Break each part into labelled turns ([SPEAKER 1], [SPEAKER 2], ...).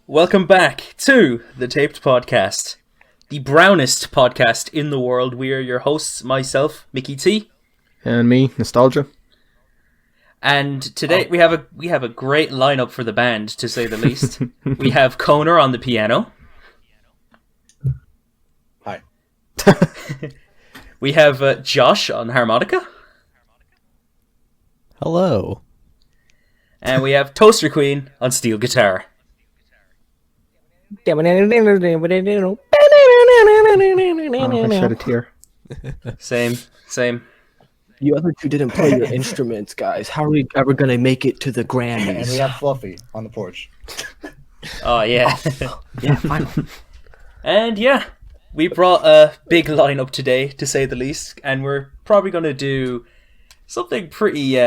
[SPEAKER 1] Welcome back to the Taped Podcast, the brownest podcast in the world. We are your hosts, myself, MickyT.
[SPEAKER 2] And me, Nostalgia.
[SPEAKER 1] And today we have a great lineup for the band, to say the least. We have Conor on the piano.
[SPEAKER 3] Hi.
[SPEAKER 1] We have Josh on harmonica.
[SPEAKER 4] Hello.
[SPEAKER 1] And we have Toasterqueen on steel guitar.
[SPEAKER 2] Oh, I shed a tear.
[SPEAKER 1] Same.
[SPEAKER 5] You other two didn't play your instruments, guys. How are we ever gonna make it to the Grammys?
[SPEAKER 3] And we have Fluffy on the porch.
[SPEAKER 1] Oh, yeah.
[SPEAKER 5] Yeah, fine.
[SPEAKER 1] And yeah, we brought a big lineup today, to say the least. And we're probably going to do something pretty,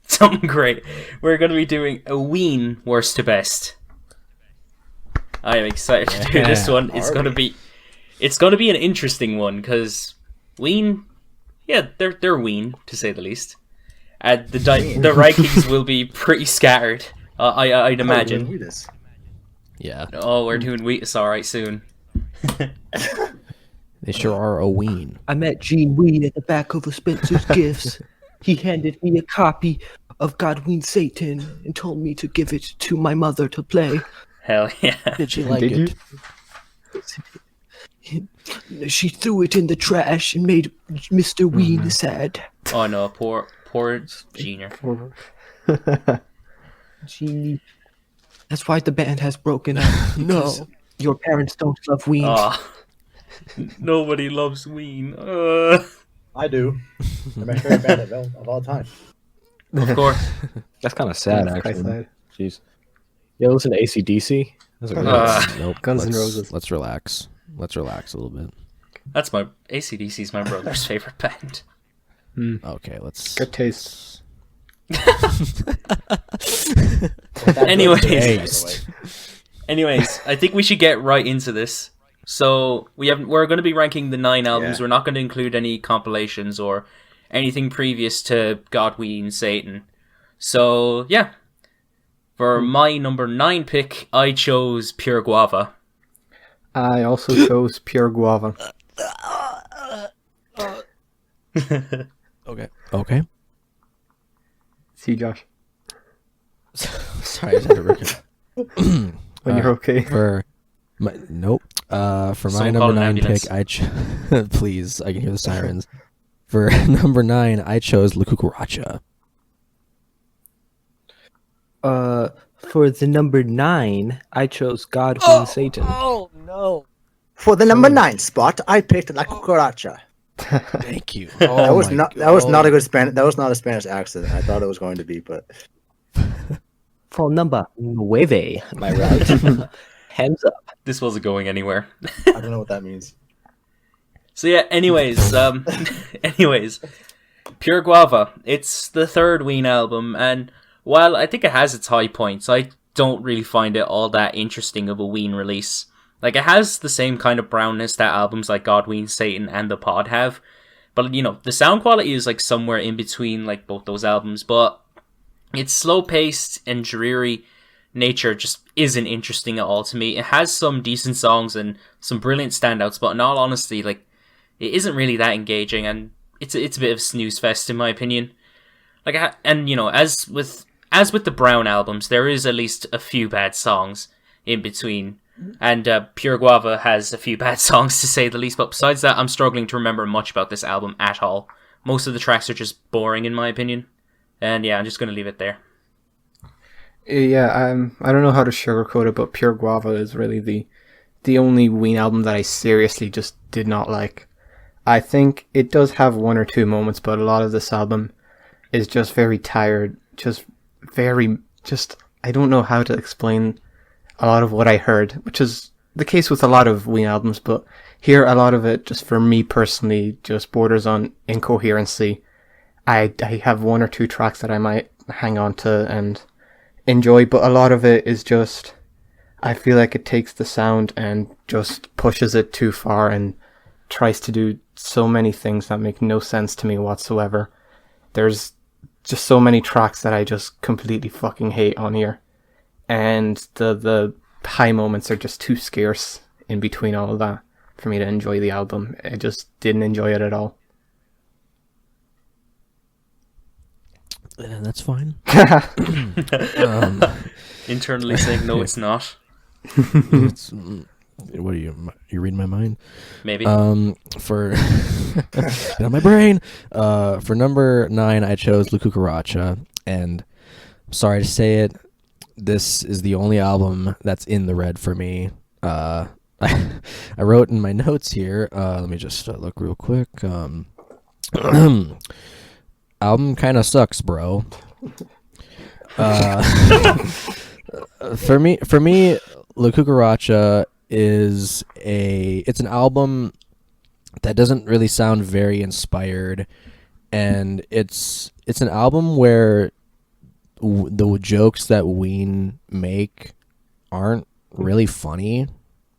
[SPEAKER 1] something great. We're going to be doing a Ween worst to best. I am excited to do this one. It's going to be an interesting one, because Ween... Yeah, they're Ween, to say the least. And the rankings will be pretty scattered, I'd imagine.
[SPEAKER 4] Yeah.
[SPEAKER 1] Oh, we're doing Wheatus alright soon.
[SPEAKER 4] They sure are a Ween.
[SPEAKER 5] I met Gene Ween at the back of a Spencer's Gifts. He handed me a copy of God Ween Satan and told me to give it to my mother to play.
[SPEAKER 1] Hell yeah.
[SPEAKER 4] Did she like it?
[SPEAKER 5] She threw it in the trash and made Mr. Ween sad.
[SPEAKER 1] Oh no, poor Junior.
[SPEAKER 5] Gene, that's why the band has broken up. No, your parents don't love Ween.
[SPEAKER 1] Oh, nobody loves Ween.
[SPEAKER 3] I do. They're my favorite band of all time.
[SPEAKER 1] Of course.
[SPEAKER 2] That's kind of sad, actually. Jeez. You listen to AC/DC?
[SPEAKER 4] Nope.
[SPEAKER 2] Guns N' Roses.
[SPEAKER 4] Let's relax. Let's relax a little bit.
[SPEAKER 1] That's my AC/DC's my brother's favorite band.
[SPEAKER 4] Okay, let's...
[SPEAKER 2] Good taste.
[SPEAKER 1] Anyways, I think we should get right into this. So we're going to be ranking the 9 albums.
[SPEAKER 3] Yeah.
[SPEAKER 1] We're not going to include any compilations or anything previous to God Ween Satan. So yeah, for my number 9 pick, I chose Pure Guava.
[SPEAKER 2] I also chose Pure Guava.
[SPEAKER 4] Okay.
[SPEAKER 2] See, Josh.
[SPEAKER 4] Sorry, I just had to record.
[SPEAKER 2] When you're okay.
[SPEAKER 4] For my
[SPEAKER 1] Someone
[SPEAKER 4] number
[SPEAKER 1] call an
[SPEAKER 4] 9 pick, please, I can hear the sirens. For number 9, I chose La Cucaracha.
[SPEAKER 5] For the number 9, I chose God Ween Satan.
[SPEAKER 4] Oh, no.
[SPEAKER 3] For the number 9 spot, I picked La Cucaracha.
[SPEAKER 4] Thank you.
[SPEAKER 3] That was not a good Spanish. That was not a Spanish accent. I thought it was going to be, but
[SPEAKER 5] For number 9, am I right? Hands up.
[SPEAKER 1] This wasn't going anywhere.
[SPEAKER 3] I don't know what that means.
[SPEAKER 1] So yeah, anyways, Pure Guava. It's the 3rd Ween album, and while I think it has its high points, I don't really find it all that interesting of a Ween release. Like, it has the same kind of brownness that albums like God Ween Satan and The Pod have, but, you know, the sound quality is, like, somewhere in between, like, both those albums, but its slow-paced and dreary nature just isn't interesting at all to me. It has some decent songs and some brilliant standouts, but in all honesty, like, it isn't really that engaging, and it's a bit of a snooze fest, in my opinion. Like, and, you know, as with the Brown albums, there is at least a few bad songs in between. And Pure Guava has a few bad songs, to say the least. But besides that, I'm struggling to remember much about this album at all. Most of the tracks are just boring, in my opinion. And yeah, I'm just going to leave it there.
[SPEAKER 2] Yeah, I don't know how to sugarcoat it, but Pure Guava is really the only Ween album that I seriously just did not like. I think it does have 1 or 2 moments, but a lot of this album is just very tired. I don't know how to explain a lot of what I heard, which is the case with a lot of Ween albums, but here a lot of it, just for me personally, just borders on incoherency. I have 1 or 2 tracks that I might hang on to and enjoy, but a lot of it is just, I feel like it takes the sound and just pushes it too far and tries to do so many things that make no sense to me whatsoever. There's just so many tracks that I just completely fucking hate on here. and the high moments are just too scarce in between all of that for me to enjoy the album. I just didn't enjoy it at all.
[SPEAKER 4] That's fine.
[SPEAKER 1] Internally saying no, it's not.
[SPEAKER 4] It's, what are you reading my mind?
[SPEAKER 1] Maybe.
[SPEAKER 4] For get on my brain. For number 9, I chose La Cucaracha, and I'm sorry to say it, this is the only album that's in the red for me. I wrote in my notes here. Let me just look real quick. Album kind of sucks, bro. For me, La Cucaracha it's an album that doesn't really sound very inspired, and it's an album where the jokes that Ween make aren't really funny.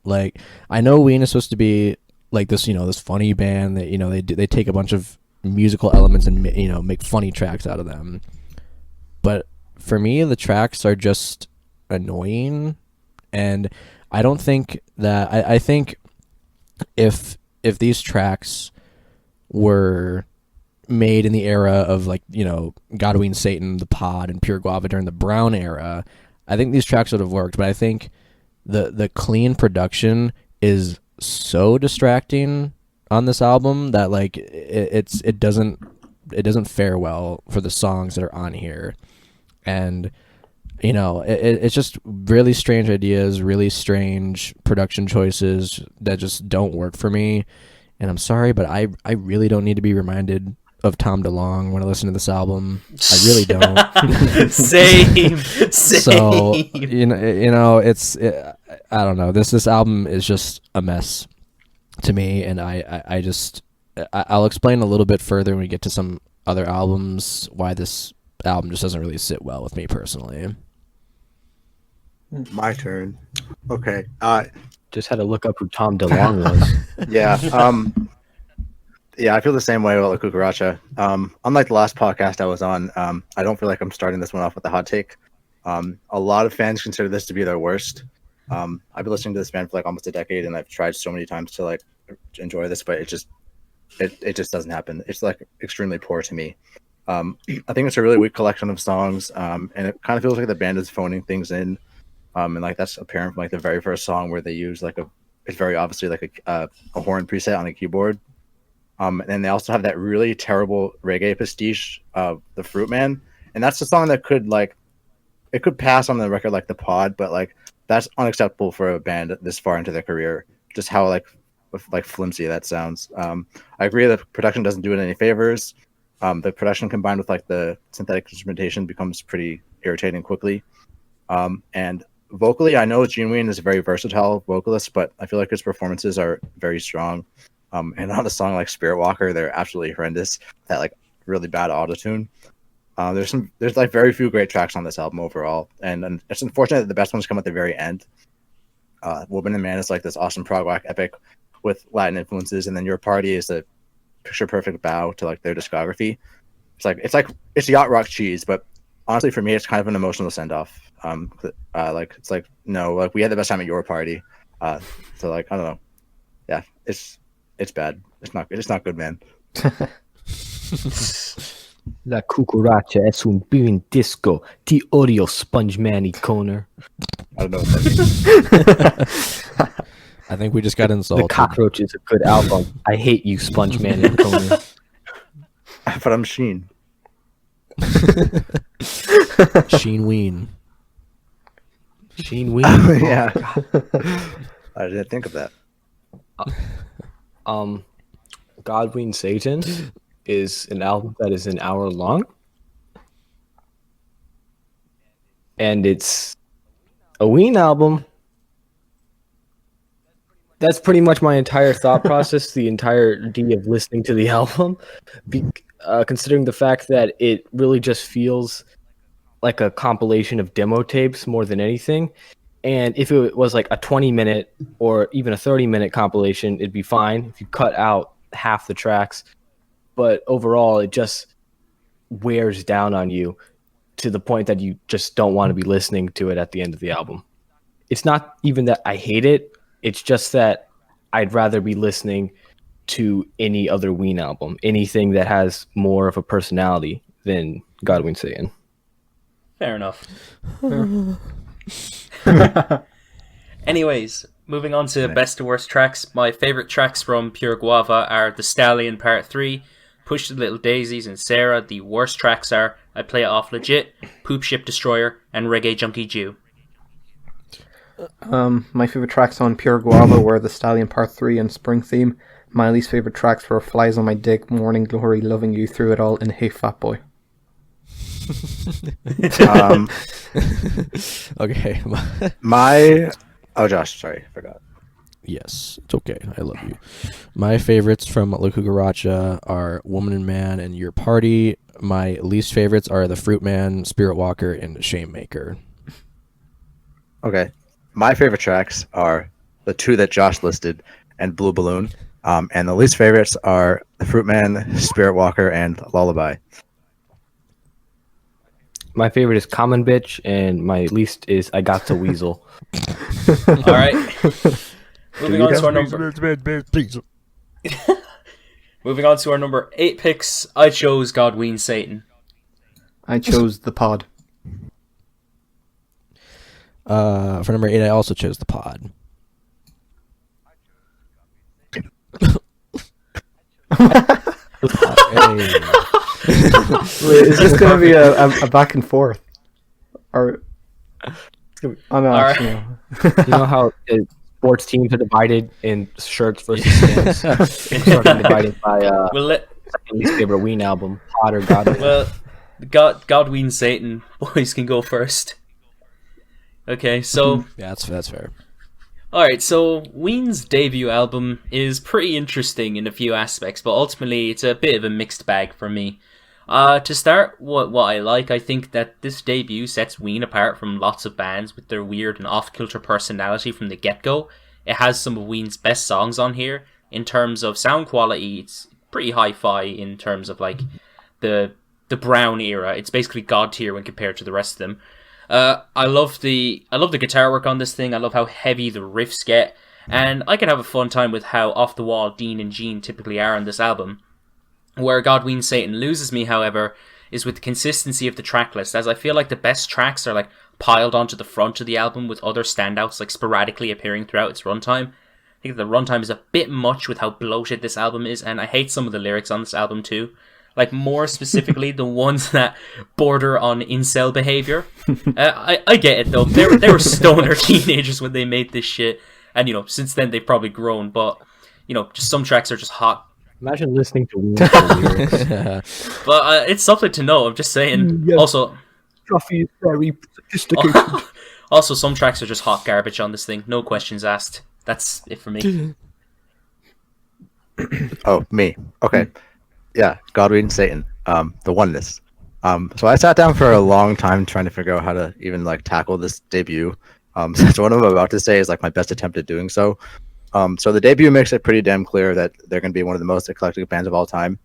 [SPEAKER 4] Like, I know Ween is supposed to be like this, this funny band that they take a bunch of musical elements and make funny tracks out of them, but for me the tracks are just annoying. And I don't think that I think if these tracks were made in the era of God, Ween, Satan, The Pod, and Pure Guava during the Brown era, I think these tracks would have worked. But I think the clean production is so distracting on this album that it doesn't fare well for the songs that are on here. And it's just really strange ideas, really strange production choices that just don't work for me. And I'm sorry, but I really don't need to be reminded of Tom DeLonge when I listen to this album. I really don't.
[SPEAKER 1] Same.
[SPEAKER 4] So it's I don't know. This album is just a mess to me, and I'll explain a little bit further when we get to some other albums why this album just doesn't really sit well with me personally.
[SPEAKER 3] My turn. Okay.
[SPEAKER 5] Just had to look up who Tom DeLonge was.
[SPEAKER 3] Yeah. Yeah, I feel the same way about La Cucaracha. Unlike the last podcast I was on, I don't feel like I'm starting this one off with a hot take. A lot of fans consider this to be their worst. I've been listening to this band for almost a decade, and I've tried so many times to enjoy this, but it just doesn't happen. It's extremely poor to me. I think it's a really weak collection of songs, and it kind of feels like the band is phoning things in. And that's apparent from the very first song where they use it's very obviously a horn preset on a keyboard. And then they also have that really terrible reggae pastiche of The Fruit Man, and that's the song that could it could pass on the record like The Pod, but that's unacceptable for a band this far into their career. Just how flimsy that sounds. I agree that production doesn't do it any favors. The production combined with the synthetic instrumentation becomes pretty irritating quickly. And vocally, I know Gene Ween is a very versatile vocalist, but I feel like his performances are very strong. And on a song like Spirit Walker, they're absolutely horrendous. That really bad autotune. There's very few great tracks on this album overall, and it's unfortunate that the best ones come at the very end. Woman and Man is this awesome prog rock epic with Latin influences, and then Your Party is a picture perfect bow to their discography. It's yacht rock cheese, but honestly for me it's kind of an emotional send off. No, we had the best time at Your Party. So I don't know. Yeah, it's bad. It's not good, man.
[SPEAKER 5] La Cucaracha es un buen disco. Ti odio, Sponge Man y Coner.
[SPEAKER 3] I don't know what that means.
[SPEAKER 4] I think we just got insulted.
[SPEAKER 5] The Cockroach is a good album. I hate you, Sponge Man and Coner.
[SPEAKER 3] But I'm Sheen.
[SPEAKER 4] Sheen Ween.
[SPEAKER 5] Sheen Ween.
[SPEAKER 3] Yeah. I didn't think of that.
[SPEAKER 5] God, Ween, Satan is an album that is an hour long, and it's a Ween album. That's pretty much my entire thought process, the entirety of listening to the album, considering the fact that it really just feels like a compilation of demo tapes more than anything. And if it was a 20-minute or even a 30-minute compilation, it'd be fine if you cut out half the tracks. But overall, it just wears down on you to the point that you just don't want to be listening to it at the end of the album. It's not even that I hate it. It's just that I'd rather be listening to any other Ween album, anything that has more of a personality than God, Ween, Satan.
[SPEAKER 1] Fair enough. Anyways, moving on to best to worst tracks. My favorite tracks from Pure Guava are The Stallion Part 3, Push the Little Daisies, and Sarah. The worst tracks are I Play It Off Legit, Poop Ship Destroyer, and Reggae Junkie Jew.
[SPEAKER 2] My favorite tracks on Pure Guava were The Stallion Part 3 and Spring Theme. My least favorite tracks were Flies on My Dick, Morning Glory, Loving You Through It All, and Hey Fat Boy.
[SPEAKER 4] Okay.
[SPEAKER 3] Oh, Josh, sorry, forgot.
[SPEAKER 4] Yes, it's okay. I love you. My favorites from La Cucaracha are Woman and Man and Your Party. My least favorites are The Fruit Man, Spirit Walker, and Shame Maker.
[SPEAKER 3] Okay. My favorite tracks are the two that Josh listed and Blue Balloon. And the least favorites are The Fruit Man, Spirit Walker, and Lullaby.
[SPEAKER 5] My favorite is Common Bitch, and my least is I Got to Weasel.
[SPEAKER 1] All right. Moving on to our Moving on to our number 8 picks, I chose God, Ween, Satan.
[SPEAKER 2] I chose The Pod.
[SPEAKER 4] For number 8, I also chose The Pod.
[SPEAKER 2] Wait, is this going to be a back and forth? Or I'm not.
[SPEAKER 1] Right.
[SPEAKER 5] You know how sports teams are divided in shirts versus skins? Sort of divided by second least favorite Ween album, Pod or God.
[SPEAKER 1] Well, God, Ween, Satan. Boys can go first. Okay, so
[SPEAKER 4] Yeah, that's fair.
[SPEAKER 1] alright, so Ween's debut album is pretty interesting in a few aspects, but ultimately it's a bit of a mixed bag for me. To start, what I like, I think that this debut sets Ween apart from lots of bands with their weird and off-kilter personality from the get-go. It has some of Ween's best songs on here. In terms of sound quality, it's pretty hi-fi in terms of like the Brown era. It's basically God tier when compared to the rest of them. I love the guitar work on this thing. I love how heavy the riffs get, and I can have a fun time with how off the wall Dean and Gene typically are on this album. Where God, Ween, Satan loses me, however, is with the consistency of the track list, as I feel like the best tracks are like piled onto the front of the album with other standouts like sporadically appearing throughout its runtime. I think the runtime is a bit much with how bloated this album is, and I hate some of the lyrics on this album too. Like, more specifically, the ones that border on incel behavior. I get it, though. They were stoner teenagers when they made this shit. And, since then they've probably grown. But, just some tracks are just hot.
[SPEAKER 5] Imagine listening to Ween lyrics.
[SPEAKER 1] But it's something to know, I'm just saying.
[SPEAKER 5] Yes.
[SPEAKER 1] Also,
[SPEAKER 5] Coffee is very sophisticated.
[SPEAKER 1] also, some tracks are just hot garbage on this thing. No questions asked. That's it for me.
[SPEAKER 3] Oh, me. Okay. Yeah, God, Ween, Satan. The oneness. So I sat down for a long time trying to figure out how to even tackle this debut. So what I'm about to say is my best attempt at doing so. So the debut makes it pretty damn clear that they're going to be one of the most eclectic bands of all time.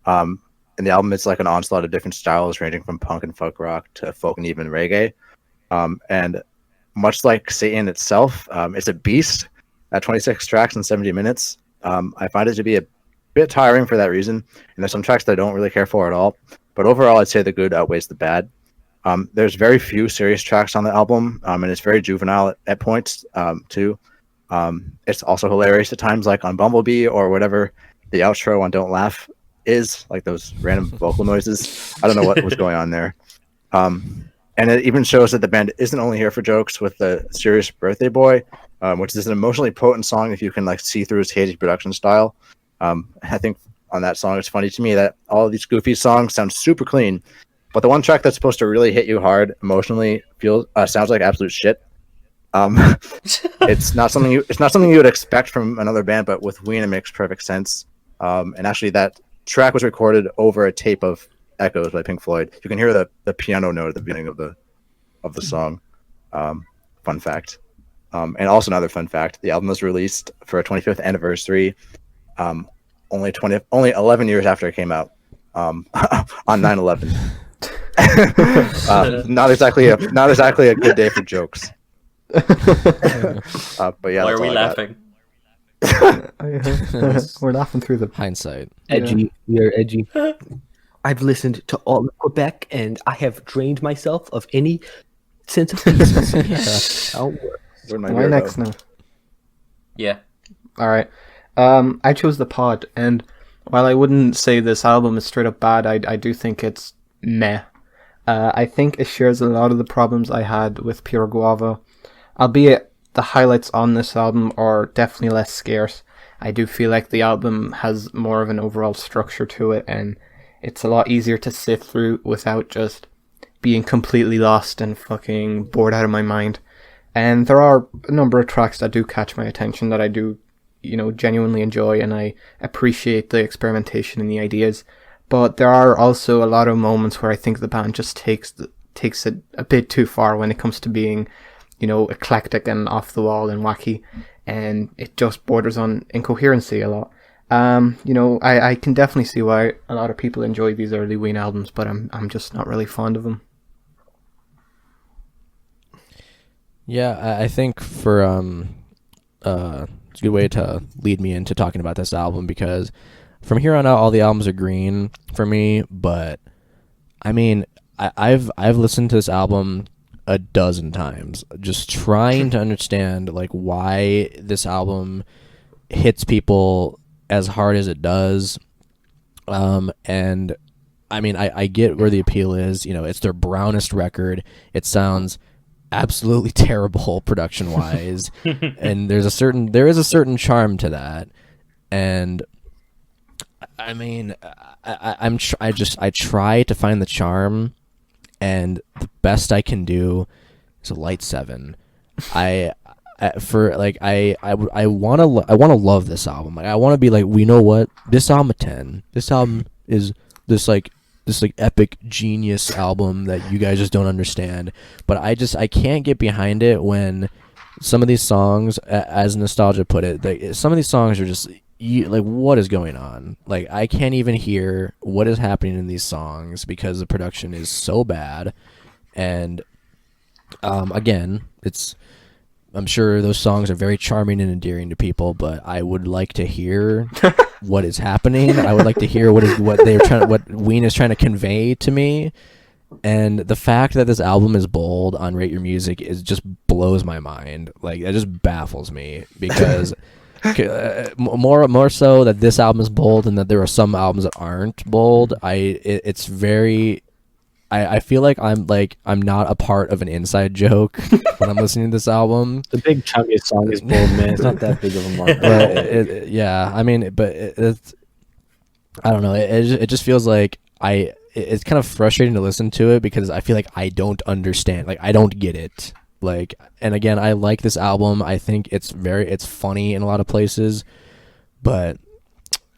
[SPEAKER 3] And the album is an onslaught of different styles ranging from punk and folk rock to folk and even reggae. And much like Satan itself, it's a beast at 26 tracks and 70 minutes. I find it to be a bit tiring for that reason, and there's some tracks that I don't really care for at all. But overall, I'd say the good outweighs the bad. There's very few serious tracks on the album, and it's very juvenile at points too. It's also hilarious at times, like on Bumblebee or whatever the outro on Don't Laugh is, like those random vocal noises. I don't know what was going on there. And it even shows that the band isn't only here for jokes with the Serious Birthday Boy, which is an emotionally potent song if you can see through his hazy production style. I think on that song, it's funny to me that all of these goofy songs sound super clean, but the one track that's supposed to really hit you hard emotionally sounds like absolute shit. It's not something you would expect from another band, but with Ween, it makes perfect sense. And actually, that track was recorded over a tape of Echoes by Pink Floyd. You can hear the piano note at the beginning of the song. Fun fact. And also another fun fact: the album was released for a 25th anniversary. Only 11 years after it came out, on 9/11. Not exactly a good day for jokes. But yeah,
[SPEAKER 1] Why
[SPEAKER 3] that's
[SPEAKER 1] are we
[SPEAKER 3] all I got.
[SPEAKER 1] laughing?
[SPEAKER 2] We're laughing through the.
[SPEAKER 4] Hindsight.
[SPEAKER 5] Edgy. We are edgy. I've listened to all of Quebec, and I have drained myself of any sense of decency. How it works.
[SPEAKER 3] Where'd my
[SPEAKER 2] Am I
[SPEAKER 3] beer
[SPEAKER 2] next
[SPEAKER 3] go?
[SPEAKER 2] now?
[SPEAKER 1] Yeah.
[SPEAKER 2] All right. I chose the pod, and while I wouldn't say this album is straight up bad, I do think it's meh. I think it shares a lot of the problems I had with Pure Guava, albeit the highlights on this album are definitely less scarce. I do feel like the album has more of an overall structure to it, and it's a lot easier to sit through without just being completely lost and fucking bored out of my mind. And there are a number of tracks that do catch my attention that I do, genuinely enjoy, and I appreciate the experimentation and the ideas. But there are also a lot of moments where I think the band just takes it a bit too far when it comes to being, eclectic and off the wall and wacky, and it just borders on incoherency a lot. I can definitely see why a lot of people enjoy these early Ween albums, but I'm just not really fond of them.
[SPEAKER 4] Yeah, I think for it's a good way to lead me into talking about this album, because from here on out all the albums are green for me. But I mean, I've listened to this album a dozen times, just trying to understand like why this album hits people as hard as it does. And I mean, I get where the appeal is. It's their brownest record. It sounds absolutely terrible production wise, and there is a certain charm to that. And I mean, I try to find the charm, and the best I can do is a light 7. I want to love this album. Like, I want to be like, we know what, this album a 10. This album is this epic genius album that you guys just don't understand. But I can't get behind it when some of these songs, as Nostalgia put it, some of these songs are just like, what is going on? Like, I can't even hear what is happening in these songs because the production is so bad. And again, I'm sure those songs are very charming and endearing to people, but I would like to hear what is happening. I would like to hear what Ween is trying to convey to me. And the fact that this album is bold on Rate Your Music just blows my mind. Like, that just baffles me, because more so that this album is bold and that there are some albums that aren't bold. I feel like I'm not a part of an inside joke when I'm listening to this album.
[SPEAKER 5] The Big Chungus song is bold, man. It's not that big of a mark.
[SPEAKER 4] But yeah, I mean, but it's, I don't know. It just feels like it's kind of frustrating to listen to it, because I feel like I don't understand. Like, I don't get it. Like, and again, I like this album. I think it's funny in a lot of places, but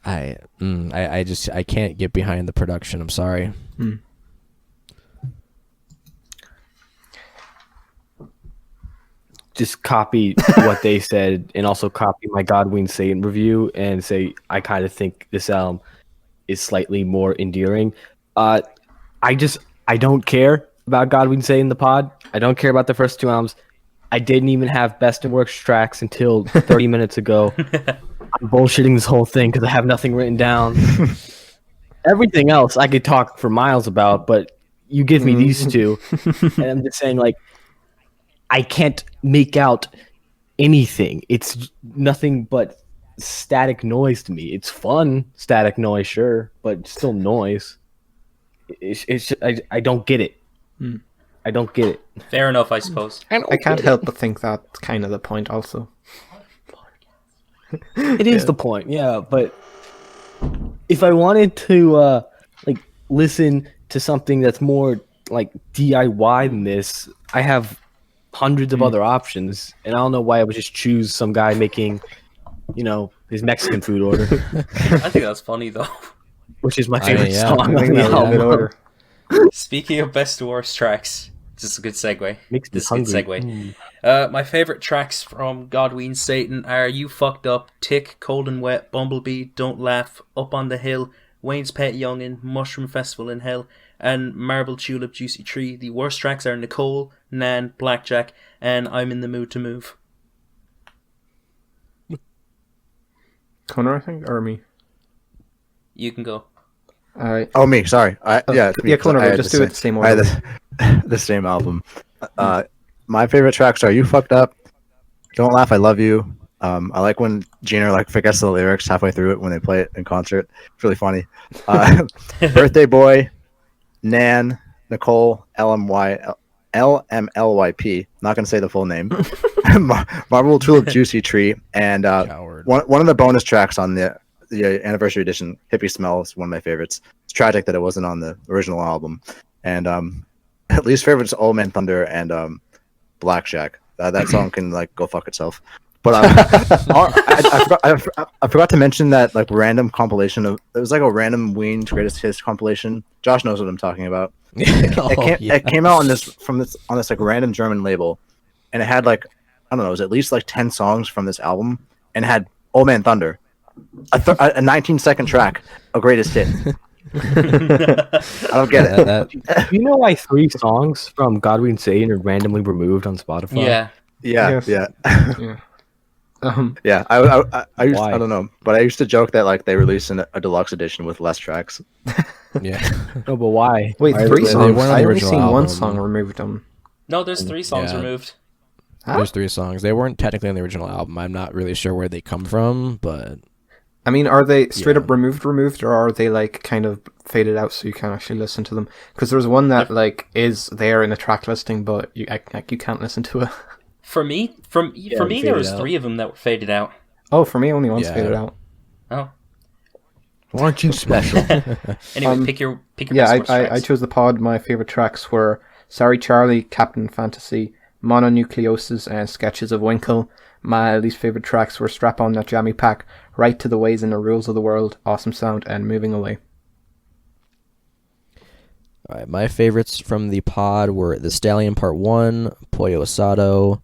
[SPEAKER 4] I can't get behind the production. I'm sorry.
[SPEAKER 5] Just copy what they said, and also copy my Godwin Satan review and say, I kind of think this album is slightly more endearing. I don't care about Godwin Satan the pod. I don't care about the first 2 albums. I didn't even have best and worst tracks until 30 minutes ago. I'm bullshitting this whole thing because I have nothing written down. Everything else I could talk for miles about, but you give me these 2, and I'm just saying, like, I can't make out anything. It's nothing but static noise to me. It's fun, static noise, sure, but still noise. I don't get it. I don't get it.
[SPEAKER 1] Fair enough, I suppose.
[SPEAKER 2] I can't help but think that's kind of the point also.
[SPEAKER 5] It is the point, yeah, but if I wanted to listen to something that's more like DIY than this, I have hundreds of other options, and I don't know why I would just choose some guy making, his Mexican food order.
[SPEAKER 1] I think that's funny, though.
[SPEAKER 5] Which is my favorite
[SPEAKER 4] yeah.
[SPEAKER 5] song on the album.
[SPEAKER 1] Speaking of best to worst tracks, this is a good segue.
[SPEAKER 5] Makes me
[SPEAKER 1] This is a good
[SPEAKER 5] hungry.
[SPEAKER 1] segue. My favorite tracks from Godwin Satan are You Fucked Up, Tick, Cold and Wet, Bumblebee, Don't Laugh, Up on the Hill, Wayne's Pet Youngin', Mushroom Festival in Hell, and Marble Tulip Juicy Tree. The worst tracks are Nicole, Nan, Blackjack, and I'm in the Mood to Move.
[SPEAKER 2] Connor, I think, or me?
[SPEAKER 1] You can go.
[SPEAKER 2] Alright.
[SPEAKER 3] Oh, me. Sorry. Yeah, it's me.
[SPEAKER 2] Connor,
[SPEAKER 3] I had
[SPEAKER 2] just do it the same
[SPEAKER 3] I
[SPEAKER 2] order.
[SPEAKER 3] had the same album. My favorite tracks are "You Fucked Up," "Don't Laugh, I Love You." I like when Gina like forgets the lyrics halfway through it when they play it in concert. It's really funny. "Birthday Boy," "Nan," "Nicole," LMLYP. Not gonna say the full name. "Marble Tulip Juicy Tree," and one of the bonus tracks on the anniversary edition, "Hippie Smell," is one of my favorites. It's tragic that it wasn't on the original album. And at least favorites "Old Man Thunder" and "Blackjack." That song can like go fuck itself. But I forgot to mention that like random compilation of it was like a random Ween greatest hits compilation. Josh knows what I'm talking about. It came out on this like random German label, and it had like I don't know, it was at least like 10 songs from this album, and it had "Old Man Thunder," a 19-second track, a greatest hit. I don't get it.
[SPEAKER 5] Do you know why 3 songs from God, Ween, Satan are randomly removed on Spotify?
[SPEAKER 1] Yeah.
[SPEAKER 2] Yes.
[SPEAKER 3] Yeah.
[SPEAKER 2] Yeah.
[SPEAKER 3] I used, I don't know, but I used to joke that like they released a deluxe edition with less tracks.
[SPEAKER 4] Yeah.
[SPEAKER 5] No, but why?
[SPEAKER 2] Wait,
[SPEAKER 5] Why
[SPEAKER 2] 3
[SPEAKER 4] they
[SPEAKER 2] songs?
[SPEAKER 4] weren't on the
[SPEAKER 2] I only
[SPEAKER 4] original
[SPEAKER 2] seen one
[SPEAKER 4] album.
[SPEAKER 2] song removed on.
[SPEAKER 1] No, there's 3 songs
[SPEAKER 4] Yeah.
[SPEAKER 1] removed.
[SPEAKER 4] There's 3 songs. They weren't technically on the original album. I'm not really sure where they come from, but
[SPEAKER 2] I mean, are they straight
[SPEAKER 4] Yeah.
[SPEAKER 2] up removed, or are they like kind of faded out so you can actually listen to them? Because there's one that like is there in a track listing, but you can't listen to it.
[SPEAKER 1] For me, for me, there
[SPEAKER 5] faded
[SPEAKER 1] was
[SPEAKER 5] out.
[SPEAKER 1] 3 of them that were faded out.
[SPEAKER 2] Oh, for me, only one's
[SPEAKER 4] Yeah.
[SPEAKER 2] faded out.
[SPEAKER 1] Oh.
[SPEAKER 5] Aren't you special?
[SPEAKER 1] Anyway, pick your
[SPEAKER 2] Yeah,
[SPEAKER 1] best
[SPEAKER 2] I
[SPEAKER 1] tracks.
[SPEAKER 2] chose the pod. My favorite tracks were "Sorry Charlie," "Captain Fantasy," "Mononucleosis," and "Sketches of Winkle." My least favorite tracks were "Strap On That Jammy Pack," "Right to the Ways and the Rules of the World," "Awesome Sound," and "Moving Away."
[SPEAKER 4] all right, my favorites from the pod were "The Stallion Part 1," "Pollo Asado,"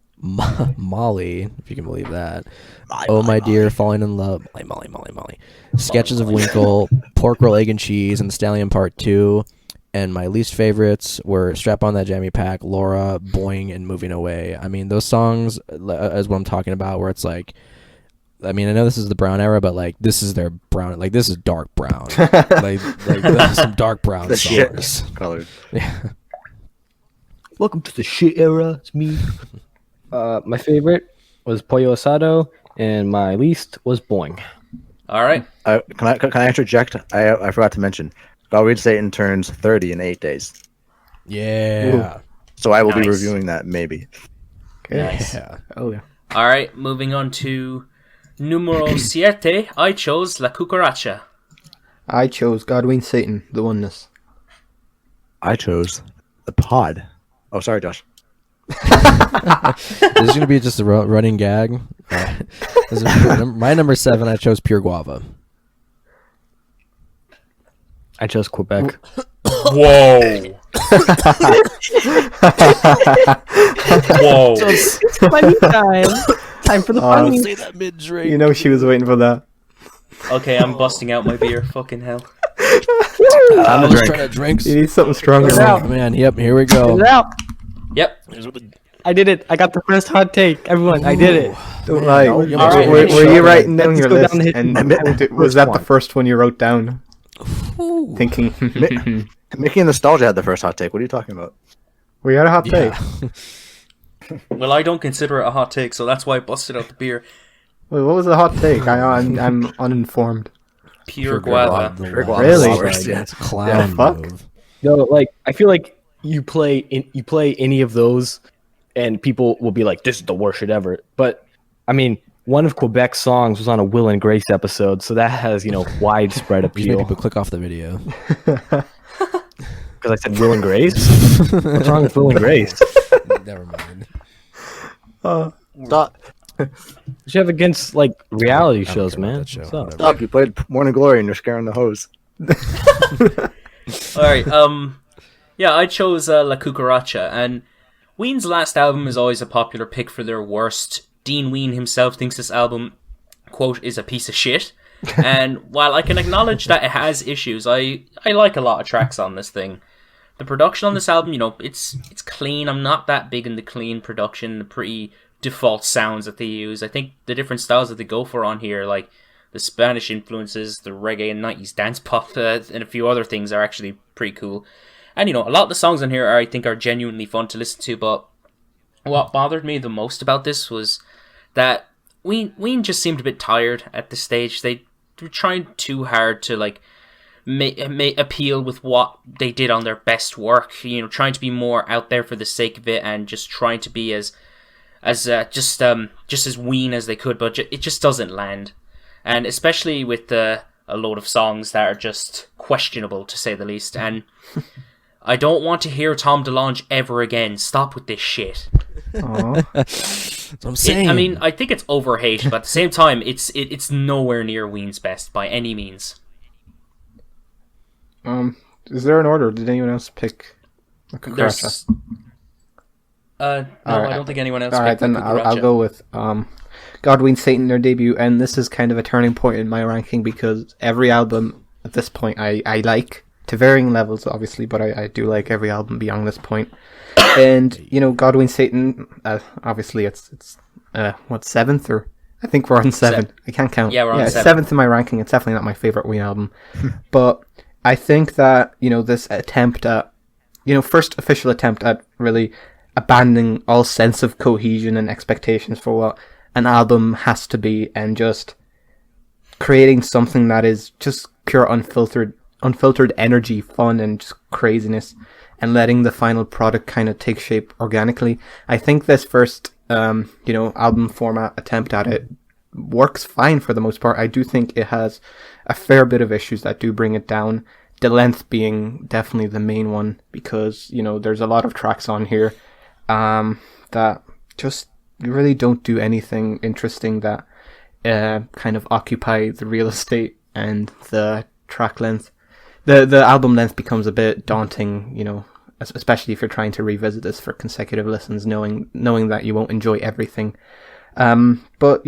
[SPEAKER 4] Molly, if you can believe that. "Oh My Dear," "Falling in Love," Molly. "Sketches of Winkle," "Pork Roll, Egg and Cheese," and "The Stallion Part 2." And my least favorites were "Strap On That Jammy Pack," "Laura," "Boing," and "Moving Away." I mean, those songs is what I'm talking about, where it's like, I mean, I know this is the brown era, but like, this is their brown, like, this is dark brown. like that's some dark brown
[SPEAKER 3] The
[SPEAKER 4] songs.
[SPEAKER 3] shit colored.
[SPEAKER 4] Yeah.
[SPEAKER 5] Welcome to the shit era. It's me. My favorite was Pollo Asado, and my least was Boing.
[SPEAKER 1] All right.
[SPEAKER 3] Can I interject? I forgot to mention. God, Ween, Satan turns 30 in 8 days,
[SPEAKER 4] Yeah.
[SPEAKER 3] so I will be
[SPEAKER 1] Nice.
[SPEAKER 3] reviewing that maybe.
[SPEAKER 1] Nice.
[SPEAKER 4] Yeah.
[SPEAKER 2] Oh yeah.
[SPEAKER 1] All right, moving on to numero siete. I chose La Cucaracha.
[SPEAKER 2] I chose "God, Ween, Satan," the Oneness.
[SPEAKER 3] I chose the pod. Oh, sorry, Josh.
[SPEAKER 4] This is going to be just a running gag. This is my number 7, I chose Pure Guava.
[SPEAKER 5] I chose Quebec.
[SPEAKER 1] Whoa. Whoa.
[SPEAKER 5] It's funny time. Time for the funny.
[SPEAKER 4] Say that mid-drink.
[SPEAKER 2] You know she was waiting for that.
[SPEAKER 1] Okay, I'm busting out my beer. Fucking hell.
[SPEAKER 4] I was trying to drink.
[SPEAKER 2] You need something stronger.
[SPEAKER 5] Get it
[SPEAKER 2] man.
[SPEAKER 5] out.
[SPEAKER 4] Oh, man, yep, here we go.
[SPEAKER 5] Get it out.
[SPEAKER 1] Yep.
[SPEAKER 5] I did it. I got the first hot take. Everyone, I did it.
[SPEAKER 2] Don't lie.
[SPEAKER 4] No,
[SPEAKER 2] Were,
[SPEAKER 4] you're
[SPEAKER 1] right.
[SPEAKER 2] were you writing down
[SPEAKER 5] Let's
[SPEAKER 2] your
[SPEAKER 5] go
[SPEAKER 2] list?
[SPEAKER 5] down the hit-
[SPEAKER 2] And was that the first one you wrote down?
[SPEAKER 4] Ooh.
[SPEAKER 2] Thinking,
[SPEAKER 3] Mickey and Nostalgia had the first hot take. What are you talking about?
[SPEAKER 2] we had a hot take.
[SPEAKER 4] Yeah.
[SPEAKER 1] Well, I don't consider it a hot take, so that's why I busted out the beer.
[SPEAKER 2] Wait, what was the hot take? I'm uninformed.
[SPEAKER 1] Pure guava.
[SPEAKER 3] Pure guava.
[SPEAKER 2] Really?
[SPEAKER 3] Lovers, yeah.
[SPEAKER 4] It's a clown
[SPEAKER 2] Yeah, fuck.
[SPEAKER 4] move.
[SPEAKER 5] No, like I feel like you play any of those, and people will be like, "This is the worst shit ever." But I mean, one of Quebec's songs was on a Will and Grace episode, so that has widespread
[SPEAKER 4] Just made
[SPEAKER 5] appeal.
[SPEAKER 4] people click off the video.
[SPEAKER 5] Because I said Will and Grace. What's wrong with Will and Grace?
[SPEAKER 4] Never mind.
[SPEAKER 3] Stop.
[SPEAKER 5] What you have against like reality
[SPEAKER 4] I don't
[SPEAKER 5] shows,
[SPEAKER 4] care about
[SPEAKER 5] man?
[SPEAKER 4] that show.
[SPEAKER 5] What's up?
[SPEAKER 4] Whatever.
[SPEAKER 3] Stop. You played Morning Glory and you're scaring the hose.
[SPEAKER 1] All right. Yeah, I chose La Cucaracha, and Ween's last album is always a popular pick for their worst. Dean Ween himself thinks this album, quote, is a piece of shit. And while I can acknowledge that it has issues, I like a lot of tracks on this thing. The production on this album, it's clean. I'm not that big in the clean production, the pretty default sounds that they use. I think the different styles that they go for on here, like the Spanish influences, the reggae and 90s dance pop, and a few other things are actually pretty cool. And, a lot of the songs on here I think are genuinely fun to listen to, but what bothered me the most about this was that Ween just seemed a bit tired at this stage. They were trying too hard to, like, appeal with what they did on their best work, trying to be more out there for the sake of it and just trying to be as Ween as they could, but it just doesn't land. And especially with a load of songs that are just questionable, to say the least. And I don't want to hear Tom DeLonge ever again. Stop with this shit.
[SPEAKER 4] That's what I'm saying.
[SPEAKER 1] I think it's overhated, but at the same time, it's nowhere near Ween's best by any means.
[SPEAKER 2] Is there an order? Did anyone else pick Cucaracha?
[SPEAKER 1] No, I don't think anyone else.
[SPEAKER 2] All right, then I'll go with God, Ween, Satan, their debut, and this is kind of a turning point in my ranking because every album at this point I like to varying levels, obviously, but I do like every album beyond this point. And God, Ween, Satan, obviously it's what, 7th, or I think we're on 7. I can't count.
[SPEAKER 1] Yeah, we're on 7.
[SPEAKER 2] 7th in my ranking. It's definitely not my favorite Ween album, but I think that this attempt at first official attempt at really abandoning all sense of cohesion and expectations for what an album has to be, and just creating something that is just pure unfiltered energy, fun, and just craziness, and letting the final product kind of take shape organically. I think this first album format attempt at it works fine for the most part. I do think it has a fair bit of issues that do bring it down, the length being definitely the main one, because there's a lot of tracks on here that just really don't do anything interesting that kind of occupy the real estate and the track length. The album length becomes a bit daunting, especially if you're trying to revisit this for consecutive listens, knowing that you won't enjoy everything. But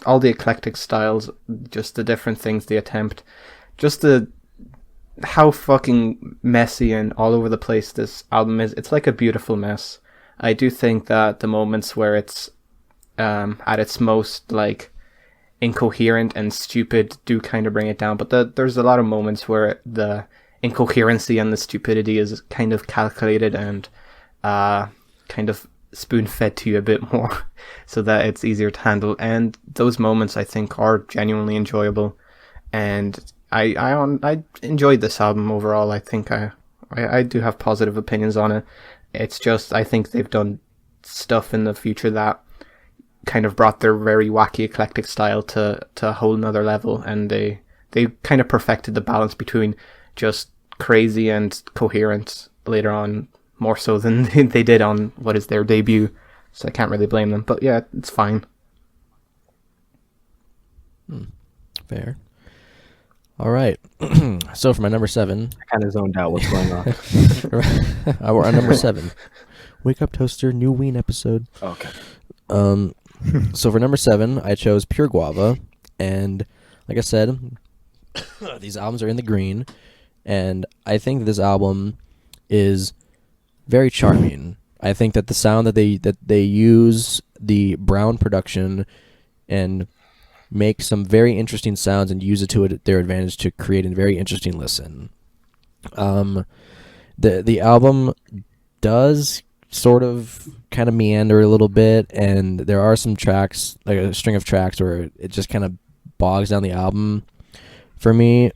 [SPEAKER 2] all the eclectic styles, just the different things they attempt, just how fucking messy and all over the place this album is. It's like a beautiful mess. I do think that the moments where it's at its most like incoherent and stupid do kind of bring it down, but there's a lot of moments where the incoherency and the stupidity is kind of calculated and kind of spoon-fed to you a bit more so that it's easier to handle, and those moments I think are genuinely enjoyable, and I enjoyed this album overall. I think I do have positive opinions on it. It's just I think they've done stuff in the future that kind of brought their very wacky eclectic style to a whole nother level, and they kind of perfected the balance between just crazy and coherent later on, more so than they did on what is their debut, so I can't really blame them, but yeah, it's fine.
[SPEAKER 4] Fair. All right. So for my number 7,
[SPEAKER 5] I kind of zoned out what's going on.
[SPEAKER 4] We're on number 7. Wake Up Toaster, new Ween episode.
[SPEAKER 5] Okay.
[SPEAKER 4] So for number 7, I chose Pure Guava, and like I said, these albums are in the green, and I think this album is very charming. I think that the sound that they use, the brown production, and make some very interesting sounds and use it to their advantage to create a very interesting listen. The album does sort of kind of meander a little bit, and there are some tracks, like a string of tracks, where it just kind of bogs down the album for me,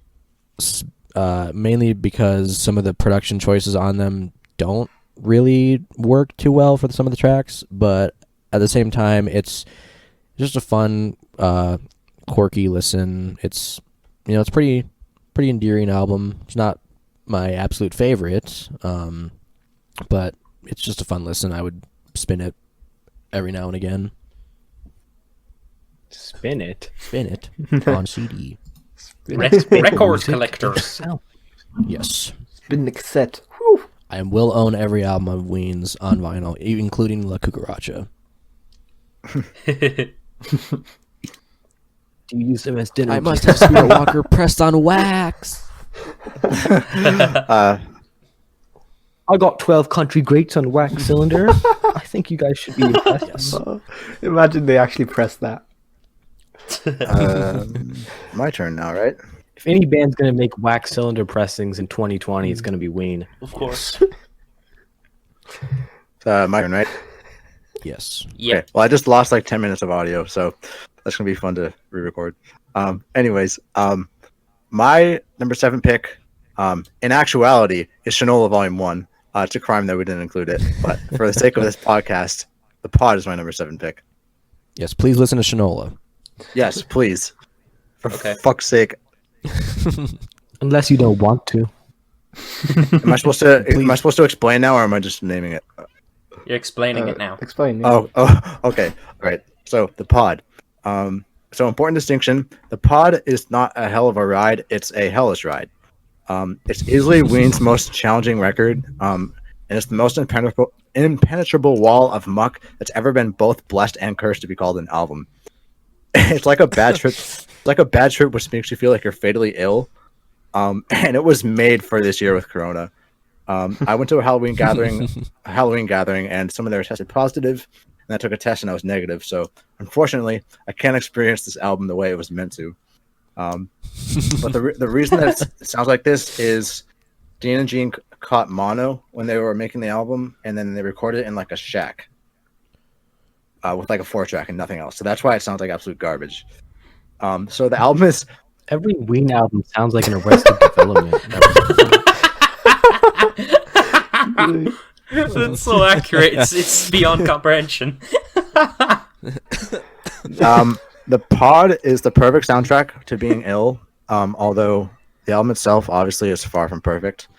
[SPEAKER 4] mainly because some of the production choices on them don't really work too well for some of the tracks, but at the same time it's just a fun quirky listen. It's it's pretty endearing album. It's not my absolute favorite, but it's just a fun listen. I would spin it every now and again.
[SPEAKER 5] Spin it
[SPEAKER 4] on CD.
[SPEAKER 1] Record collectors.
[SPEAKER 4] Yes.
[SPEAKER 2] Spin the cassette. Whew.
[SPEAKER 4] I will own every album of Ween's on vinyl, including La Cucaracha.
[SPEAKER 5] Do you use them as dinner?
[SPEAKER 4] I must have Spirit Walker pressed on wax.
[SPEAKER 5] I got 12 country greats on wax cylinder. I think you guys should be impressed.
[SPEAKER 4] Yes.
[SPEAKER 2] Imagine they actually pressed that.
[SPEAKER 3] My turn now, right?
[SPEAKER 5] If any band's gonna make wax cylinder pressings in 2020, it's gonna be Ween.
[SPEAKER 1] Of course.
[SPEAKER 3] My turn, right?
[SPEAKER 4] Yes.
[SPEAKER 1] Yeah.
[SPEAKER 3] Okay. Well, I just lost like 10 minutes of audio, so that's gonna be fun to re-record. Anyways, my number 7 pick, in actuality, is Shinola Volume 1. It's a crime that we didn't include it, but for the sake of this podcast, the pod is my number 7 pick.
[SPEAKER 4] Yes. Please listen to Shinola.
[SPEAKER 3] Yes, please. For
[SPEAKER 1] Okay.
[SPEAKER 3] fuck's sake.
[SPEAKER 5] Unless you don't want to.
[SPEAKER 3] Am I supposed to explain now, or am I just naming it?
[SPEAKER 1] You're explaining it now.
[SPEAKER 2] Explain. Yeah.
[SPEAKER 3] Oh, okay. All right. So the pod. So important distinction. The pod is not a hell of a ride. It's a hellish ride. It's easily Ween's most challenging record. And it's the most impenetrable wall of muck that's ever been both blessed and cursed to be called an album. It's like a bad trip. It's like a bad trip, which makes you feel like you're fatally ill. And it was made for this year with Corona. I went to a Halloween gathering, and some of them tested positive, and I took a test and I was negative. So unfortunately, I can't experience this album the way it was meant to. But the reason that it sounds like this is Dean and Gene caught mono when they were making the album, and then they recorded it in like a shack with like a 4-track and nothing else. So that's why it sounds like absolute garbage. So the album is
[SPEAKER 5] Every Ween album sounds like an Arrested Development.
[SPEAKER 1] That's so accurate. It's beyond comprehension.
[SPEAKER 3] The pod is the perfect soundtrack to being ill, although the album itself obviously is far from perfect.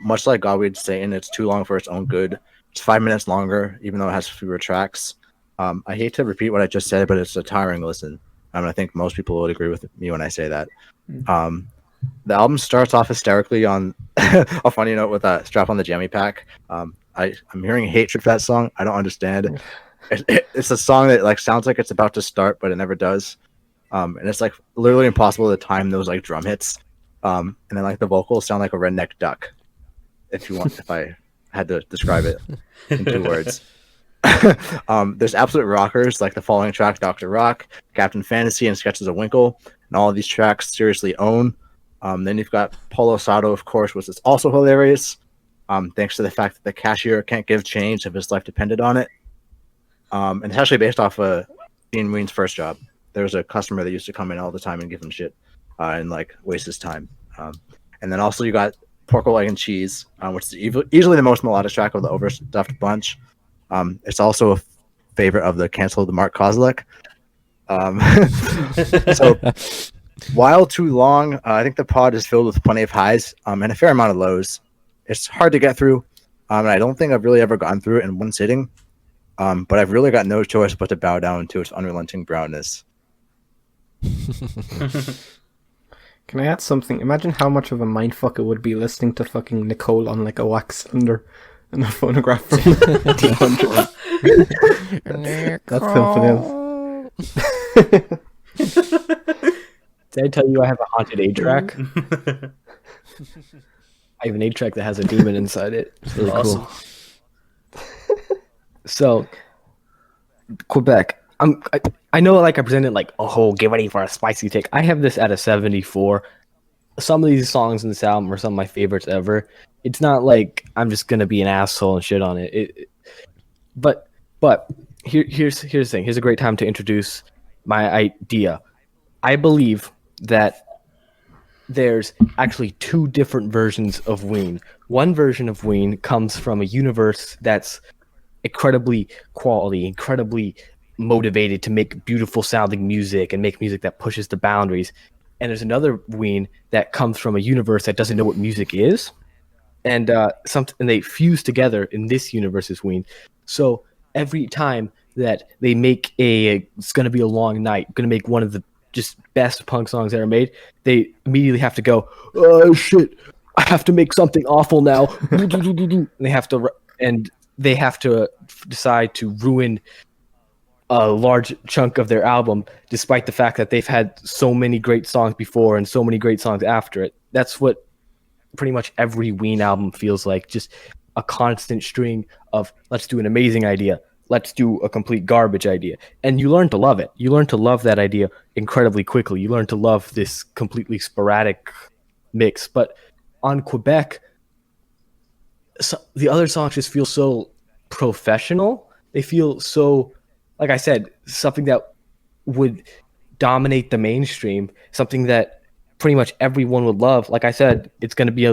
[SPEAKER 3] Much like Godweed Satan, it's too long for its own good. It's 5 minutes longer, even though it has fewer tracks. I hate to repeat what I just said, but it's a tiring listen. I think most people would agree with me when I say that. The album starts off hysterically on a funny note with a Strap on the Jammy Pack. I'm hearing hate trip that song. I don't understand. It's a song that like sounds like it's about to start, but it never does. And it's like literally impossible to time those like drum hits. And then like the vocals sound like a redneck duck. If I had to describe it in 2 words. There's absolute rockers like the following track, Dr. Rock, Captain Fantasy, and Sketches of Winkle, and all of these tracks seriously own. Then you've got Polo Sado, of course, which is also hilarious, thanks to the fact that the cashier can't give change if his life depended on it. And it's actually based off of Dean Ween's first job. There was a customer that used to come in all the time and give him shit and like waste his time. And then also you got Porco Egg and Cheese, which is easily the most melodic track of the overstuffed bunch. It's also a favorite of the canceled Mark Kozlek. So while too long, I think the pod is filled with plenty of highs and a fair amount of lows. It's hard to get through, and I don't think I've really ever gone through it in one sitting. But I've really got no choice but to bow down to its unrelenting brownness.
[SPEAKER 2] Can I add something? Imagine how much of a mindfuck it would be listening to fucking Nicole on like a wax cylinder and a phonograph from 1900. That's something else.
[SPEAKER 5] Did I tell you I have a haunted 8-track? I have an 8-track that has a demon inside it. It's really
[SPEAKER 1] Awesome.
[SPEAKER 5] cool. So, Quebec. I know, like I presented, like, oh, get ready for a spicy take. I have this at a 74. Some of these songs in this album are some of my favorites ever. It's not like I'm just gonna be an asshole and shit on it. But here's the thing. Here's a great time to introduce my idea. I believe that there's actually 2 different versions of Ween. One version of Ween comes from a universe that's incredibly quality, incredibly motivated to make beautiful sounding music and make music that pushes the boundaries. And there's another Ween that comes from a universe that doesn't know what music is. And they fuse together in this universe's Ween. So every time that they make it's gonna be a long night, gonna make one of the just best punk songs ever made, they immediately have to go, oh shit, I have to make something awful now. And they have to decide to ruin a large chunk of their album, despite the fact that they've had so many great songs before and so many great songs after it. That's what pretty much every Ween album feels like just a constant string of let's do an amazing idea, let's do a complete garbage idea, and you learn to love it. You learn to love that idea incredibly quickly. You learn to love this completely sporadic mix. But on Quebec, the other songs just feel so professional. They feel so, like I said, something that would dominate the mainstream, something that pretty much everyone would love. Like I said, it's going to be a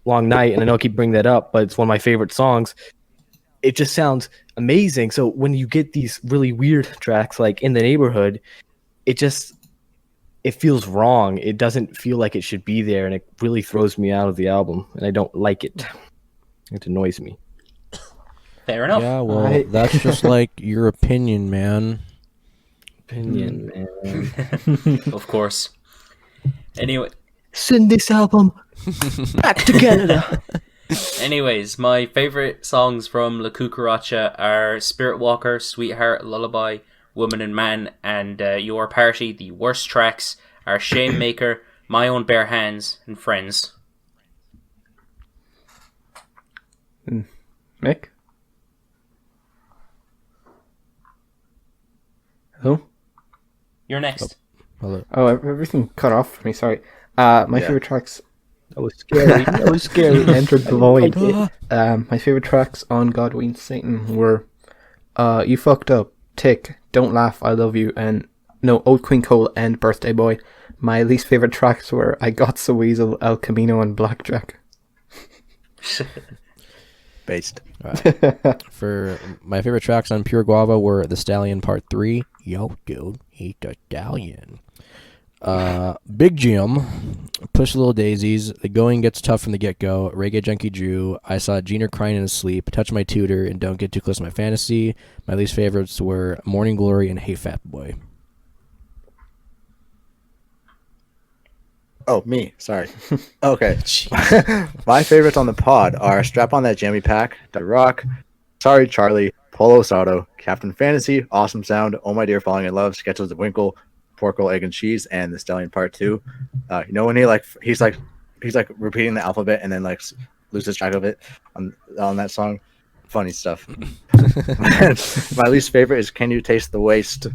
[SPEAKER 5] long night, and I know I keep bringing that up, but it's one of my favorite songs. It just sounds amazing. So when you get these really weird tracks like In the Neighborhood, it feels wrong. It doesn't feel like it should be there, and it really throws me out of the album, and I don't like it. It annoys me.
[SPEAKER 1] Fair enough.
[SPEAKER 4] Yeah, well, that's just like your opinion, man.
[SPEAKER 5] Man.
[SPEAKER 1] Of course. Anyway,
[SPEAKER 5] Send this album back to Canada.
[SPEAKER 1] anyways, my favorite songs from La Cucaracha are Spirit Walker, Sweetheart, Lullaby, Woman and Man, and Your Party. The worst tracks are Shame Maker, My Own Bare Hands, and Friends.
[SPEAKER 2] Mick? Hello?
[SPEAKER 1] You're next.
[SPEAKER 4] Hello.
[SPEAKER 2] Oh, everything cut off for me, sorry. My favorite tracks
[SPEAKER 5] That was scary. That was scary.
[SPEAKER 2] entered the void. My favorite tracks on Godween Satan were You Fucked Up, Tick, Don't Laugh, I Love You, and Old Queen Cole and Birthday Boy. My least favorite tracks were I Got So Weasel, El Camino, and Blackjack.
[SPEAKER 3] Based.
[SPEAKER 4] For my favorite tracks on Pure Guava were The Stallion Part 3, Yo, Dude, Eat the Stallion. Big Jim, Push Little Daisies, The Going Gets Tough from the Get-Go, Reggae Junkie Drew, I Saw Jeaner Crying in His Sleep, Touch My Tutor, and Don't Get Too Close to My Fantasy. My least favorites were Morning Glory and Hey Fat Boy.
[SPEAKER 3] Oh, me. Sorry. Okay. My favorites on the pod are Strap on That Jammy Pack, The Rock, Sorry Charlie, Polo Sato, Captain Fantasy, Awesome Sound, Oh My Dear Falling in Love, Sketches of Winkle, Pork Roll, Egg and Cheese, and The Stallion Part 2. You know when he's repeating the alphabet and then like loses track of it on that song? Funny stuff. My least favorite is Can You Taste the Waste,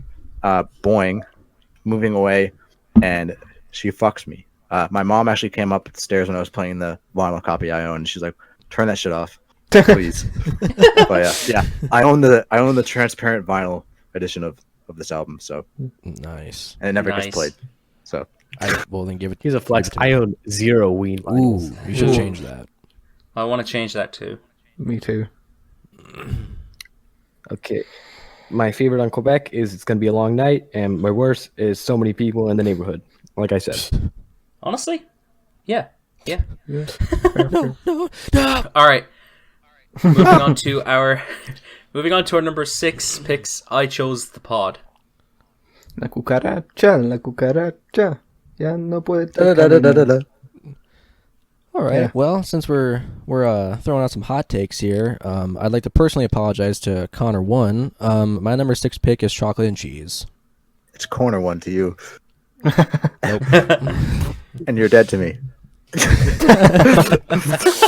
[SPEAKER 3] Boing, Moving Away, and She Fucks Me. My mom actually came up the stairs when I was playing the vinyl copy I own, and she's like, "Turn that shit off, please." But yeah, I own the transparent vinyl edition of this album, so
[SPEAKER 4] Nice.
[SPEAKER 3] and it never
[SPEAKER 1] Nice.
[SPEAKER 3] gets played. So
[SPEAKER 4] Well, then give it.
[SPEAKER 5] Here's a flex.
[SPEAKER 4] give it to
[SPEAKER 5] I own 0 Ween
[SPEAKER 4] me.
[SPEAKER 5] vinyls.
[SPEAKER 4] Ooh, you should change that.
[SPEAKER 1] I want to change that too.
[SPEAKER 2] Me too.
[SPEAKER 5] Okay. My favorite on Quebec is It's Gonna Be a Long Night, and my worst is So Many People in the Neighborhood. Like I said.
[SPEAKER 1] Honestly? Yeah. Yeah.
[SPEAKER 4] No.
[SPEAKER 1] All right. Moving on to our number 6 picks. I chose the pod.
[SPEAKER 2] La cucaracha, ya no puede caminar.
[SPEAKER 4] All right.
[SPEAKER 2] Yeah.
[SPEAKER 4] Well, since we're throwing out some hot takes here, I'd like to personally apologize to Connor. My number 6 pick is Chocolate and Cheese.
[SPEAKER 3] it's corner one to you,
[SPEAKER 4] Nope.
[SPEAKER 3] and you're dead to me.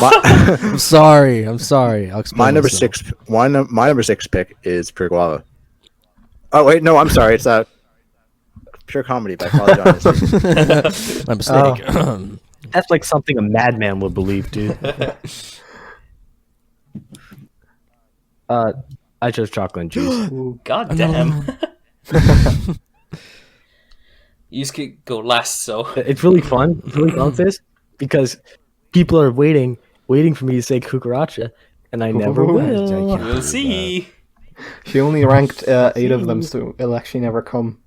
[SPEAKER 4] I'm sorry. I'll explain.
[SPEAKER 3] My number
[SPEAKER 4] myself.
[SPEAKER 3] 6. My number 6 pick is Pure Guava. Oh wait, no, I'm sorry. It's Pure Comedy by Father John Misty.
[SPEAKER 4] My mistake.
[SPEAKER 5] That's like something a madman would believe, dude. I chose Chocolate and Cheese.
[SPEAKER 1] God damn. You just could go last, so.
[SPEAKER 5] It's really fun. It's really fun with this because people are waiting for me to say Cucaracha, and I never will.
[SPEAKER 1] We'll see.
[SPEAKER 2] She only ranked 8 of them, so it'll actually never come.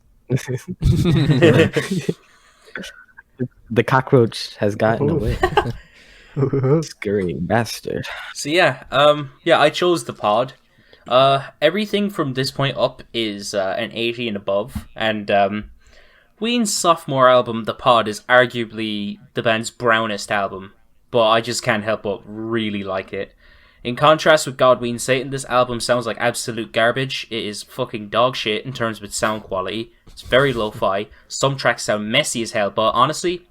[SPEAKER 5] The cockroach has gotten away. Scurrying bastard.
[SPEAKER 1] So yeah, I chose the pod. Everything from this point up is an 80 and above, and Ween's sophomore album, The Pod, is arguably the band's brownest album, but I just can't help but really like it. In contrast with Godween Satan, this album sounds like absolute garbage. It is fucking dog shit in terms of its sound quality. It's very lo-fi. Some tracks sound messy as hell, but honestly,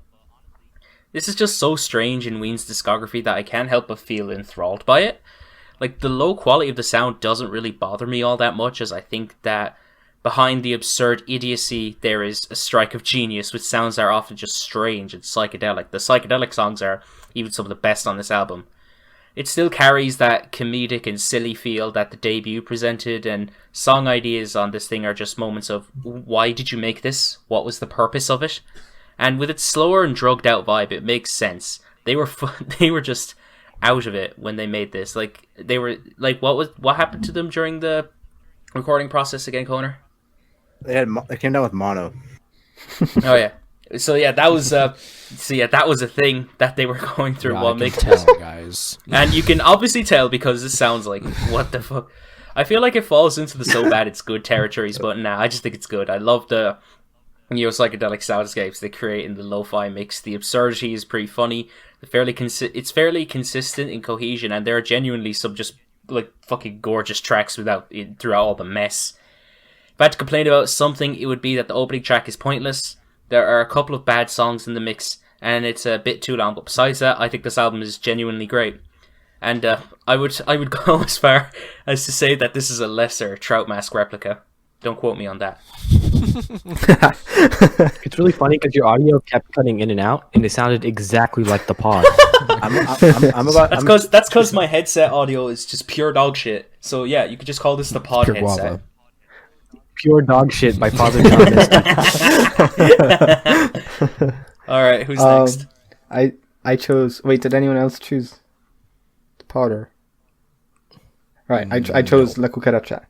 [SPEAKER 1] This is just so strange in Ween's discography that I can't help but feel enthralled by it. Like, the low quality of the sound doesn't really bother me all that much, as I think that behind the absurd idiocy there is a strike of genius with sounds that are often just strange and psychedelic. The psychedelic songs are even some of the best on this album. It still carries that comedic and silly feel that the debut presented, and song ideas on this thing are just moments of, why did you make this? What was the purpose of it? And with its slower and drugged out vibe, it makes sense. They were they were just out of it when they made this. Like, they were like, what happened to them during the recording process again, Connor?
[SPEAKER 3] They came down with mono.
[SPEAKER 1] Oh yeah. So yeah, that was a thing that they were going through while making
[SPEAKER 4] tell, guys.
[SPEAKER 1] And you can obviously tell because this sounds like, what the fuck. I feel like it falls into the so bad it's good territories, but nah, I just think it's good. I love the psychedelic soundscapes they create in the lo-fi mix. The absurdity is pretty funny. It's fairly consistent in cohesion, and there are genuinely some just like fucking gorgeous tracks throughout all the mess. If I had to complain about something, it would be that the opening track is pointless. There are a couple of bad songs in the mix, and it's a bit too long. But besides that, I think this album is genuinely great. And I would go as far as to say that this is a lesser Trout Mask replica. Don't quote me on that.
[SPEAKER 5] It's really funny because your audio kept cutting in and out, and it sounded exactly like the pod.
[SPEAKER 1] That's because my headset audio is just pure dog shit. So yeah, you could just call this the pod
[SPEAKER 4] Pure
[SPEAKER 1] headset.
[SPEAKER 4] guava.
[SPEAKER 5] Pure dog shit by Father John Misty.
[SPEAKER 1] All right, who's next?
[SPEAKER 2] I chose. Wait, did anyone else choose Potter? Right, I chose La Cucaracha.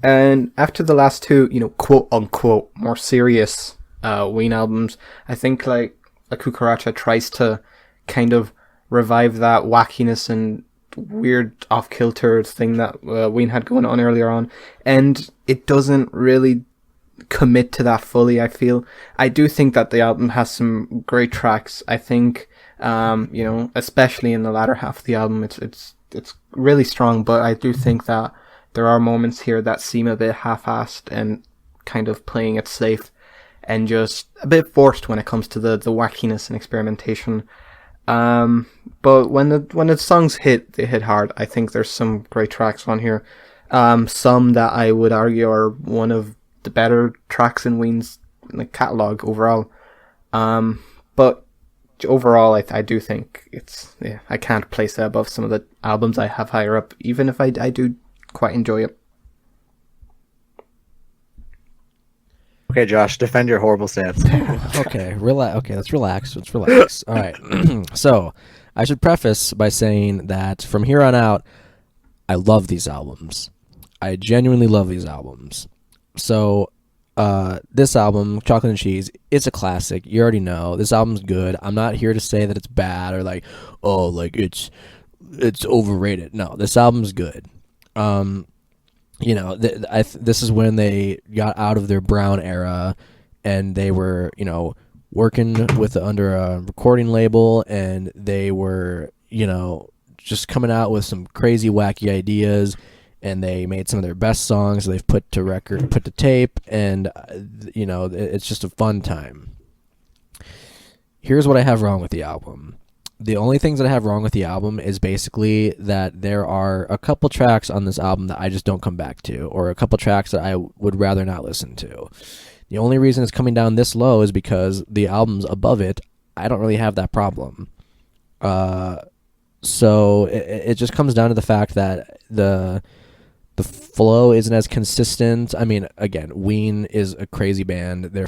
[SPEAKER 2] And after the last two, quote unquote, more serious Ween albums, I think like La Cucaracha tries to kind of revive that wackiness and weird off-kilter thing that Ween had going on earlier on, and it doesn't really commit to that fully. I do think that the album has some great tracks. I think especially in the latter half of the album, it's really strong, but I do think that there are moments here that seem a bit half-assed and kind of playing it safe and just a bit forced when it comes to the wackiness and experimentation. But when the songs hit, they hit hard. I think there's some great tracks on here. Some that I would argue are one of the better tracks in Ween's catalog overall. But overall, I do think I can't place it above some of the albums I have higher up, even if I do quite enjoy it.
[SPEAKER 3] Okay, Josh, defend your horrible stance.
[SPEAKER 4] Okay, let's relax. All right. So, I should preface by saying that from here on out, I love these albums. I genuinely love these albums. So, this album, Chocolate and Cheese, it's a classic. You already know. This album's good. I'm not here to say that it's bad or like, oh, like it's overrated. No, this album's good. This is when they got out of their Brown era, and they were, working under a recording label, and they were, just coming out with some crazy, wacky ideas, and they made some of their best songs they've put to tape, and, it's just a fun time. Here's what I have wrong with the album. The only things that I have wrong with the album is basically that there are a couple tracks on this album that I just don't come back to, or a couple tracks that I would rather not listen to. The only reason it's coming down this low is because the albums above it, I don't really have that problem. So it just comes down to the fact that the flow isn't as consistent. I mean, again, Ween is a crazy band. They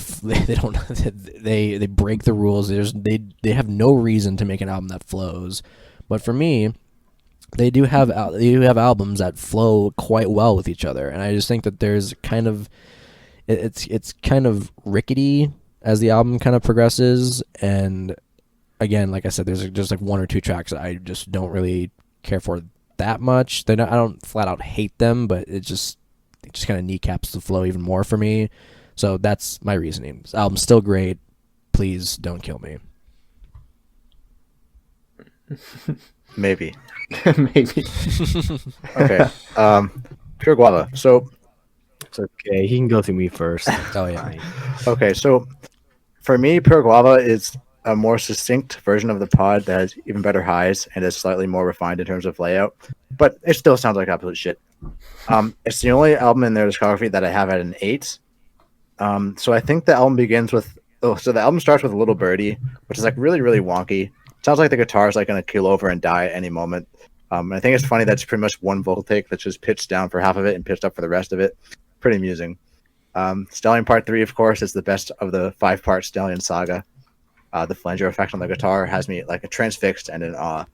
[SPEAKER 4] break the rules. They have no reason to make an album that flows. But for me, they do have albums that flow quite well with each other, and I just think that there's kind of it's kind of rickety as the album kind of progresses. And again, like I said, there's just like one or two tracks that I just don't really care for that much. I don't flat out hate them, but it just kind of kneecaps the flow even more for me. So that's my reasoning. This album's still great. Please don't kill me.
[SPEAKER 3] Maybe.
[SPEAKER 2] Maybe.
[SPEAKER 3] Okay. Pure Guava. So
[SPEAKER 5] It's okay. He can go through me first.
[SPEAKER 4] Oh yeah.
[SPEAKER 3] okay, so for me, Pure Guava is a more succinct version of the pod that has even better highs and is slightly more refined in terms of layout, but it still sounds like absolute shit. It's the only album in their discography that I have at an 8. So I think the album begins with so the album starts with Little Birdie, which is like really, really wonky. It sounds like the guitar is like going to keel over and die at any moment. And I think it's funny that's pretty much one vocal take that's just pitched down for half of it and pitched up for the rest of it. Pretty amusing. Stallion Part 3, of course, is the best of the 5-part Stallion saga. The flanger effect on the guitar has me like transfixed and in awe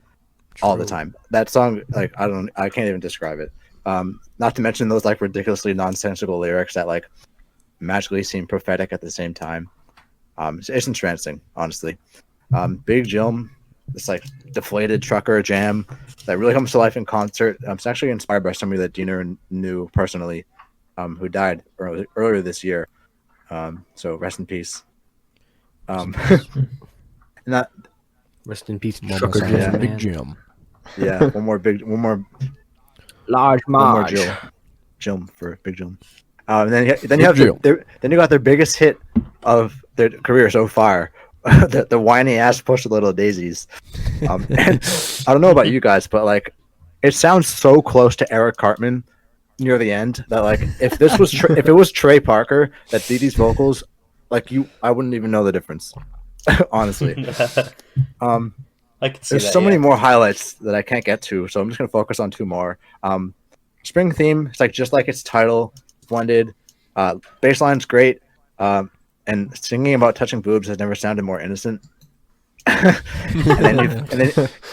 [SPEAKER 3] all the time. That song, like I can't even describe it. Not to mention those like ridiculously nonsensical lyrics that like magically seem prophetic at the same time. It's entrancing, honestly. Big Jim, this like deflated trucker jam that really comes to life in concert. It's actually inspired by somebody that Diener knew personally, who died earlier this year. So rest in peace. Not
[SPEAKER 5] Rest in peace,
[SPEAKER 4] Mama
[SPEAKER 5] trucker
[SPEAKER 4] sounds
[SPEAKER 5] jam.
[SPEAKER 4] like Big Jim.
[SPEAKER 3] yeah. One more
[SPEAKER 5] Large Marge.
[SPEAKER 3] Jim for Big Jim. And then you have then you got their biggest hit of their career so far, the whiny ass Push Little Daisies. And I don't know about you guys, but like it sounds so close to Eric Cartman near the end that like if this was if it was Trey Parker that did these vocals, like I wouldn't even know the difference. Honestly.
[SPEAKER 1] I can see
[SPEAKER 3] There's
[SPEAKER 1] that,
[SPEAKER 3] so many more highlights that I can't get to, so I'm just gonna focus on 2 more. Spring theme, it's like just like its title, blended. Bass line's great. And singing about touching boobs has never sounded more innocent. and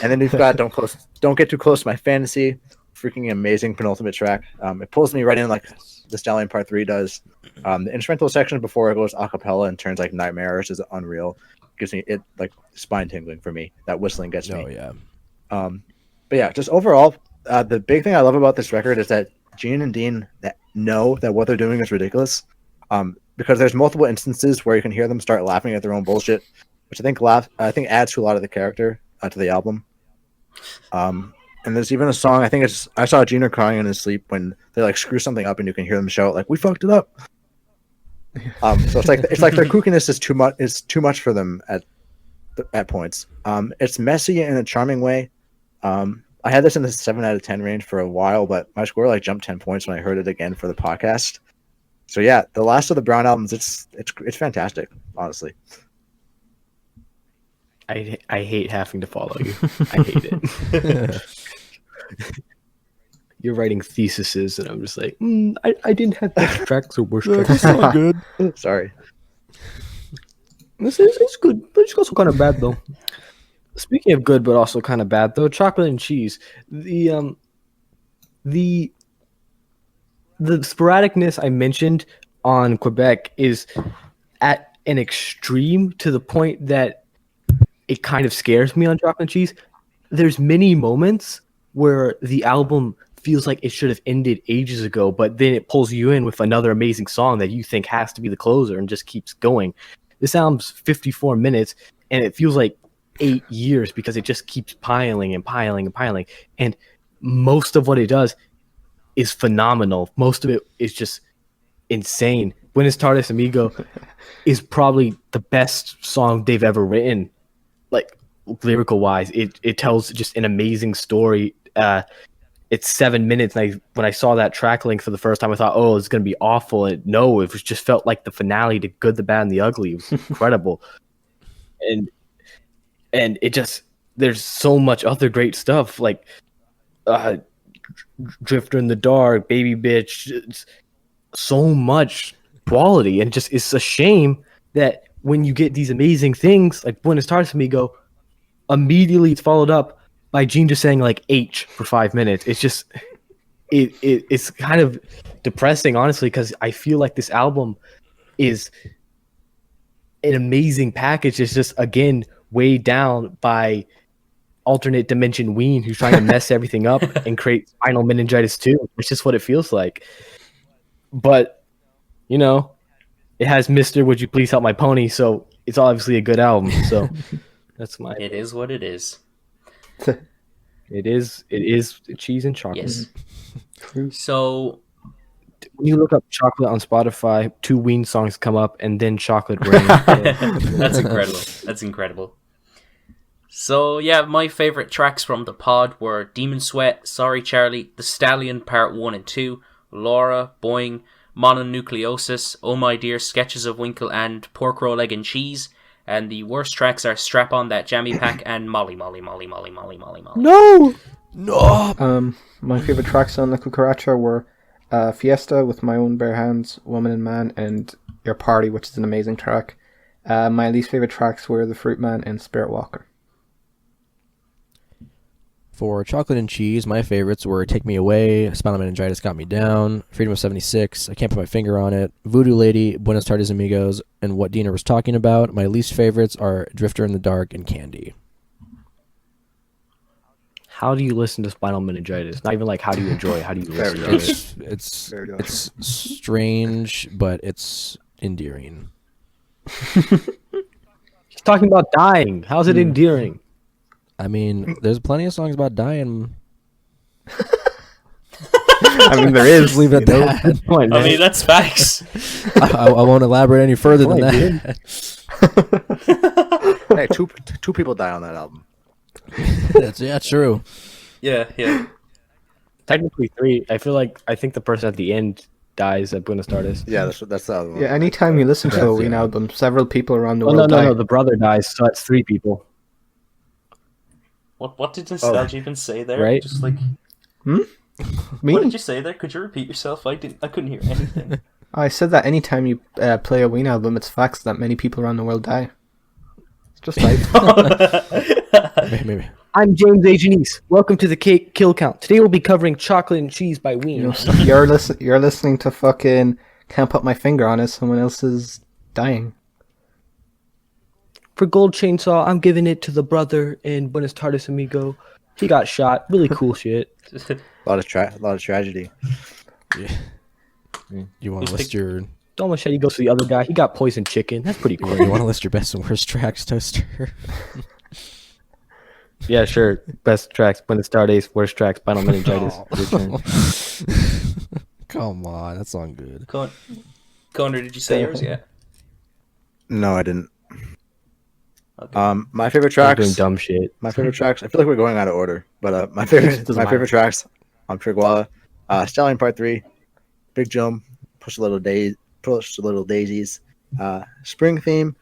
[SPEAKER 3] then you've got Don't Get Too Close to My Fantasy, freaking amazing penultimate track. It pulls me right in like the Stallion Part 3 does. The instrumental section before it goes a cappella and turns like nightmarish is unreal. Gives me it like spine tingling for me. That whistling gets me.
[SPEAKER 4] Oh yeah.
[SPEAKER 3] But yeah, just overall, the big thing I love about this record is that Gene and Dean that know that what they're doing is ridiculous. Because there's multiple instances where you can hear them start laughing at their own bullshit, which I think adds to a lot of the character to the album. And there's even a song, I saw Gene crying in his sleep when they like screw something up and you can hear them shout like, "We fucked it up." So it's like their kookiness is too much for them at points. It's messy in a charming way. I had this in the 7 out of 10 range for a while, but my score like jumped 10 points when I heard it again for the podcast. So yeah, the last of the Brown albums, it's fantastic, honestly.
[SPEAKER 5] I hate having to follow you. I hate it. You're writing theses, and I'm just like, I didn't have best tracks or worst tracks.
[SPEAKER 4] That's not good.
[SPEAKER 3] Sorry.
[SPEAKER 5] It's good, but it's also kind of bad though. Speaking of good, but also kind of bad though, Chocolate and Cheese. The sporadicness I mentioned on Quebec is at an extreme to the point that it kind of scares me on Chocolate and Cheese. There's many moments where the album feels like it should have ended ages ago, but then it pulls you in with another amazing song that you think has to be the closer and just keeps going. This album's 54 minutes, and it feels like 8 years because it just keeps piling and piling and piling. And most of what it does is phenomenal. Most of it is just insane. Buenos Tardes, Amigo is probably the best song they've ever written, like lyrical wise. It tells just an amazing story. It's 7 minutes, and when I saw that track link for the first time, I thought, oh, it's going to be awful. And no, it was just felt like the finale to Good, the Bad, and the Ugly. It was incredible. And it just, there's so much other great stuff, like Drifter in the Dark, Baby Bitch, it's so much quality. And just, it's a shame that when you get these amazing things, like Buenos Tardes, Amigo, immediately it's followed up by Gene just saying like H for 5 minutes. It's just, it's kind of depressing, honestly, because I feel like this album is an amazing package. It's just, again, weighed down by alternate dimension Ween, who's trying to mess everything up and create spinal meningitis too. It's just what it feels like. But, you know, it has Mr. Would You Please Help My Pony, so it's obviously a good album. So that's my...
[SPEAKER 1] It is what it is.
[SPEAKER 5] It is cheese and chocolate.
[SPEAKER 1] Yes. So
[SPEAKER 5] when you look up chocolate on Spotify, 2 Ween songs come up, and then Chocolate Rain.
[SPEAKER 1] That's incredible. That's incredible. So yeah, my favorite tracks from the pod were Demon Sweat, Sorry Charlie, The Stallion Part 1 and 2, Laura, Boing, Mononucleosis, Oh My Dear, Sketches of Winkle, and Pork Roll, Egg and Cheese. And the worst tracks are Strap On That Jammy Pack and Molly.
[SPEAKER 4] No.
[SPEAKER 2] My favorite tracks on the Cucaracha were Fiesta with My Own Bare Hands, Woman and Man, and Your Party, which is an amazing track. My least favorite tracks were The Fruit Man and Spirit Walker.
[SPEAKER 4] For chocolate and cheese, my favorites were Take Me Away, Spinal Meningitis Got Me Down, Freedom of 76, I Can't Put My Finger on It, Voodoo Lady, Buenos Tardes Amigos, and What Dina Was Talking About. My least favorites are Drifter in the Dark and Candy.
[SPEAKER 5] How do you listen to Spinal Meningitis? Not even like how do you enjoy it, how do you listen to it?
[SPEAKER 4] It's strange, but it's endearing.
[SPEAKER 5] He's talking about dying. How's it endearing?
[SPEAKER 4] I mean, there's plenty of songs about dying.
[SPEAKER 2] I mean, there is.
[SPEAKER 4] Leave it at that.
[SPEAKER 5] Point,
[SPEAKER 1] I mean, that's facts.
[SPEAKER 4] I won't elaborate any further than that.
[SPEAKER 3] Hey, two people die on that album.
[SPEAKER 4] Yeah, true.
[SPEAKER 1] Yeah.
[SPEAKER 5] Technically 3. I think the person at the end dies at Buenos Tardes.
[SPEAKER 3] Yeah, that's the other one.
[SPEAKER 2] Yeah, anytime you listen to a Ween album, several people around the
[SPEAKER 5] Oh
[SPEAKER 2] world die.
[SPEAKER 5] no, the brother dies, so that's 3 people.
[SPEAKER 1] What did Nostalgia even say there?
[SPEAKER 5] Right?
[SPEAKER 1] Just like,
[SPEAKER 2] Me?
[SPEAKER 1] what did you say there? Could you repeat yourself? I couldn't hear anything.
[SPEAKER 2] I said that anytime you play a Ween album, it's facts that many people around the world die. It's just life.
[SPEAKER 4] Maybe.
[SPEAKER 5] I'm James A. Janice. Welcome to the Cake Kill Count. Today we'll be covering Chocolate and Cheese by Ween.
[SPEAKER 2] You're listening to fucking Can't Put My Finger on It. Someone else is dying.
[SPEAKER 5] For Gold Chainsaw, I'm giving it to the brother in Buenos Tardes Amigo. He got shot. Really cool shit.
[SPEAKER 3] A lot of tragedy.
[SPEAKER 4] Yeah. You want to list your?
[SPEAKER 5] Don Machete goes to the other guy. He got poisoned chicken. That's pretty cool.
[SPEAKER 4] You want to list your best and worst tracks, Toaster?
[SPEAKER 5] Yeah, sure. Best tracks, Buenos Tardes. Worst tracks, Spinal Meningitis.
[SPEAKER 4] Come on, that song good.
[SPEAKER 1] Connor, did you say yours yet?
[SPEAKER 3] No, I didn't.
[SPEAKER 1] Okay.
[SPEAKER 3] My favorite
[SPEAKER 5] Doing
[SPEAKER 3] tracks.
[SPEAKER 5] dumb shit.
[SPEAKER 3] My favorite tracks. I feel like we're going out of order, but my favorite tracks on Trigwalla, Stallion Part 3, Big Jump, Push a Little Daisies, Spring Theme,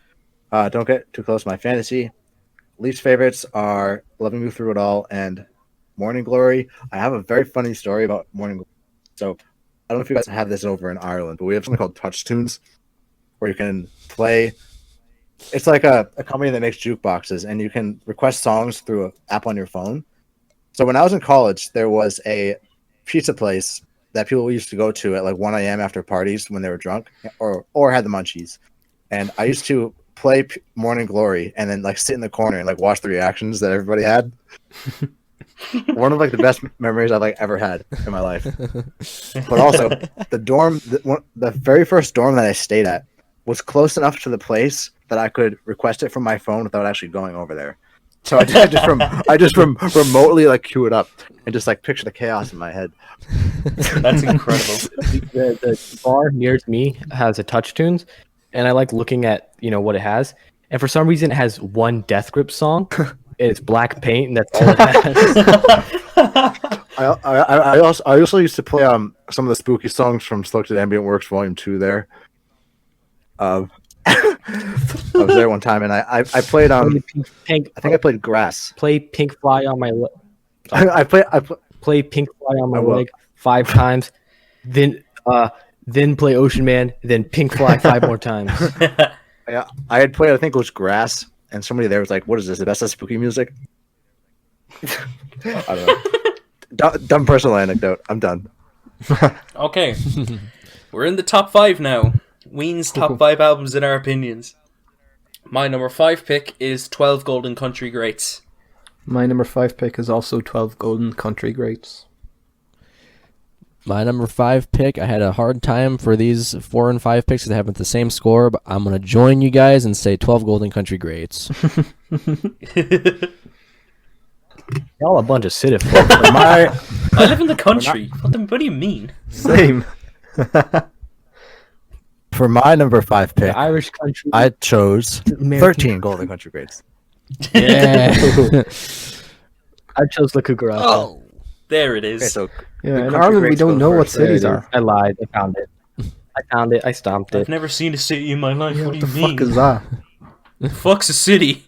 [SPEAKER 3] Don't Get Too Close to My Fantasy. Least favorites are Loving You Through It All and Morning Glory. I have a very funny story about Morning Glory. So I don't know if you guys have this over in Ireland, but we have something called Touch Tunes, where you can play. It's like a company that makes jukeboxes, and you can request songs through an app on your phone. So when I was in college, there was a pizza place that people used to go to at like 1 a.m. after parties when they were drunk or had the munchies. And I used to play Morning Glory and then like sit in the corner and like watch the reactions that everybody had. One of like the best memories I've like ever had in my life. But also the very first dorm that I stayed at was close enough to the place that I could request it from my phone without actually going over there. So I just remotely like cue it up and just like picture the chaos in my head.
[SPEAKER 1] That's incredible.
[SPEAKER 5] The bar near me has a Touch Tunes, and I like looking at what it has. And for some reason, it has one Death Grip song. And it's black paint, and that's all it has.
[SPEAKER 3] I also used to play some of the spooky songs from Selected Ambient Works Volume 2 there. I was there one time, and I played
[SPEAKER 5] Pink.
[SPEAKER 3] I think I played Grass.
[SPEAKER 5] Play Pink Fly on my leg.
[SPEAKER 3] I
[SPEAKER 5] Play Pink Fly on my leg 5 times, then play Ocean Man, then Pink Fly 5 more times.
[SPEAKER 3] Yeah, I had played. I think it was Grass, and somebody there was like, "What is this? The best of spooky music?" I don't know. Dumb personal anecdote. I'm done.
[SPEAKER 1] Okay. We're in the top 5 now. Ween's top 5 albums in our opinions. My number 5 pick is 12 Golden Country Greats.
[SPEAKER 2] My number 5 pick is also 12 Golden Country Greats.
[SPEAKER 4] My number 5 pick, I had a hard time for these 4 and 5 picks because they have the same score, but I'm going to join you guys and say 12 Golden Country Greats.
[SPEAKER 5] Y'all a bunch of Sidif.
[SPEAKER 1] I live in the country. What do you mean?
[SPEAKER 2] Same.
[SPEAKER 3] For my number 5 pick,
[SPEAKER 5] The Irish country.
[SPEAKER 3] I chose
[SPEAKER 5] American-
[SPEAKER 3] 13 Golden Country Greats.
[SPEAKER 4] Yeah.
[SPEAKER 5] I chose La Cucaracha.
[SPEAKER 1] Oh, there it
[SPEAKER 3] Okay,
[SPEAKER 1] is.
[SPEAKER 3] so
[SPEAKER 2] Yeah,
[SPEAKER 3] the
[SPEAKER 2] in
[SPEAKER 3] country
[SPEAKER 2] Ireland we
[SPEAKER 3] greats
[SPEAKER 2] don't
[SPEAKER 3] go
[SPEAKER 2] know what
[SPEAKER 3] first.
[SPEAKER 5] There it
[SPEAKER 2] cities
[SPEAKER 5] is.
[SPEAKER 2] are.
[SPEAKER 5] I lied. I found it. I stomped
[SPEAKER 1] I've
[SPEAKER 5] it.
[SPEAKER 1] never seen a city in my life.
[SPEAKER 2] Yeah,
[SPEAKER 1] what do
[SPEAKER 2] what
[SPEAKER 1] you
[SPEAKER 2] the
[SPEAKER 1] mean?
[SPEAKER 2] fuck is that?
[SPEAKER 1] The fuck's a city?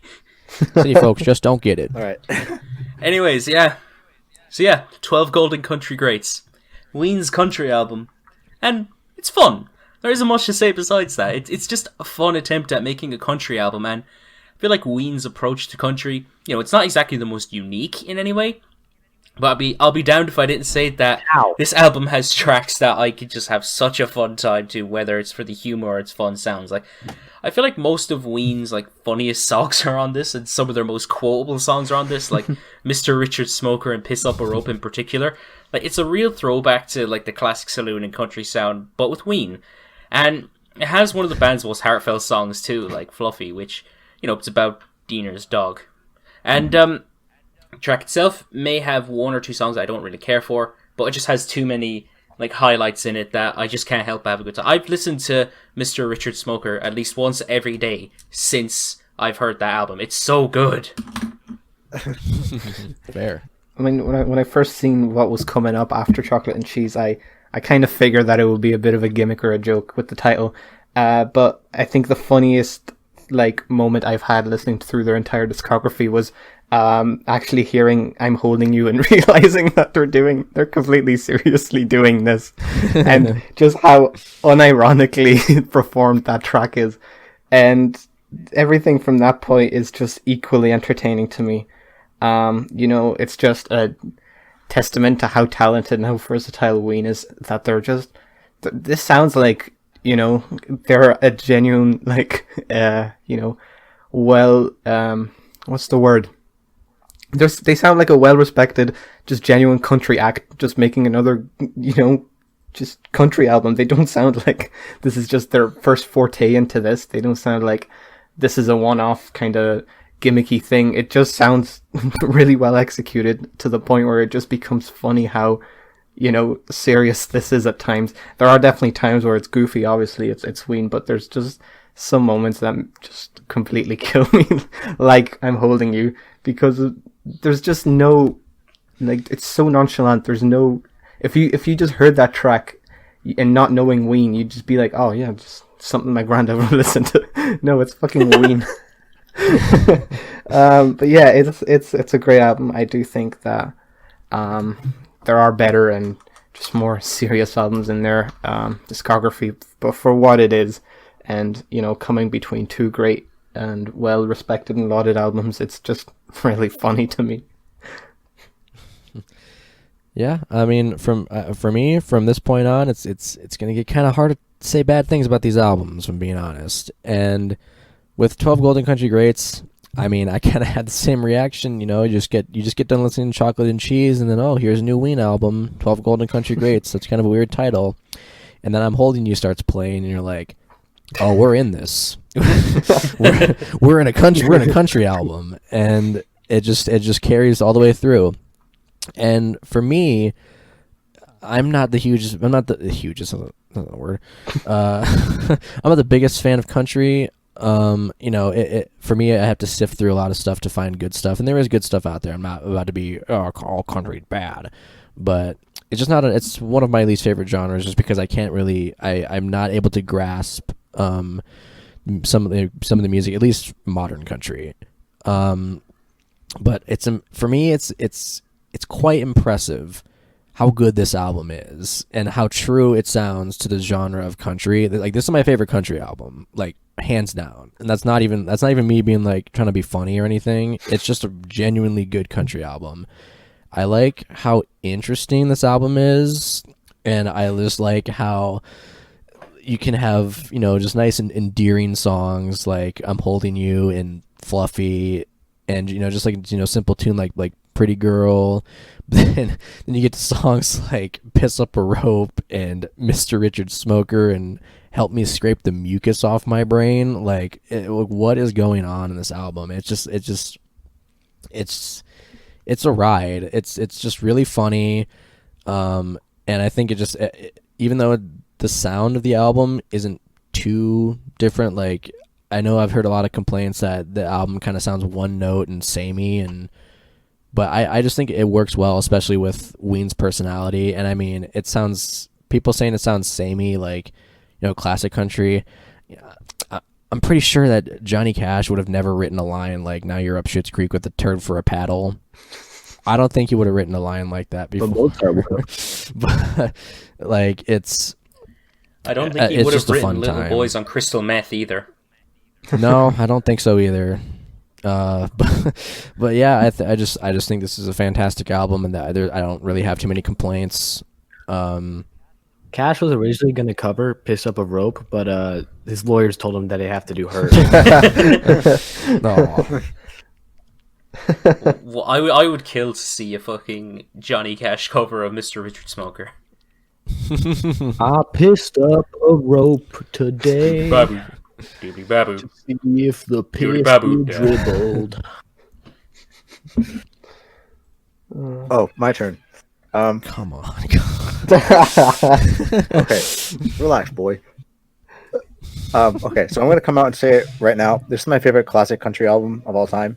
[SPEAKER 4] City folks just don't get it.
[SPEAKER 3] All right.
[SPEAKER 1] Anyways, yeah. So yeah, 12 Golden Country Greats. Ween's country album. And it's fun. There isn't much to say besides that. It's just a fun attempt at making a country album, and I feel like Ween's approach to country, it's not exactly the most unique in any way, but I'll be damned if I didn't say that
[SPEAKER 5] Ow.
[SPEAKER 1] this album has tracks that I could just have such a fun time to, whether it's for the humor or it's fun sounds. Like, I feel like most of Ween's funniest songs are on this, and some of their most quotable songs are on this, like Mr. Richard Smoker and Piss Up a Rope in particular. Like, it's a real throwback to the classic saloon and country sound, but with Ween. And it has one of the band's most heartfelt songs too, like Fluffy, which, it's about Diener's dog. And the track itself may have one or two songs I don't really care for, but it just has too many highlights in it that I just can't help but have a good time. I've listened to Mr. Richard Smoker at least once every day since I've heard that album. It's so good.
[SPEAKER 4] Fair.
[SPEAKER 2] I mean, when I first seen what was coming up after Chocolate and Cheese, I kind of figured that it would be a bit of a gimmick or a joke with the title. But I think the funniest moment I've had listening through their entire discography was actually hearing I'm Holding You and realizing that they're completely seriously doing this, and just how unironically performed that track is, and everything from that point is just equally entertaining to me. It's just a testament to how talented and how versatile Ween is, that they're just, this sounds like, they're a genuine, what's the word? They sound like a well-respected, just genuine country act, just making another, just country album. They don't sound like this is just their first forte into this. They don't sound like this is a one-off kind of gimmicky thing. It just sounds really well executed, to the point where it just becomes funny how, serious this is at times. There are definitely times where it's goofy, obviously, it's Ween, but there's just some moments that just completely kill me, like I'm Holding You, because there's just no, it's so nonchalant. There's no, if you just heard that track and not knowing Ween, you'd just be like, oh yeah, just something my granddad would listen to. No, it's fucking Ween. But yeah, it's a great album. I do think that there are better and just more serious albums in their discography, but for what it is, and coming between two great and well respected and lauded albums, it's just really funny to me.
[SPEAKER 4] Yeah, I mean, for me, from this point on, it's gonna get kind of hard to say bad things about these albums, from being honest. And with 12 Golden Country Greats, I mean, I kind of had the same reaction. You just get done listening to Chocolate and Cheese, and then, oh, here's a new Ween album, 12 Golden Country Greats. That's kind of a weird title. And then I'm Holding You starts playing, and you're like, oh, we're in this. we're in a country album, and it just carries all the way through. And for me, I'm not the hugest. That's not a word. I'm not the biggest fan of country. For me, I have to sift through a lot of stuff to find good stuff, and there is good stuff out there. I'm not about to be all country bad, but it's just not. It's one of my least favorite genres, just because I can't really. I'm not able to grasp some of the music, at least modern country. But for me, it's quite impressive how good this album is and how true it sounds to the genre of country. Like, this is my favorite country album, like, hands down. And that's not even me being trying to be funny or anything. It's just a genuinely good country album. I like how interesting this album is, and I just like how you can have, just nice and endearing songs like I'm Holding You and Fluffy, and just simple tune like Pretty Girl. Then you get to songs like Piss Up a Rope and Mr. Richard Smoker and Help Me Scrape the Mucus Off My Brain. What is going on in this album? It's a ride. It's just really funny. And I think even though the sound of the album isn't too different. Like, I know I've heard a lot of complaints that the album kind of sounds one note and samey, but I just think it works well, especially with Ween's personality. And I mean, it sounds, people saying it sounds samey, like, you know, classic country. I'm pretty sure that Johnny Cash would have never written a line like, "Now you're up Schitt's Creek with a turd for a paddle." I don't think he would have written a line like that before. But like, it's,
[SPEAKER 1] I don't think he
[SPEAKER 4] it's
[SPEAKER 1] would have
[SPEAKER 4] just a
[SPEAKER 1] written
[SPEAKER 4] fun
[SPEAKER 1] Little
[SPEAKER 4] time.
[SPEAKER 1] Boys on Crystal Meth either.
[SPEAKER 4] No, I don't think so either. But yeah, I just think this is a fantastic album, and that I don't really have too many complaints.
[SPEAKER 5] Cash was originally going to cover "Piss Up a Rope," but his lawyers told him that they have to do "Hurt."
[SPEAKER 4] No,
[SPEAKER 1] Well, I would kill to see a fucking Johnny Cash cover of Mr. Richard Smoker.
[SPEAKER 5] I pissed up a rope today.
[SPEAKER 1] Babu. Doobie babu.
[SPEAKER 5] See if the
[SPEAKER 1] Doobie
[SPEAKER 5] piss
[SPEAKER 1] babu.
[SPEAKER 5] be dribbled.
[SPEAKER 3] Oh, my turn.
[SPEAKER 4] come on.
[SPEAKER 3] Okay, relax, boy. Okay, so I'm gonna come out and say it right now. This is my favorite classic country album of all time.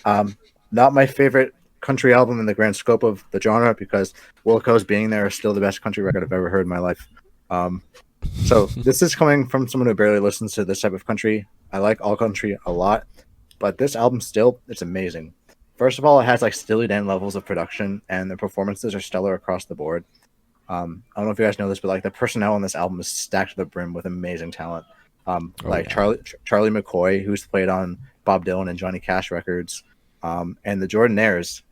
[SPEAKER 3] Not my favorite country album in the grand scope of the genre, because Wilco's Being There is still the best country record I've ever heard in my life. So this is coming from someone who barely listens to this type of country. I like all country a lot, but this album still, it's amazing. First of all, it has like Steely Dan levels of production, and the performances are stellar across the board. I don't know if you guys know this, but like the personnel on this album is stacked to the brim with amazing talent. Charlie McCoy, who's played on Bob Dylan and Johnny Cash records, and the Jordanaires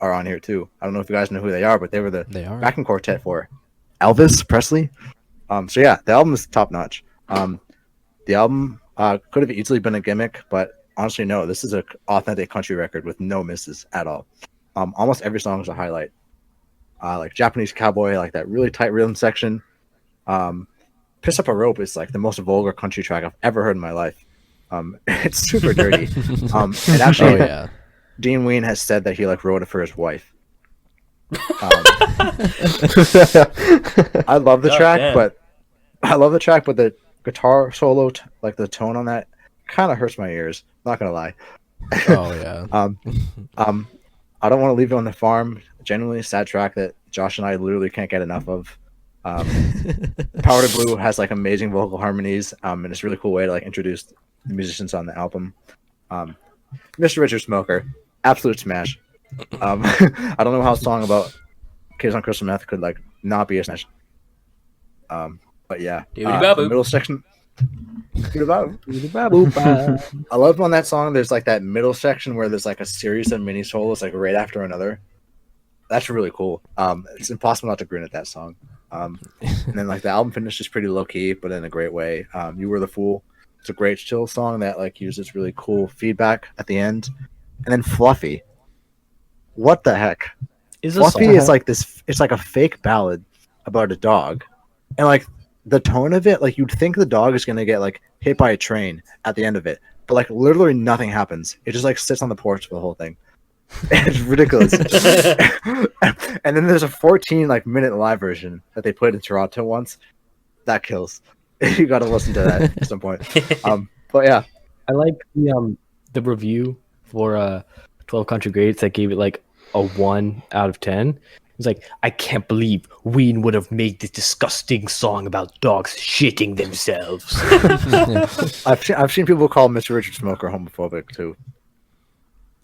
[SPEAKER 3] are on here too. I don't know if you guys know who they are, but they were the backing quartet for Elvis Presley. So yeah, the album is top notch. The album could have easily been a gimmick, but honestly, no. This is an authentic country record with no misses at all. Almost every song is a highlight. Like Japanese Cowboy, like that really tight rhythm section. Piss Up a Rope is like the most vulgar country track I've ever heard in my life. It's super dirty. And actually, Dean Ween has said that he like wrote it for his wife. I love the track, but the guitar solo, like the tone on that, kind of hurts my ears. Not gonna lie.
[SPEAKER 4] Oh yeah.
[SPEAKER 3] I don't want to leave you on the farm. Genuinely a sad track that Josh and I literally can't get enough of. Powder Blue has like amazing vocal harmonies, and it's a really cool way to like introduce the musicians on the album. Mr. Richard Smoker, absolute smash. I don't know how a song about kids on crystal meth could like not be a smash. But yeah, the middle section. I love on that song. There's like that middle section where there's like a series of mini solos like right after another. That's really cool. It's impossible not to grin at that song. And then like the album finish is pretty low key, but in a great way. You Were the Fool. It's a great chill song that like uses really cool feedback at the end. And then Fluffy. What the heck? Fluffy is like this. It's like a fake ballad about a dog, and like the tone of it, like you'd think the dog is gonna get like hit by a train at the end of it, but like literally nothing happens. It just like sits on the porch for the whole thing. It's ridiculous. And then there's a 14 like minute live version that they played in Toronto once. That kills. You got to listen to that at some point. But yeah,
[SPEAKER 5] I like the review for 12 Country Greats that gave it like a 1 out of 10. It's like, I can't believe Ween would have made this disgusting song about dogs shitting themselves.
[SPEAKER 3] I've seen people call Mr. Richard Smoker homophobic too.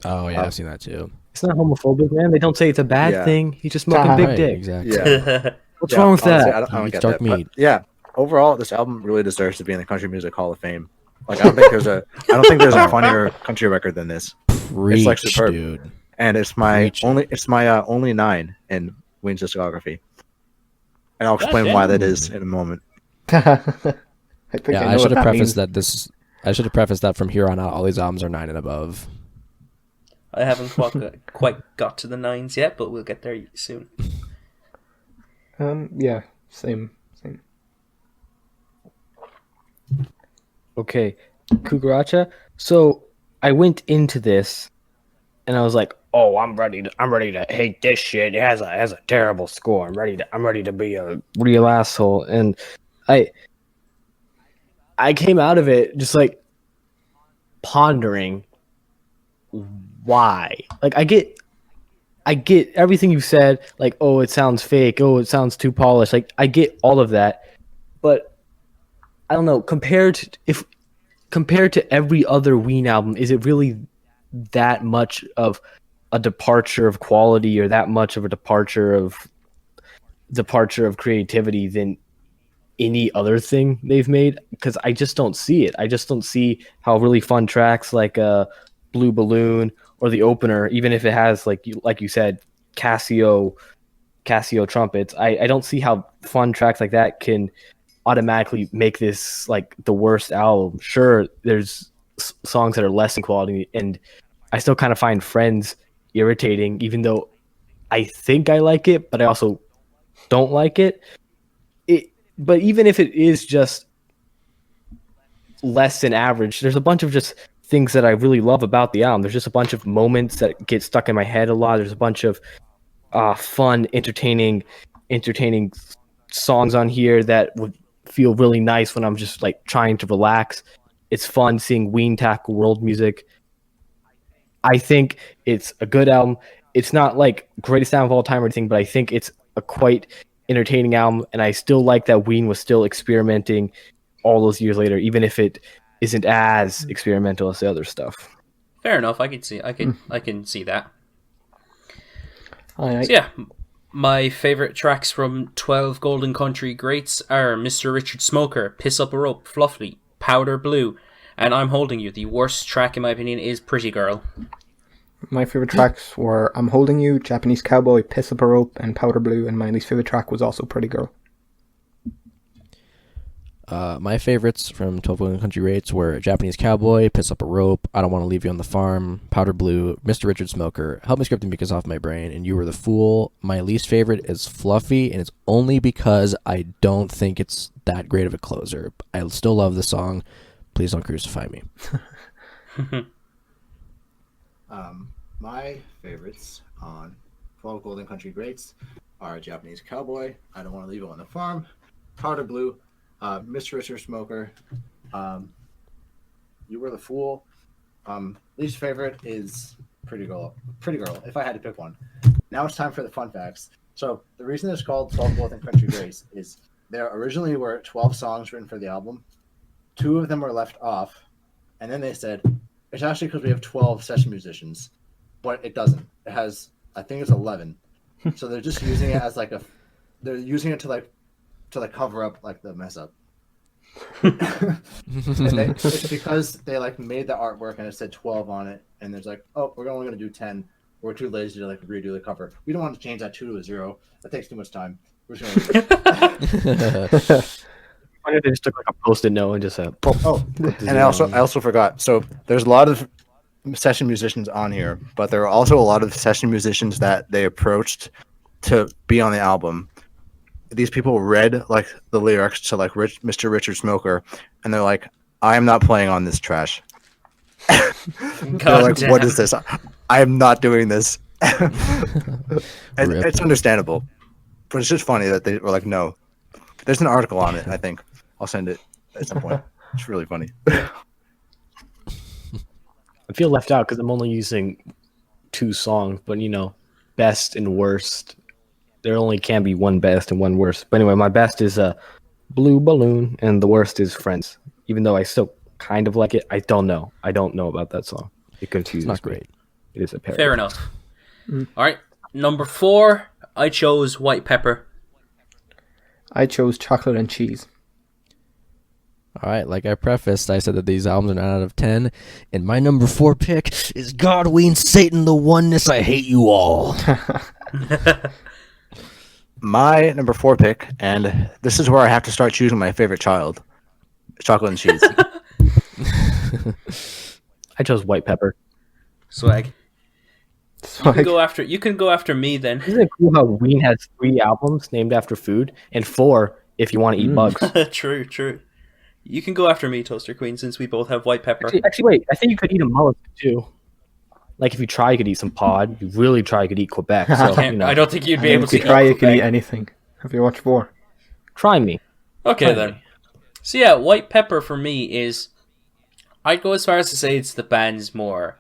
[SPEAKER 4] Oh yeah, I've seen that too.
[SPEAKER 5] It's not homophobic, man. They don't say it's a bad thing. He's just smoking big dick.
[SPEAKER 4] Exactly.
[SPEAKER 3] Yeah.
[SPEAKER 5] What's wrong with
[SPEAKER 3] honestly,
[SPEAKER 5] that?
[SPEAKER 3] I don't get
[SPEAKER 4] Dark
[SPEAKER 3] that. But,
[SPEAKER 4] meat.
[SPEAKER 3] yeah. Overall, this album really deserves to be in the Country Music Hall of Fame. Like I don't think there's a funnier country record than this.
[SPEAKER 4] Preach,
[SPEAKER 3] like superb.
[SPEAKER 4] dude.
[SPEAKER 3] And it's my only 9 in Ween's discography. And I'll explain why that is in a moment.
[SPEAKER 2] I
[SPEAKER 4] should have prefaced that I should have prefaced that from here on out all these albums are 9 and above.
[SPEAKER 1] I haven't quite got to the 9s yet, but we'll get there soon.
[SPEAKER 2] Yeah, same.
[SPEAKER 5] Okay, Cucaracha. So I went into this and I was like, oh, I'm ready to hate this shit. It has a terrible score. I'm ready to be a real asshole. And I came out of it just like pondering why. Like I get everything you said, like, oh, it sounds fake, oh, it sounds too polished. Like I get all of that. But I don't know, compared to every other Ween album, is it really that much of a departure of quality or that much of a departure of creativity than any other thing they've made? Because I just don't see it. I just don't see how really fun tracks like Blue Balloon or the opener, even if it has like you said, Casio trumpets, I don't see how fun tracks like that can automatically make this like the worst album. Sure, there's songs that are less in quality, and I still kind of find Friends irritating, even though I think I like it, but I also don't like it. But even if it is just less than average, there's a bunch of just things that I really love about the album. There's just a bunch of moments that get stuck in my head a lot. There's a bunch of fun, entertaining songs on here that would feel really nice when I'm just like trying to relax. It's fun seeing Ween tackle world music. I think it's a good album. It's not like greatest album of all time or anything, but I think it's a quite entertaining album, and I still like that Ween was still experimenting all those years later, even if it isn't as experimental as the other stuff.
[SPEAKER 1] Fair enough. I can see that.
[SPEAKER 2] All right.
[SPEAKER 1] So yeah, my favorite tracks from 12 Golden Country Greats are Mr. Richard Smoker, Piss Up a Rope, Fluffy, Powder Blue, and I'm Holding You. The worst track, in my opinion, is Pretty Girl.
[SPEAKER 2] My favorite tracks were I'm Holding You, Japanese Cowboy, Piss Up a Rope, and Powder Blue, and my least favorite track was also Pretty Girl.
[SPEAKER 4] My favorites from 12 Golden Country Greats were Japanese Cowboy, Piss Up a Rope, I Don't Want to Leave You on the Farm, Powder Blue, Mr. Richard Smoker, Help Me Script the Mucus Off My Brain, and You Were the Fool. My least favorite is Fluffy, and it's only because I don't think it's that great of a closer. I still love the song. Please Don't Crucify Me.
[SPEAKER 3] My favorites on 12 Golden Country Greats are Japanese Cowboy, I Don't Want to Leave You on the Farm, Powder Blue, Mr. Richard Smoker, You Were the Fool. Least favorite is Pretty Girl. If I had to pick one. Now it's time for the fun facts. So the reason it's called 12 Golden Country Greats is there originally were 12 songs written for the album. 2 of them were left off, and then they said it's actually because we have 12 session musicians, but it doesn't. It has, I think it's 11. So they're just using it as they're using it to cover up like the mess up. It's because they made the artwork and it said 12 on it, and there's we're only going to do 10. We're too lazy to redo the cover. We don't want to change that 2 to a 0. That takes too much time. We're just going to
[SPEAKER 5] Why did they just took a post-it note and just said,
[SPEAKER 3] and I also forgot. So there's a lot of session musicians on here, but there are also a lot of session musicians that they approached to be on the album. These people read the lyrics to Mr. Richard Smoker, and they're like, I am not playing on this trash. They're like, what is this? I am not doing this. And it's understandable, but it's just funny that they were like, no. There's an article on it, I think. I'll send it at some point. It's really funny.
[SPEAKER 5] I feel left out because I'm only using 2 songs, but best and worst. There only can be one best and one worst. But anyway, my best is Blue Balloon, and the worst is Friends. Even though I still kind of like it, I don't know. I don't know about that song. It confuses me.
[SPEAKER 4] Not great.
[SPEAKER 5] It is a paradox.
[SPEAKER 1] Fair enough. All right, number 4, I chose White Pepper.
[SPEAKER 2] I chose Chocolate and Cheese.
[SPEAKER 4] All right, like I prefaced, I said that these albums are 9 out of 10, and my number 4 pick is God, Ween, Satan, the Oneness, I Hate You All.
[SPEAKER 3] My number 4 pick, and this is where I have to start choosing my favorite child, Chocolate and Cheese.
[SPEAKER 5] I chose White Pepper.
[SPEAKER 1] Swag. You can go after me then.
[SPEAKER 5] Isn't it cool how Ween has 3 albums named after food and 4 if you want to eat bugs?
[SPEAKER 1] True. You can go after me, Toaster Queen, since we both have White Pepper.
[SPEAKER 5] Actually, wait. I think you could eat a mollusk too. Like if you try, you could eat some pod. You really try, you could eat Quebec. So
[SPEAKER 1] I don't think you'd be able
[SPEAKER 2] If
[SPEAKER 1] to
[SPEAKER 2] you try, you can
[SPEAKER 1] Quebec.
[SPEAKER 2] eat anything. Have you watched War?
[SPEAKER 5] try me.
[SPEAKER 1] Okay
[SPEAKER 5] Try
[SPEAKER 1] then.
[SPEAKER 5] me.
[SPEAKER 1] So yeah, White Pepper for me is, I'd go as far as to say it's the band's more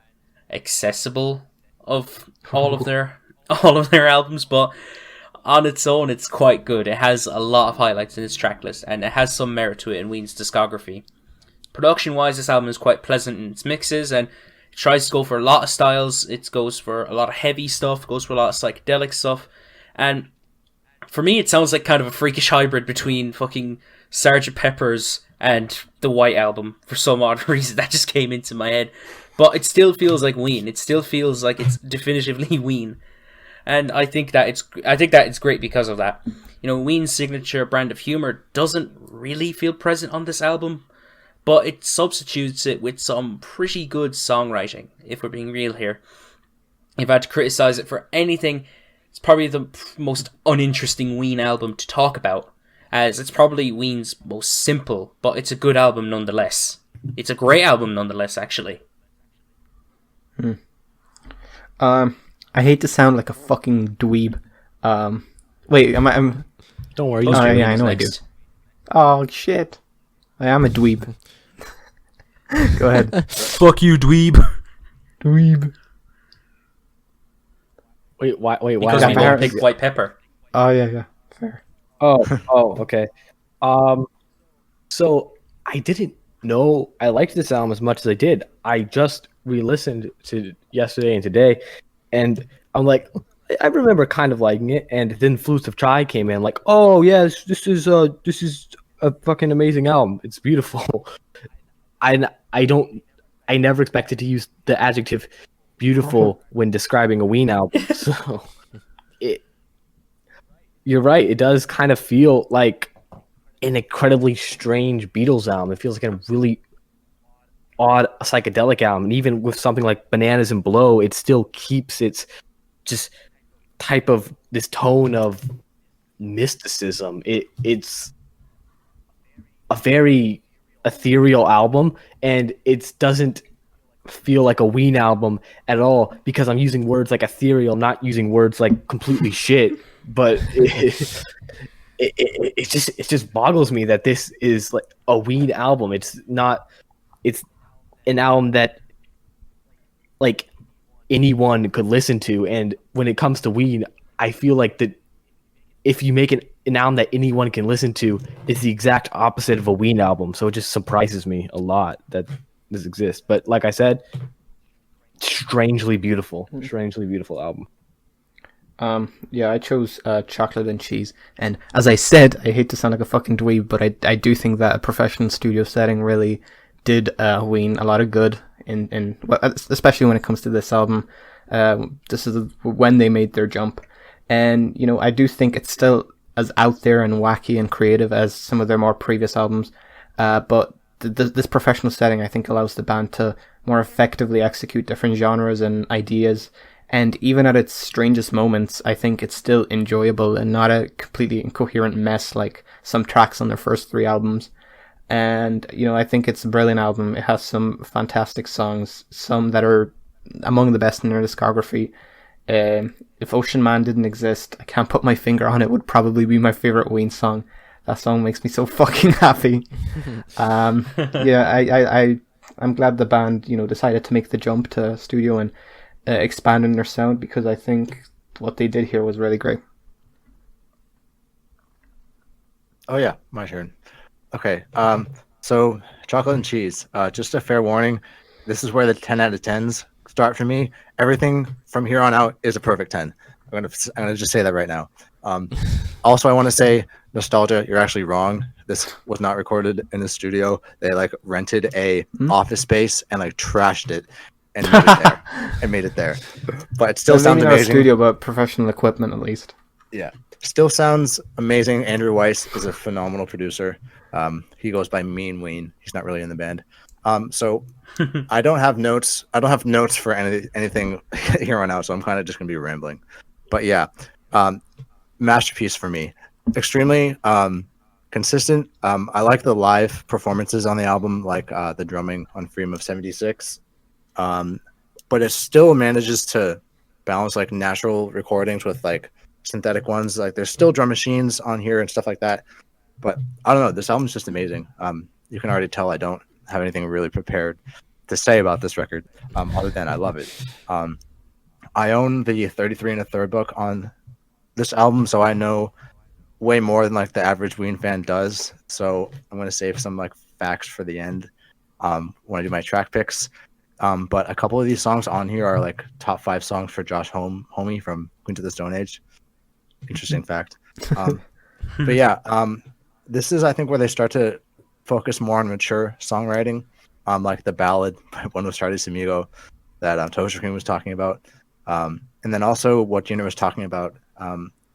[SPEAKER 1] accessible of all of their albums, but on its own it's quite good. It has a lot of highlights in its track list, and it has some merit to it in Ween's discography. Production wise, this album is quite pleasant in its mixes, and it tries to go for a lot of styles. It goes for a lot of heavy stuff, goes for a lot of psychedelic stuff, and for me it sounds like kind of a freakish hybrid between fucking Sgt. Pepper's and the White Album for some odd reason that just came into my head. But it still feels like Ween. It still feels like it's definitively Ween. And I think that it's great because of that. You know, Ween's signature brand of humor doesn't really feel present on this album, but it substitutes it with some pretty good songwriting, if we're being real here. If I had to criticize it for anything, it's probably the most uninteresting Ween album to talk about, as it's probably Ween's most simple, but it's a good album nonetheless. It's a great album nonetheless, actually.
[SPEAKER 2] I hate to sound like a fucking dweeb. Wait, I'm
[SPEAKER 5] Don't worry.
[SPEAKER 2] Oh,
[SPEAKER 1] Toaster
[SPEAKER 2] yeah, I know I do. Oh, shit. I am a dweeb. Go ahead.
[SPEAKER 4] Fuck you, dweeb.
[SPEAKER 2] Dweeb.
[SPEAKER 5] Wait, why?
[SPEAKER 1] Because
[SPEAKER 2] Yeah,
[SPEAKER 1] we
[SPEAKER 2] fair.
[SPEAKER 1] both picked White Pepper.
[SPEAKER 2] Oh, yeah. Fair.
[SPEAKER 5] Oh, okay. So I didn't know I liked this album as much as I did. I just re-listened to yesterday and today, and I'm like, I remember kind of liking it. And then Flutes of Chai came in, like, oh yes, this is a fucking amazing album. It's beautiful. I never expected to use the adjective beautiful when describing a Ween album. So you're right. It does kind of feel like an incredibly strange Beatles album. It feels like a really odd psychedelic album. And even with something like Bananas and Blow, it still keeps its just type of this tone of mysticism. It's a very ethereal album, and it doesn't feel like a Ween album at all, because I'm using words like ethereal, not using words like completely shit. But it just boggles me that this is like a Ween album. It's not. It's an album that like anyone could listen to. And when it comes to Ween, I feel like that if you make an album that anyone can listen to, it's the exact opposite of a Ween album. So it just surprises me a lot that this exists. But like I said, strangely beautiful album.
[SPEAKER 2] Yeah, I chose Chocolate and Cheese, and as I said, I hate to sound like a fucking dweeb, but I do think that a professional studio setting really did Ween a lot of good in especially when it comes to this album. This is when they made their jump, and you know, I do think it's still as out there and wacky and creative as some of their more previous albums, but this professional setting, I think, allows the band to more effectively execute different genres and ideas. And even at its strangest moments, I think it's still enjoyable and not a completely incoherent mess like some tracks on their first 3 albums. And, you know, I think it's a brilliant album. It has some fantastic songs, some that are among the best in their discography. If Ocean Man didn't exist, I can't put my finger on it, would probably be my favorite Ween song. That song makes me so fucking happy. Yeah, I'm glad the band, you know, decided to make the jump to studio and expand on their sound, because I think what they did here was really great.
[SPEAKER 3] Oh yeah, my turn. Okay, so Chocolate and Cheese. Just a fair warning, this is where the 10 out of 10s start for me. Everything from here on out is a perfect 10. I'm gonna just say that right now. Also, I want to say, Nostalgia, you're actually wrong. This was not recorded in the studio. They like rented a office space and like trashed it and made it there. And made it there. But it still sounds
[SPEAKER 2] maybe not a
[SPEAKER 3] amazing.
[SPEAKER 2] studio, but professional equipment at least.
[SPEAKER 3] Yeah, still sounds amazing. Andrew Weiss is a phenomenal producer. He goes by Mean Ween. He's not really in the band. So I don't have notes. I don't have notes for anything here on out. So I'm kind of just gonna be rambling. But yeah, masterpiece for me. Extremely consistent. I like the live performances on the album, like the drumming on Freedom of 76. But but it still manages to balance like natural recordings with like synthetic ones. Like there's still drum machines on here and stuff like that. But I don't know. This album's just amazing. You can already tell I don't have anything really prepared to say about this record, other than I love it. I own the 33 and a third book on this album, so I know way more than like the average Ween fan does. So I'm going to save some like facts for the end when I do my track picks. But a couple of these songs on here are like top 5 songs for Josh Homme from Queens of the Stone Age. Interesting fact. But yeah, this is, I think, where they start to focus more on mature songwriting, like the ballad by Buenos Aires Amigo that Toasterqueen was talking about. And then also what Gina was talking about,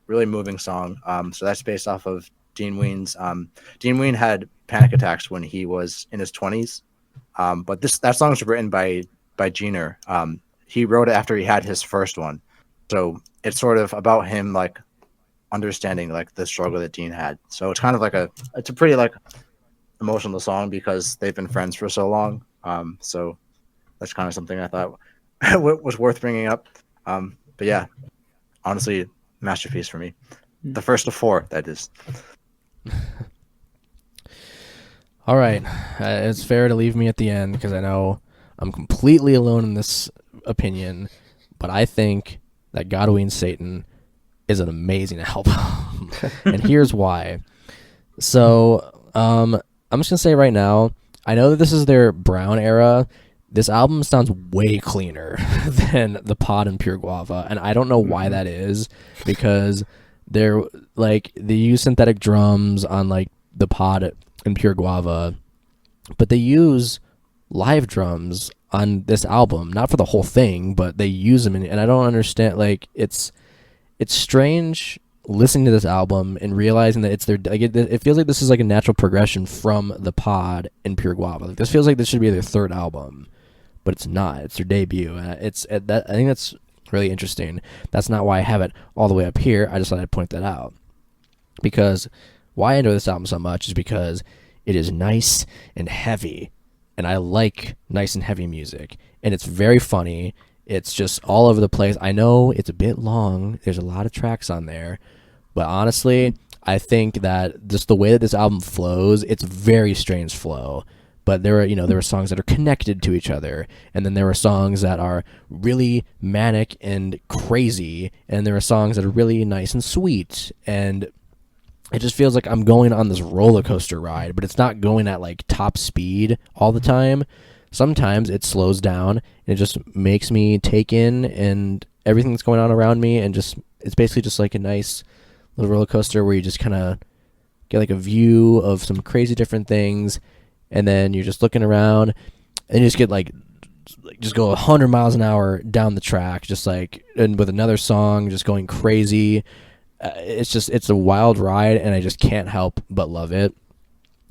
[SPEAKER 3] really moving song. So that's based off of Dean Ween's. Dean Ween had panic attacks when he was in his 20s. But that song was written by Gina. He wrote it after he had his first one. So it's sort of about him like understanding like the struggle that Dean had. So it's kind of like it's a pretty like emotional song because they've been friends for so long. So that's kind of something I thought was worth bringing up. But yeah, honestly, masterpiece for me. The first of 4, that is.
[SPEAKER 4] All right. It's fair to leave me at the end because I know I'm completely alone in this opinion, but I think that Godwin Satan is an amazing album. And here's why. So, I'm just going to say right now, I know that this is their Brown era. This album sounds way cleaner than the Pod and Pure Guava, and I don't know why that is, because they're like they use synthetic drums on like the Pod and Pure Guava, but they use live drums on this album, not for the whole thing, but they use them, and I don't understand. Like it's strange listening to this album and realizing that it's their like it feels like this is like a natural progression from the Pod and Pure Guava. Like, this feels like this should be their third album, but it's not. It's their debut. I think that's really interesting. That's not why I have it all the way up here. I just thought I'd point that out, because why I enjoy this album so much is because it is nice and heavy, and I like nice and heavy music, and it's very funny. It's just all over the place. I know it's a bit long. There's a lot of tracks on there, but honestly, I think that just the way that this album flows, it's very strange flow. But there were songs that are connected to each other, and then there were songs that are really manic and crazy, and there are songs that are really nice and sweet, and it just feels like I'm going on this roller coaster ride, but it's not going at like top speed all the time. Sometimes it slows down and it just makes me take in and everything that's going on around me, and just it's basically just like a nice little roller coaster where you just kind of get like a view of some crazy different things, and then you're just looking around and you just get like just go 100 miles an hour down the track, just like, and with another song just going crazy. It's a wild ride, and I just can't help but love it.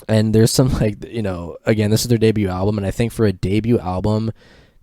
[SPEAKER 4] And there's some like, again, this is their debut album, and I think for a debut album,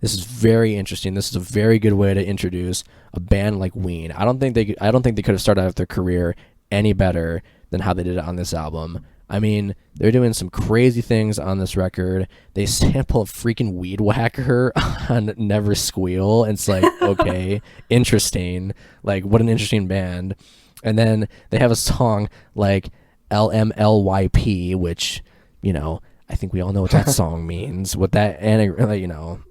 [SPEAKER 4] this is very interesting. This is a very good way to introduce a band like Ween. I don't think they could have started out their career any better than how they did it on this album. I mean, they're doing some crazy things on this record. They sample a freaking Weed Whacker on Never Squeal. And it's like, okay, interesting. Like, what an interesting band. And then they have a song like LMLYP, which, I think we all know what that song means. What that, and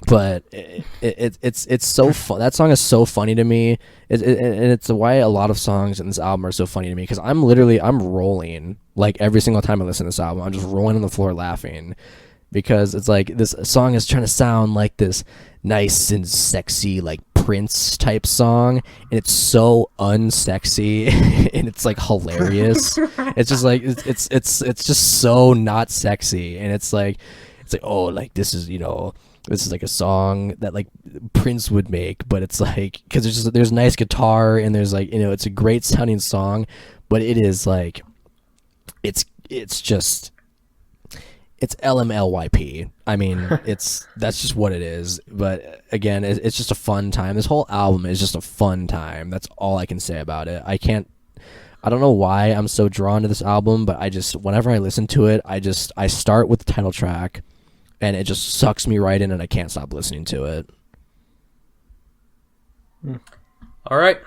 [SPEAKER 4] but it's so fun. That song is so funny to me. And it's why a lot of songs in this album are so funny to me, because I'm rolling like every single time I listen to this album. I'm just rolling on the floor laughing, because it's like this song is trying to sound like this nice and sexy like Prince type song, and it's so unsexy and it's like hilarious. It's just like it's just so not sexy, and it's like oh, like this is this is like a song that like Prince would make, but it's like, because there's nice guitar and there's like it's a great sounding song, but it is like it's LMLYP. I mean, that's just what it is. But again, it's just a fun time. This whole album is just a fun time. That's all I can say about it. I don't know why I'm so drawn to this album, but whenever I listen to it, I start with the title track, and it just sucks me right in, and I can't stop listening to it.
[SPEAKER 1] All right.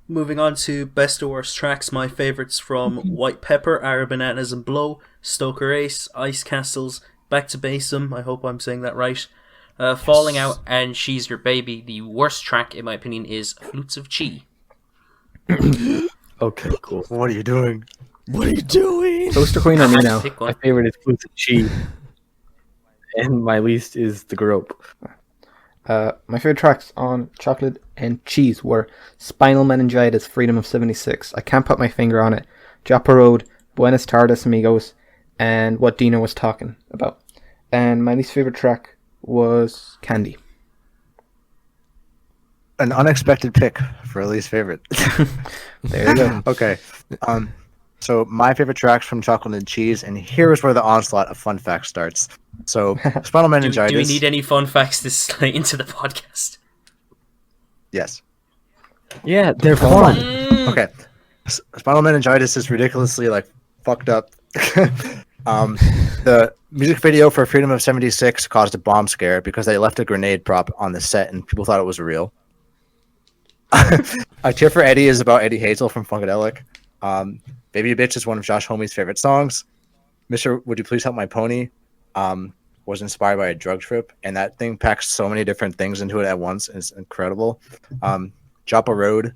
[SPEAKER 1] Moving on to best or worst tracks. My favorites from White Pepper are Bananas and Blow, Stoker Ace, Ice Castles, Back to Basem, I hope I'm saying that right, Falling Out, and She's Your Baby. The worst track, in my opinion, is Flutes of Chi.
[SPEAKER 5] Okay, cool.
[SPEAKER 3] What are you doing?
[SPEAKER 4] What are you doing?
[SPEAKER 2] Toaster Queen or me now?
[SPEAKER 1] Pick
[SPEAKER 5] My
[SPEAKER 1] one.
[SPEAKER 5] favorite is Flutes of Chi, and my least is The Grope.
[SPEAKER 2] My favorite tracks on Chocolate and Cheese were Spinal Meningitis, Freedom of 76, I Can't Put My Finger on It, Joppa Road, Buenos Tardes Amigos, and What Dina Was Talking About. And my least favorite track was Candy.
[SPEAKER 3] An unexpected pick for least favorite.
[SPEAKER 2] There you go.
[SPEAKER 3] Okay. So my favorite tracks from Chocolate and Cheese, and here's where the onslaught of fun facts starts. So Spinal Meningitis.
[SPEAKER 1] Do we need any fun facts this late into the podcast?
[SPEAKER 3] Yes.
[SPEAKER 5] Yeah, they're fun.
[SPEAKER 3] Okay. Spinal Meningitis is ridiculously fucked up. The music video for Freedom of 76 caused a bomb scare because they left a grenade prop on the set and people thought it was real. A Tear for Eddie is about Eddie Hazel from Funkadelic. Baby Bitch is one of Josh Homie's favorite songs. Mr. Would You Please Help My Pony was inspired by a drug trip, and that thing packs so many different things into it at once. It's incredible. Joppa Road,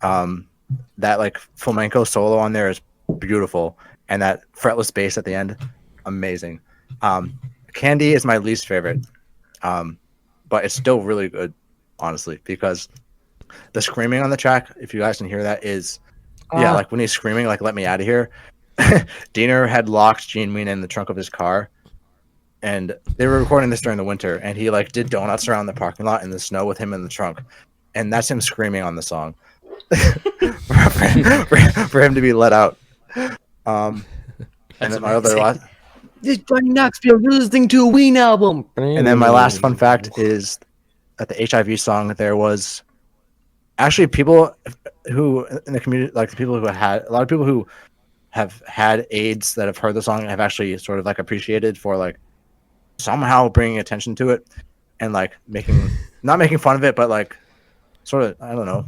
[SPEAKER 3] that flamenco solo on there is beautiful, and that fretless bass at the end, amazing. Candy is my least favorite, but it's still really good, honestly, because the screaming on the track, if you guys can hear that, is when he's screaming let me out of here. Diener had locked Gene Ween in the trunk of his car, and they were recording this during the winter, and he did donuts around the parking lot in the snow with him in the trunk, and that's him screaming on the song for him to be let out. And then my other last,
[SPEAKER 5] This Johnny Knoxville listening to a Ween album.
[SPEAKER 3] and then my last fun fact is that the HIV song, there was actually people who in the community, the people who had a lot of people who have had AIDS that have heard the song have actually sort of appreciated for somehow bringing attention to it and not making fun of it, but sort of, I don't know,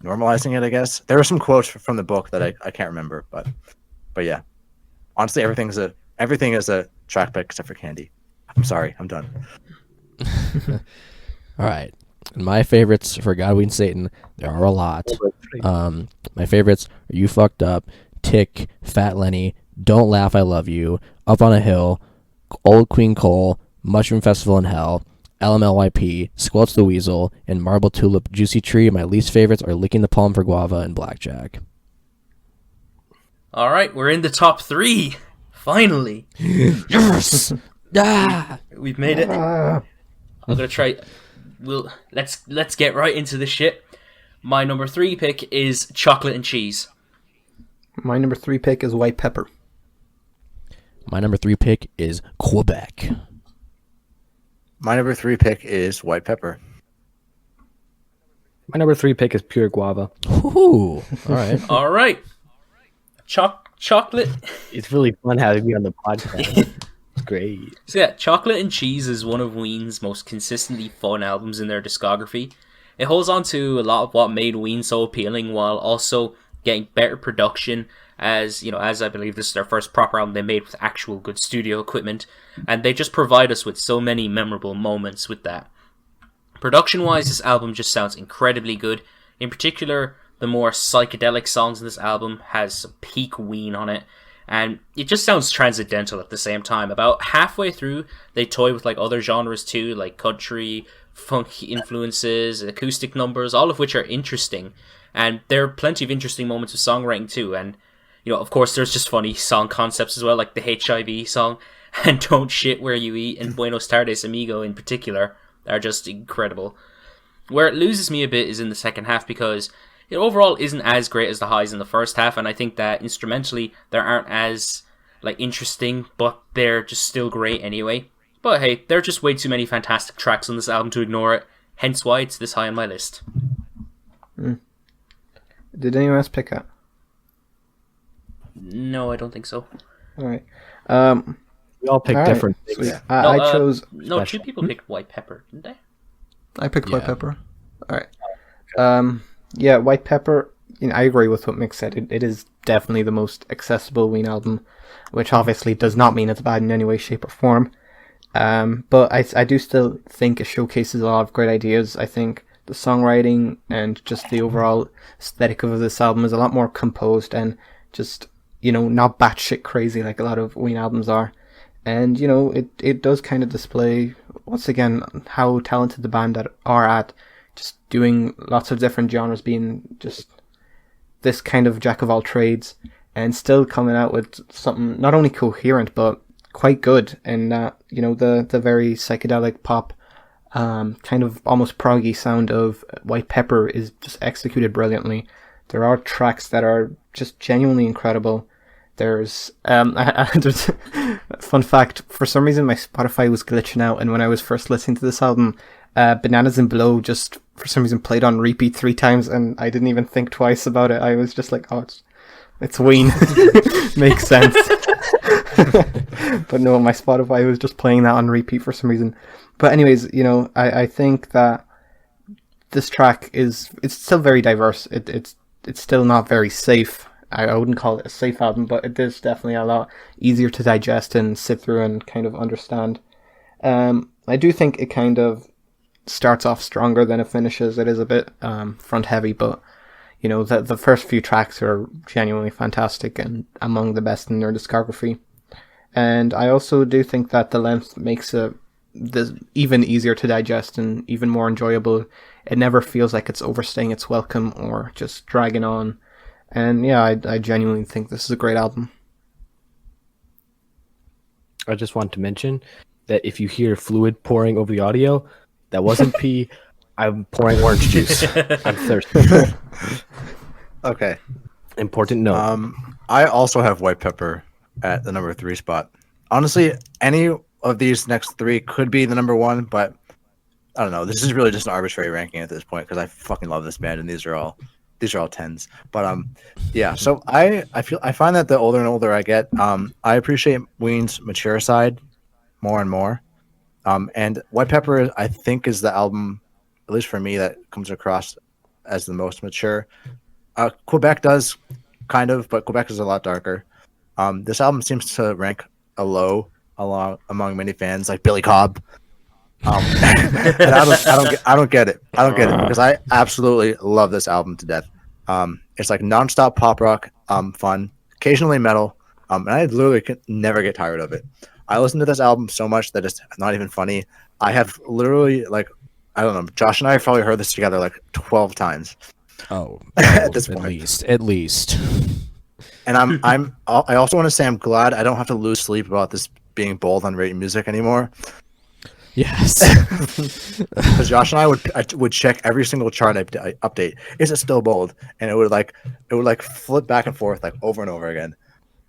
[SPEAKER 3] normalizing it, I guess. There were some quotes from the book that I can't remember, but yeah, honestly, everything is a track pick except for Candy. I'm sorry, I'm done.
[SPEAKER 4] All right. And my favorites for Godwin Satan, there are a lot. My favorites are You Fucked Up, Tick, Fat Lenny, Don't Laugh, I Love You, Up on a Hill, Old Queen Cole, Mushroom Festival in Hell, LMLYP, Squelch the Weasel, and Marble Tulip Juicy Tree. My least favorites are Licking the Palm for Guava and Blackjack.
[SPEAKER 1] All right, we're in the top 3. Finally.
[SPEAKER 4] Yes!
[SPEAKER 1] We've made it. I'm gonna try. Let's get right into the shit. My number 3 pick is Chocolate and Cheese.
[SPEAKER 2] My number 3 pick is White Pepper.
[SPEAKER 4] My number 3 pick is Quebec.
[SPEAKER 3] My number 3 pick is White Pepper.
[SPEAKER 5] My number 3 pick is Pure Guava.
[SPEAKER 4] Ooh, all right.
[SPEAKER 1] All right. Chocolate.
[SPEAKER 5] It's really fun having me on the podcast. It's great.
[SPEAKER 1] So yeah, Chocolate and Cheese is one of Ween's most consistently fun albums in their discography. It holds on to a lot of what made Ween so appealing, while also getting better production. As I believe this is their first proper album they made with actual good studio equipment, and they just provide us with so many memorable moments with that. Production-wise, this album just sounds incredibly good. In particular, the more psychedelic songs in this album has some peak Ween on it, and it just sounds transcendental at the same time. About halfway through, they toy with other genres too, like country, funk influences, acoustic numbers, all of which are interesting. And there are plenty of interesting moments of songwriting too, and of course, there's just funny song concepts as well, like the HIV song and Don't Shit Where You Eat and Buenos Tardes Amigo in particular are just incredible. Where it loses me a bit is in the second half, because it overall isn't as great as the highs in the first half, and I think that instrumentally they aren't as interesting, but they're just still great anyway. But hey, there are just way too many fantastic tracks on this album to ignore it, hence why it's this high on my list.
[SPEAKER 2] Did anyone else pick up?
[SPEAKER 1] No, I don't think so.
[SPEAKER 2] All right.
[SPEAKER 5] We all picked
[SPEAKER 2] All right,
[SPEAKER 5] different things.
[SPEAKER 2] sweet.
[SPEAKER 1] No,
[SPEAKER 2] I chose.
[SPEAKER 1] No, two
[SPEAKER 5] special.
[SPEAKER 1] people picked white pepper, didn't they?
[SPEAKER 2] I picked white
[SPEAKER 4] Yeah.
[SPEAKER 2] pepper. All right. Yeah, white pepper. I agree with what Mick said. It is definitely the most accessible Ween album, which obviously does not mean it's bad in any way, shape, or form. But I do still think it showcases a lot of great ideas. I think the songwriting and just the overall aesthetic of this album is a lot more composed and just, not batshit crazy like a lot of Ween albums are. And, it does kind of display, once again, how talented the band are at just doing lots of different genres, being just this kind of jack of all trades, and still coming out with something not only coherent, but quite good. And, the very psychedelic pop, kind of almost proggy sound of White Pepper is just executed brilliantly. There are tracks that are just genuinely incredible. There's there's fun fact, for some reason my Spotify was glitching out, and when I was first listening to this album, Bananas in Blow just for some reason played on repeat 3 times, and I didn't even think twice about it. I was just like, oh, it's Ween. Makes sense. But no, my Spotify was just playing that on repeat for some reason. But anyways, I think that this track it's still very diverse. It's still not very safe. I wouldn't call it a safe album, but it is definitely a lot easier to digest and sit through and kind of understand. I do think it kind of starts off stronger than it finishes. It is a bit front heavy, but the first few tracks are genuinely fantastic and among the best in their discography. And I also do think that the length makes it even easier to digest and even more enjoyable. It never feels like it's overstaying its welcome or just dragging on. And yeah, I genuinely think this is a great album.
[SPEAKER 5] I just want to mention that if you hear fluid pouring over the audio, that wasn't pee. I'm pouring orange juice. I'm thirsty.
[SPEAKER 3] Okay.
[SPEAKER 5] Important note.
[SPEAKER 3] I also have White Pepper at the number 3 spot. Honestly, any of these next 3 could be the number 1, but I don't know. This is really just an arbitrary ranking at this point because I fucking love this band, and these are all 10s. But yeah. So I find that the older and older I get, I appreciate Ween's mature side more and more. And White Pepper, I think, is the album, at least for me, that comes across as the most mature. Quebec does, kind of, but Quebec is a lot darker. This album seems to rank a low among many fans, like Billy Cobb. And I don't get it. I don't get it because I absolutely love this album to death. It's like nonstop pop rock, fun, occasionally metal, and I literally can never get tired of it. I listen to this album so much that it's not even funny. I have literally, like, I don't know, Josh and I have probably heard this together like 12 times.
[SPEAKER 4] Oh,
[SPEAKER 3] At this
[SPEAKER 4] at
[SPEAKER 3] point.
[SPEAKER 4] at least.
[SPEAKER 3] And I also want to say I'm glad I don't have to lose sleep about this being bold on Rate Music anymore.
[SPEAKER 4] Yes.
[SPEAKER 3] Because Josh and I would check every single chart update. Is it still bold? And it would flip back and forth like over and over again.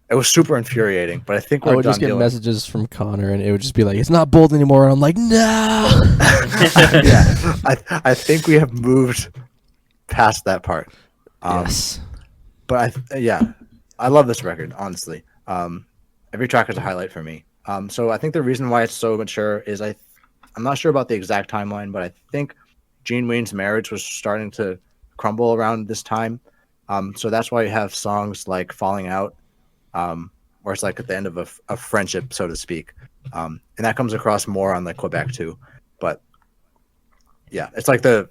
[SPEAKER 3] It was super infuriating. But I think
[SPEAKER 4] I
[SPEAKER 3] we're
[SPEAKER 4] would
[SPEAKER 3] done
[SPEAKER 4] just get
[SPEAKER 3] dealing.
[SPEAKER 4] messages from Connor, and it would just be like, "It's not bold anymore." And I'm like, "No."
[SPEAKER 3] Yeah, I think we have moved past that part.
[SPEAKER 4] Yes.
[SPEAKER 3] But I love this record, honestly. Every track is a highlight for me. So I think the reason why it's so mature is I'm not sure about the exact timeline, but I think Gene Ween's marriage was starting to crumble around this time. So that's why you have songs like Falling Out, where it's like at the end of a friendship, so to speak. And that comes across more on like Quebec too. But yeah, it's like their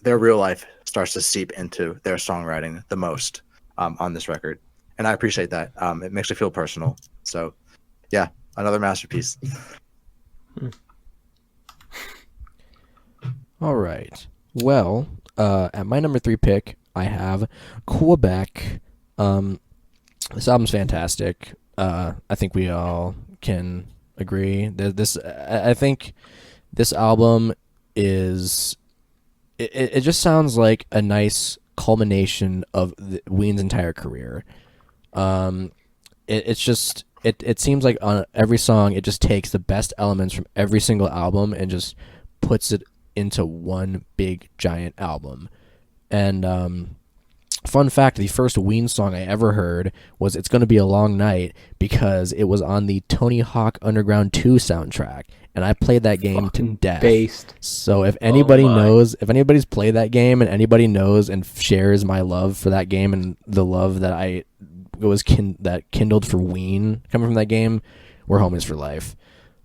[SPEAKER 3] real life starts to seep into their songwriting the most on this record. And I appreciate that. It makes it feel personal. So yeah, another masterpiece.
[SPEAKER 4] All right. Well, at my number 3 pick, I have Quebec. This album's fantastic. I think we all can agree that I think this album is. It just sounds like a nice culmination of Ween's entire career. It seems like on every song it just takes the best elements from every single album and just puts it into one big giant album. And Fun fact, the first Ween song I ever heard was It's Gonna Be a Long Night because it was on the Tony Hawk Underground 2 soundtrack, and I played that game to death.
[SPEAKER 2] Based.
[SPEAKER 4] So if anybody
[SPEAKER 1] my.
[SPEAKER 4] knows, if anybody's played that game and anybody knows and shares my love for that game and the love that that kindled for Ween coming from that game, we're homies for life.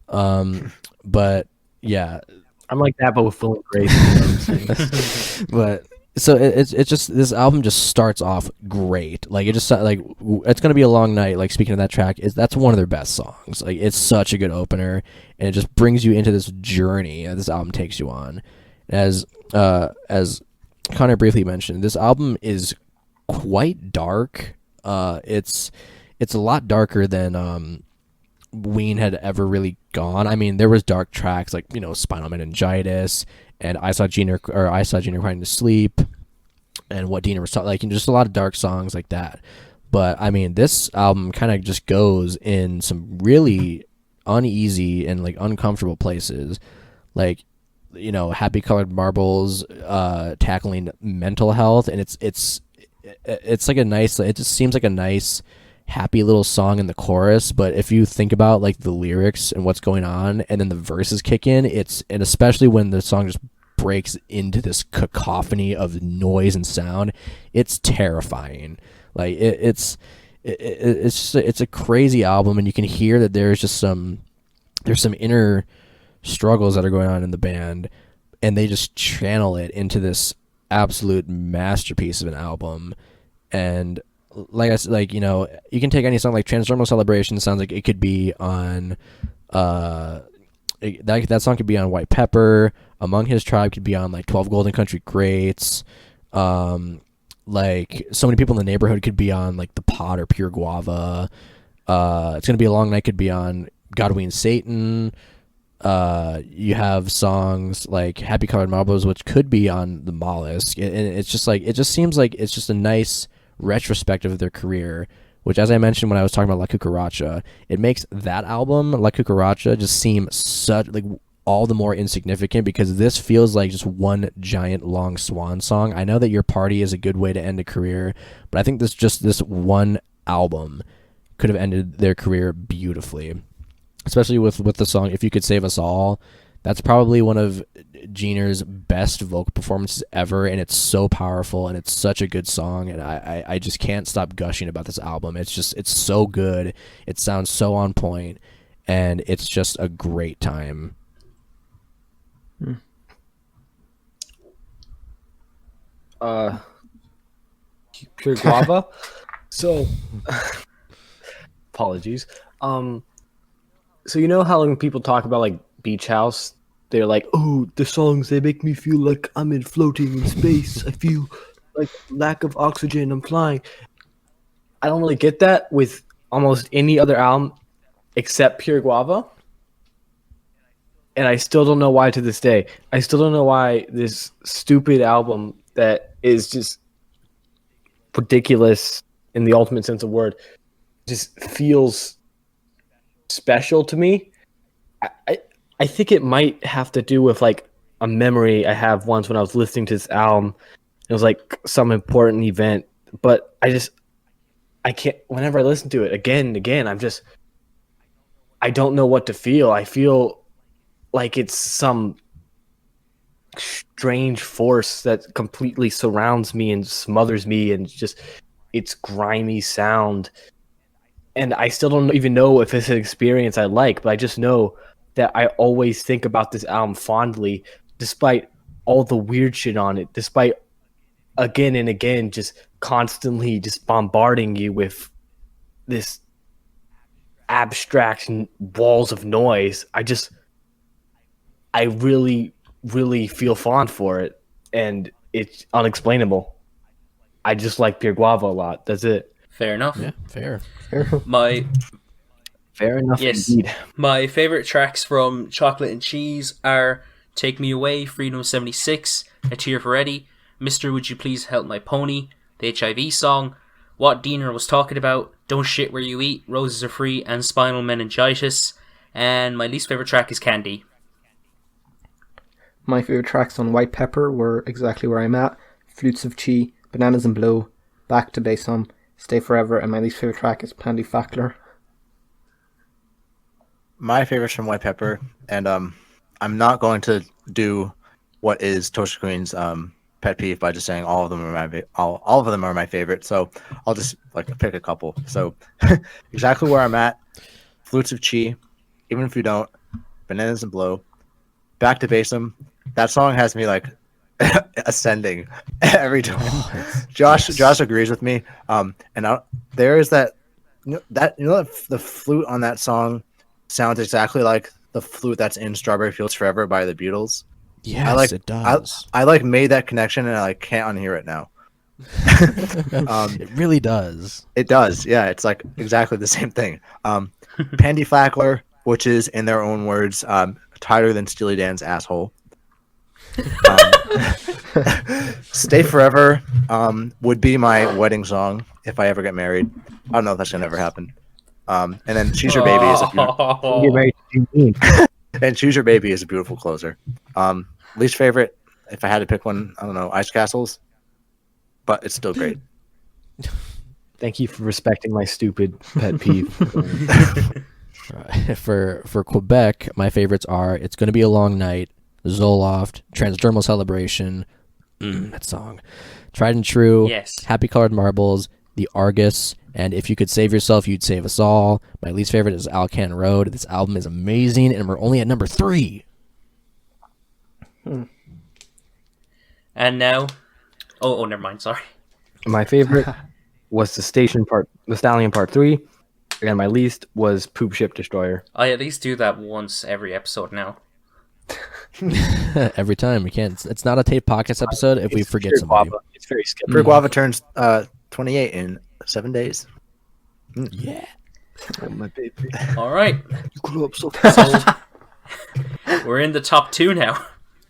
[SPEAKER 4] But yeah,
[SPEAKER 5] I'm like that, but with full grace. You know what I'm saying?
[SPEAKER 4] but so it's just, this album just starts off great. Like, it just like, It's Gonna Be a Long Night, like, speaking of that track, that's one of their best songs. Like, it's such a good opener, and it just brings you into this journey that this album takes you on. As Connor briefly mentioned, this album is quite dark. It's a lot darker than Ween had ever really gone. I mean, there was dark tracks like, Spinal Meningitis and I Saw Junior Crying to Sleep, and What Dina Was Talking, like, just a lot of dark songs like that. But I mean, this album kind of just goes in some really uneasy and like uncomfortable places, like, Happy Colored Marbles, tackling mental health, and it's like a nice, it just seems like a nice happy little song in the chorus, but if you think about like the lyrics and what's going on and then the verses kick in, and especially when the song just breaks into this cacophony of noise and sound, it's terrifying. Like, it's a crazy album, and you can hear that there's some inner struggles that are going on in the band, and they just channel it into this absolute masterpiece of an album. And like I said, like, you can take any song like Transdermal Celebration. Sounds like it could be on that song could be on White Pepper. Among His Tribe could be on like 12 Golden Country Greats. Like, So Many People in the Neighborhood could be on like The Pot or Pure Guava. It's Gonna Be a Long Night could be on God, Ween, Satan. You have songs like Happy Colored Marbles, which could be on The Mollusk, and it's just like, it just seems like it's just a nice retrospective of their career, which, as I mentioned when I was talking about La Cucaracha, it makes that album, La Cucaracha, just seem such like all the more insignificant, because this feels like just one giant long swan song. I know that Your Party is a good way to end a career, but I think this one album could have ended their career beautifully, especially with the song If You Could Save Us All. That's probably one of Jeaner's best vocal performances ever, and it's so powerful, and it's such a good song, and I just can't stop gushing about this album. It's so good. It sounds so on point, and it's just a great time.
[SPEAKER 5] Pure Guava. So, apologies. So you know how when people talk about like Beach House, they're like, "Oh, the songs, they make me feel like I'm floating in space. I feel like lack of oxygen. I'm flying." I don't really get that with almost any other album except Pure Guava. And I still don't know why to this day. I still don't know why this stupid album that is just ridiculous in the ultimate sense of word just feels special to me. I think it might have to do with like a memory I have once when I was listening to this album. It was like some important event, but I can't, whenever I listen to it again and again, I don't know what to feel. I feel like it's some strange force that completely surrounds me and smothers me, and just its grimy sound. And I still don't even know if it's an experience I like, but I just know that I always think about this album fondly, despite all the weird shit on it, despite again and again just constantly just bombarding you with this abstract walls of noise. I really, really feel fond for it, and it's unexplainable. I just like Pure Guava a lot. That's it.
[SPEAKER 1] Fair enough.
[SPEAKER 4] Yeah, fair.
[SPEAKER 5] Fair enough.
[SPEAKER 1] Yes.
[SPEAKER 5] Indeed.
[SPEAKER 1] My favorite tracks from Chocolate and Cheese are Take Me Away, Freedom 76, A Tear for Eddie, Mr. Would You Please Help My Pony, the HIV song, What Diener Was Talking About, Don't Shit Where You Eat, Roses Are Free, and Spinal Meningitis. And my least favorite track is Candy.
[SPEAKER 2] My favorite tracks on White Pepper were exactly where I'm at: Flutes of Chi, Bananas and Blow, Back to Base Home, Stay Forever, and my least favorite track is Pandy Fackler.
[SPEAKER 3] My favorite's from White Pepper, and I'm not going to do what is Toaster Queen's pet peeve by just saying all of them are my favorite. So I'll just pick a couple. So exactly where I'm at, Flutes of Chi, Even If You Don't, Bananas and Blow, Back to Basem. That song has me ascending every time. Josh agrees with me. There is that the flute on that song sounds exactly like the flute that's in Strawberry Fields Forever by the Beatles.
[SPEAKER 4] Yes, it does.
[SPEAKER 3] I made that connection and I can't unhear it now.
[SPEAKER 4] It really does.
[SPEAKER 3] It does. Yeah, it's exactly the same thing. Pandy Fackler, which is in their own words, tighter than Steely Dan's asshole. Stay Forever would be my wedding song if I ever get married. I don't know if that's gonna ever happen. And then Choose Your Baby is
[SPEAKER 5] Get married to me.
[SPEAKER 3] and Choose Your Baby is a beautiful closer. Least favorite, if I had to pick one, I don't know, Ice Castles, but it's still great.
[SPEAKER 5] Thank you for respecting my stupid pet peeve.
[SPEAKER 4] For Quebec, my favorites are It's Gonna Be a Long Night, Zoloft, Transdermal Celebration, that song, Tried and True,
[SPEAKER 1] Yes.
[SPEAKER 4] Happy Colored Marbles, The Argus, and If You Could Save Yourself, You'd Save Us All. My least favorite is Alcan Road. This album is amazing, and we're only at number 3.
[SPEAKER 1] And now, oh, never mind. Sorry.
[SPEAKER 5] My favorite was the Stallion Part 3, and my least was Poop Ship Destroyer.
[SPEAKER 1] I at least do that once every episode now.
[SPEAKER 4] Every time we can't. It's not a tape podcast episode if we forget
[SPEAKER 5] Pure
[SPEAKER 4] somebody.
[SPEAKER 5] guava. It's very skippy.
[SPEAKER 3] Pure Guava turns 28 in 7 days.
[SPEAKER 4] Yeah.
[SPEAKER 5] Oh, my baby.
[SPEAKER 1] All right.
[SPEAKER 5] You grew up so
[SPEAKER 1] So we're in the top 2 now.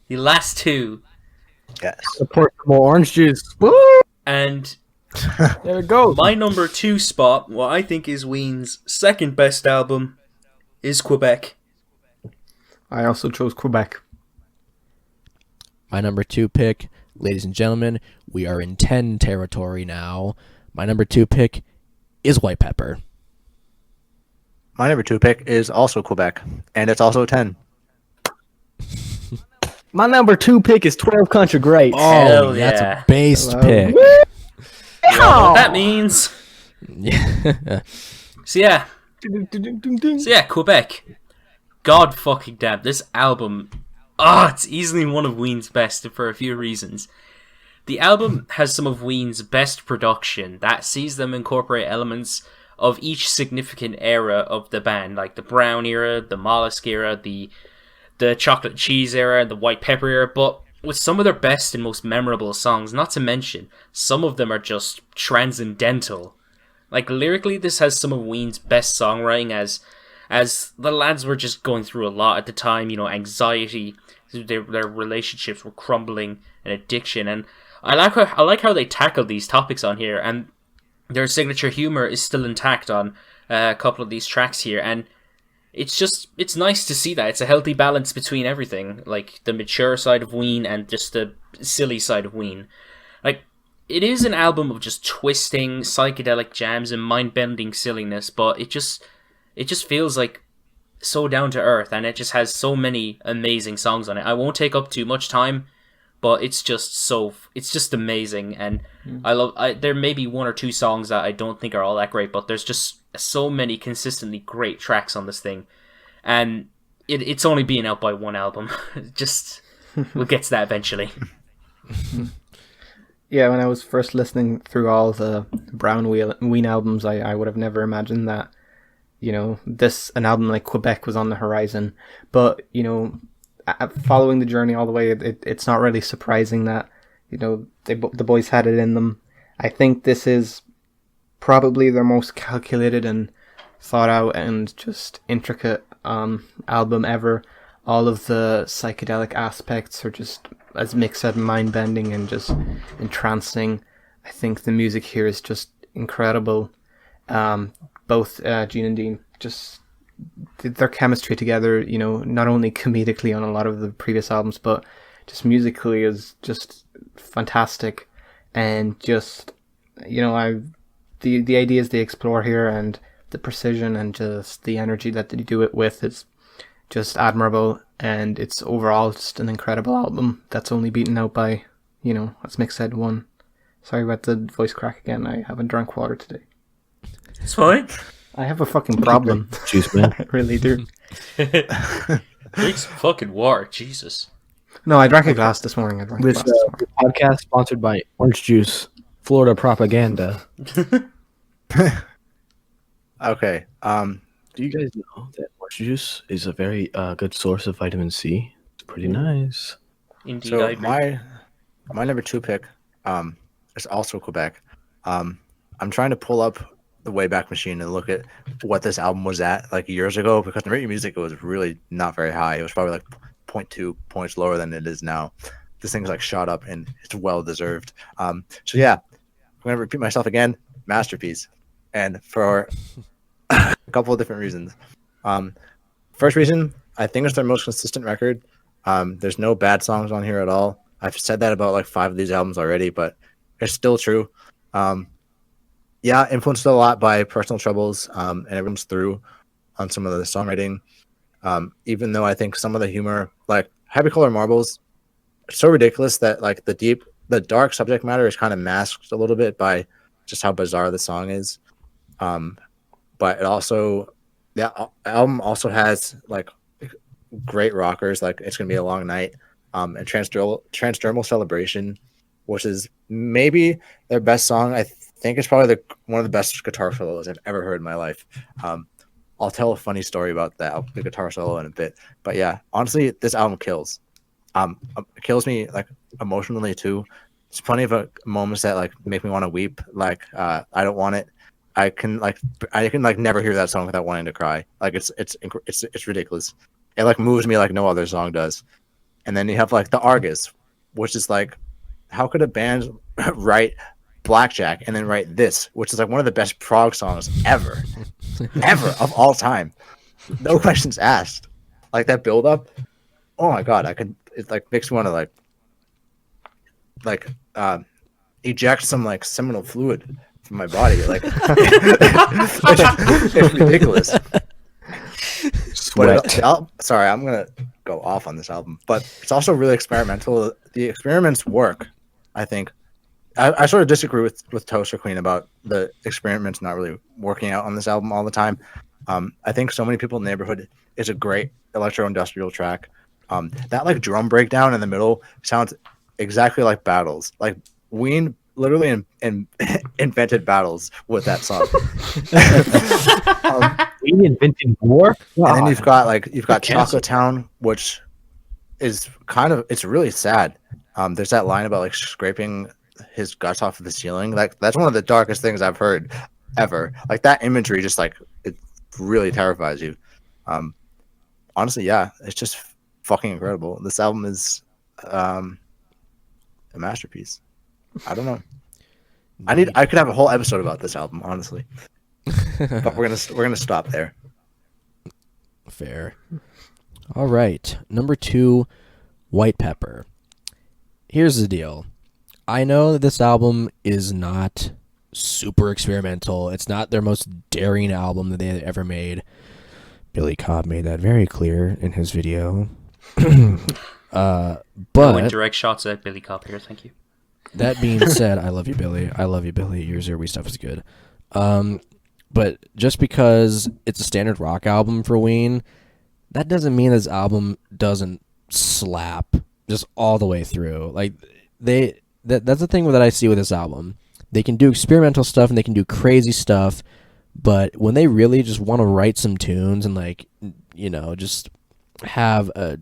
[SPEAKER 1] The last 2.
[SPEAKER 3] Yes.
[SPEAKER 5] Support some more orange juice. Woo!
[SPEAKER 1] And
[SPEAKER 5] There it goes.
[SPEAKER 1] my number 2 spot, what I think is Ween's second best album, is Quebec.
[SPEAKER 2] I also chose Quebec.
[SPEAKER 4] My number 2 pick, ladies and gentlemen, we are in 10 territory now. My number 2 pick is White Pepper.
[SPEAKER 3] My number 2 pick is also Quebec, and it's also 10.
[SPEAKER 5] My number 2 pick is 12 Country Greats.
[SPEAKER 1] Hell
[SPEAKER 4] That's
[SPEAKER 1] yeah.
[SPEAKER 4] a based
[SPEAKER 2] Hello.
[SPEAKER 4] pick.
[SPEAKER 1] You know what that means?
[SPEAKER 4] Yeah.
[SPEAKER 1] So yeah, Quebec. God fucking damn, this album, it's easily one of Ween's best for a few reasons. The album has some of Ween's best production that sees them incorporate elements of each significant era of the band, like the Brown era, the Mollusk era, the Chocolate Cheese era, the White Pepper era, but with some of their best and most memorable songs, not to mention, some of them are just transcendental. Like, lyrically, this has some of Ween's best songwriting as the lads were just going through a lot at the time, anxiety, their relationships were crumbling, and addiction, and I like how they tackle these topics on here, and their signature humor is still intact on a couple of these tracks here, and it's nice to see that. It's a healthy balance between everything, like the mature side of Ween and just the silly side of Ween. Like, it is an album of just twisting, psychedelic jams and mind-bending silliness, but it just feels like so down to earth, and it just has so many amazing songs on it. I won't take up too much time, but it's just amazing, and there may be 1 or 2 songs that I don't think are all that great, but there's just so many consistently great tracks on this thing, and it's only being out by 1 album. We'll get to that eventually.
[SPEAKER 2] Yeah, when I was first listening through all the Brown Ween albums, I would have never imagined that, an album like Quebec was on the horizon. But, following the journey all the way, it's not really surprising that, the boys had it in them. I think this is probably their most calculated and thought out and just intricate album ever. All of the psychedelic aspects are just, as Mick said, mind-bending and just entrancing. I think the music here is just incredible. Both Gene and Dean, just their chemistry together, not only comedically on a lot of the previous albums, but just musically is just fantastic. And just you know, the ideas they explore here and the precision and just the energy that they do it with is just admirable, and it's overall just an incredible album that's only beaten out by, you know, as Mick said, one. Sorry about the voice crack again. I haven't drank water today.
[SPEAKER 1] It's fine.
[SPEAKER 2] I have a fucking problem.
[SPEAKER 5] Juice, man.
[SPEAKER 2] I really do.
[SPEAKER 1] Drink some fucking water, Jesus.
[SPEAKER 2] No, I drank a glass this morning.
[SPEAKER 5] This podcast sponsored by Orange Juice, Florida Propaganda.
[SPEAKER 3] Okay.
[SPEAKER 5] Do you guys know that orange juice is a very good source of vitamin C? It's pretty nice.
[SPEAKER 1] Indeed,
[SPEAKER 3] So
[SPEAKER 1] I agree.
[SPEAKER 3] my number 2 pick is also Quebec. I'm trying to pull up the Wayback Machine and look at what this album was at like years ago, because in radio music it was really not very high. It was probably like 0.2 points lower than it is now. This thing's like shot up, and it's well deserved. So yeah, I'm gonna repeat myself again. Masterpiece, and for a couple of different reasons. First reason, I think it's their most consistent record. There's no bad songs on here at all. I've said that about like 5 of these albums already, but it's still true. Yeah, influenced a lot by personal troubles, and everyone's through on some of the songwriting. Even though I think some of the humor, like Heavy Color Marbles, it's so ridiculous that like the dark subject matter is kind of masked a little bit by just how bizarre the song is. But it also, the album also has like great rockers, like It's Gonna Be a Long Night, and Transdermal Celebration, which is maybe their best song. I think it's probably one of the best guitar solos I've ever heard in my life. I'll tell a funny story about the guitar solo in a bit. But yeah, honestly, this album kills. It kills me like emotionally too. There's plenty of moments that like make me want to weep. Like I Don't Want It. I can never hear that song without wanting to cry. Like it's ridiculous. It like moves me like no other song does. And then you have like the Argus, which is like, how could a band write Blackjack and then write this, which is like one of the best prog songs ever of all time. No questions asked. Like that build up. Oh my god, it like makes me want to like eject some like seminal fluid from my body. Like it's ridiculous.
[SPEAKER 5] Sweat.
[SPEAKER 3] Sorry, I'm gonna go off on this album, but it's also really experimental. The experiments work, I think. I sort of disagree with Toasterqueen about the experiments not really working out on this album all the time. I think So Many People in the Neighborhood is a great electro-industrial track. That like drum breakdown in the middle sounds exactly like Battles. Like Ween literally invented Battles with that song.
[SPEAKER 5] We invented war.
[SPEAKER 3] And then you've got Chocolate Town, which is it's really sad. There's that line about like scraping his guts off of the ceiling. Like that's one of the darkest things I've heard ever. Like that imagery just like it really terrifies you. Honestly, yeah, it's just fucking incredible. This album is a masterpiece. I don't know. I could have a whole episode about this album, honestly. But we're gonna stop there.
[SPEAKER 4] Fair. All right. Number 2, White Pepper. Here's the deal. I know that this album is not super experimental. It's not their most daring album that they ever made. Billy Cobb made that very clear in his video. But
[SPEAKER 1] Going direct shots at Billy Cobb here, thank you.
[SPEAKER 4] That being said, I love you, Billy. I love you, Billy. Your Zero Wee stuff is good. But just because it's a standard rock album for Ween, that doesn't mean this album doesn't slap just all the way through. Like that's the thing that I see with this album. They can do experimental stuff and they can do crazy stuff, but when they really just want to write some tunes and like, you know, just have a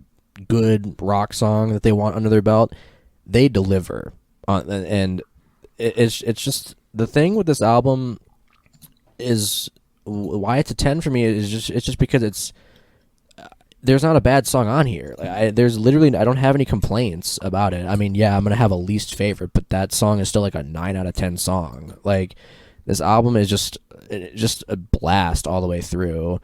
[SPEAKER 4] good rock song that they want under their belt, they deliver. And it's just the thing with this album is why it's a 10 for me is just because there's not a bad song on here. Like I don't have any complaints about it. I mean, yeah, I'm gonna have a least favorite, but that song is still like a 9 out of 10 song. Like this album is just a blast all the way through,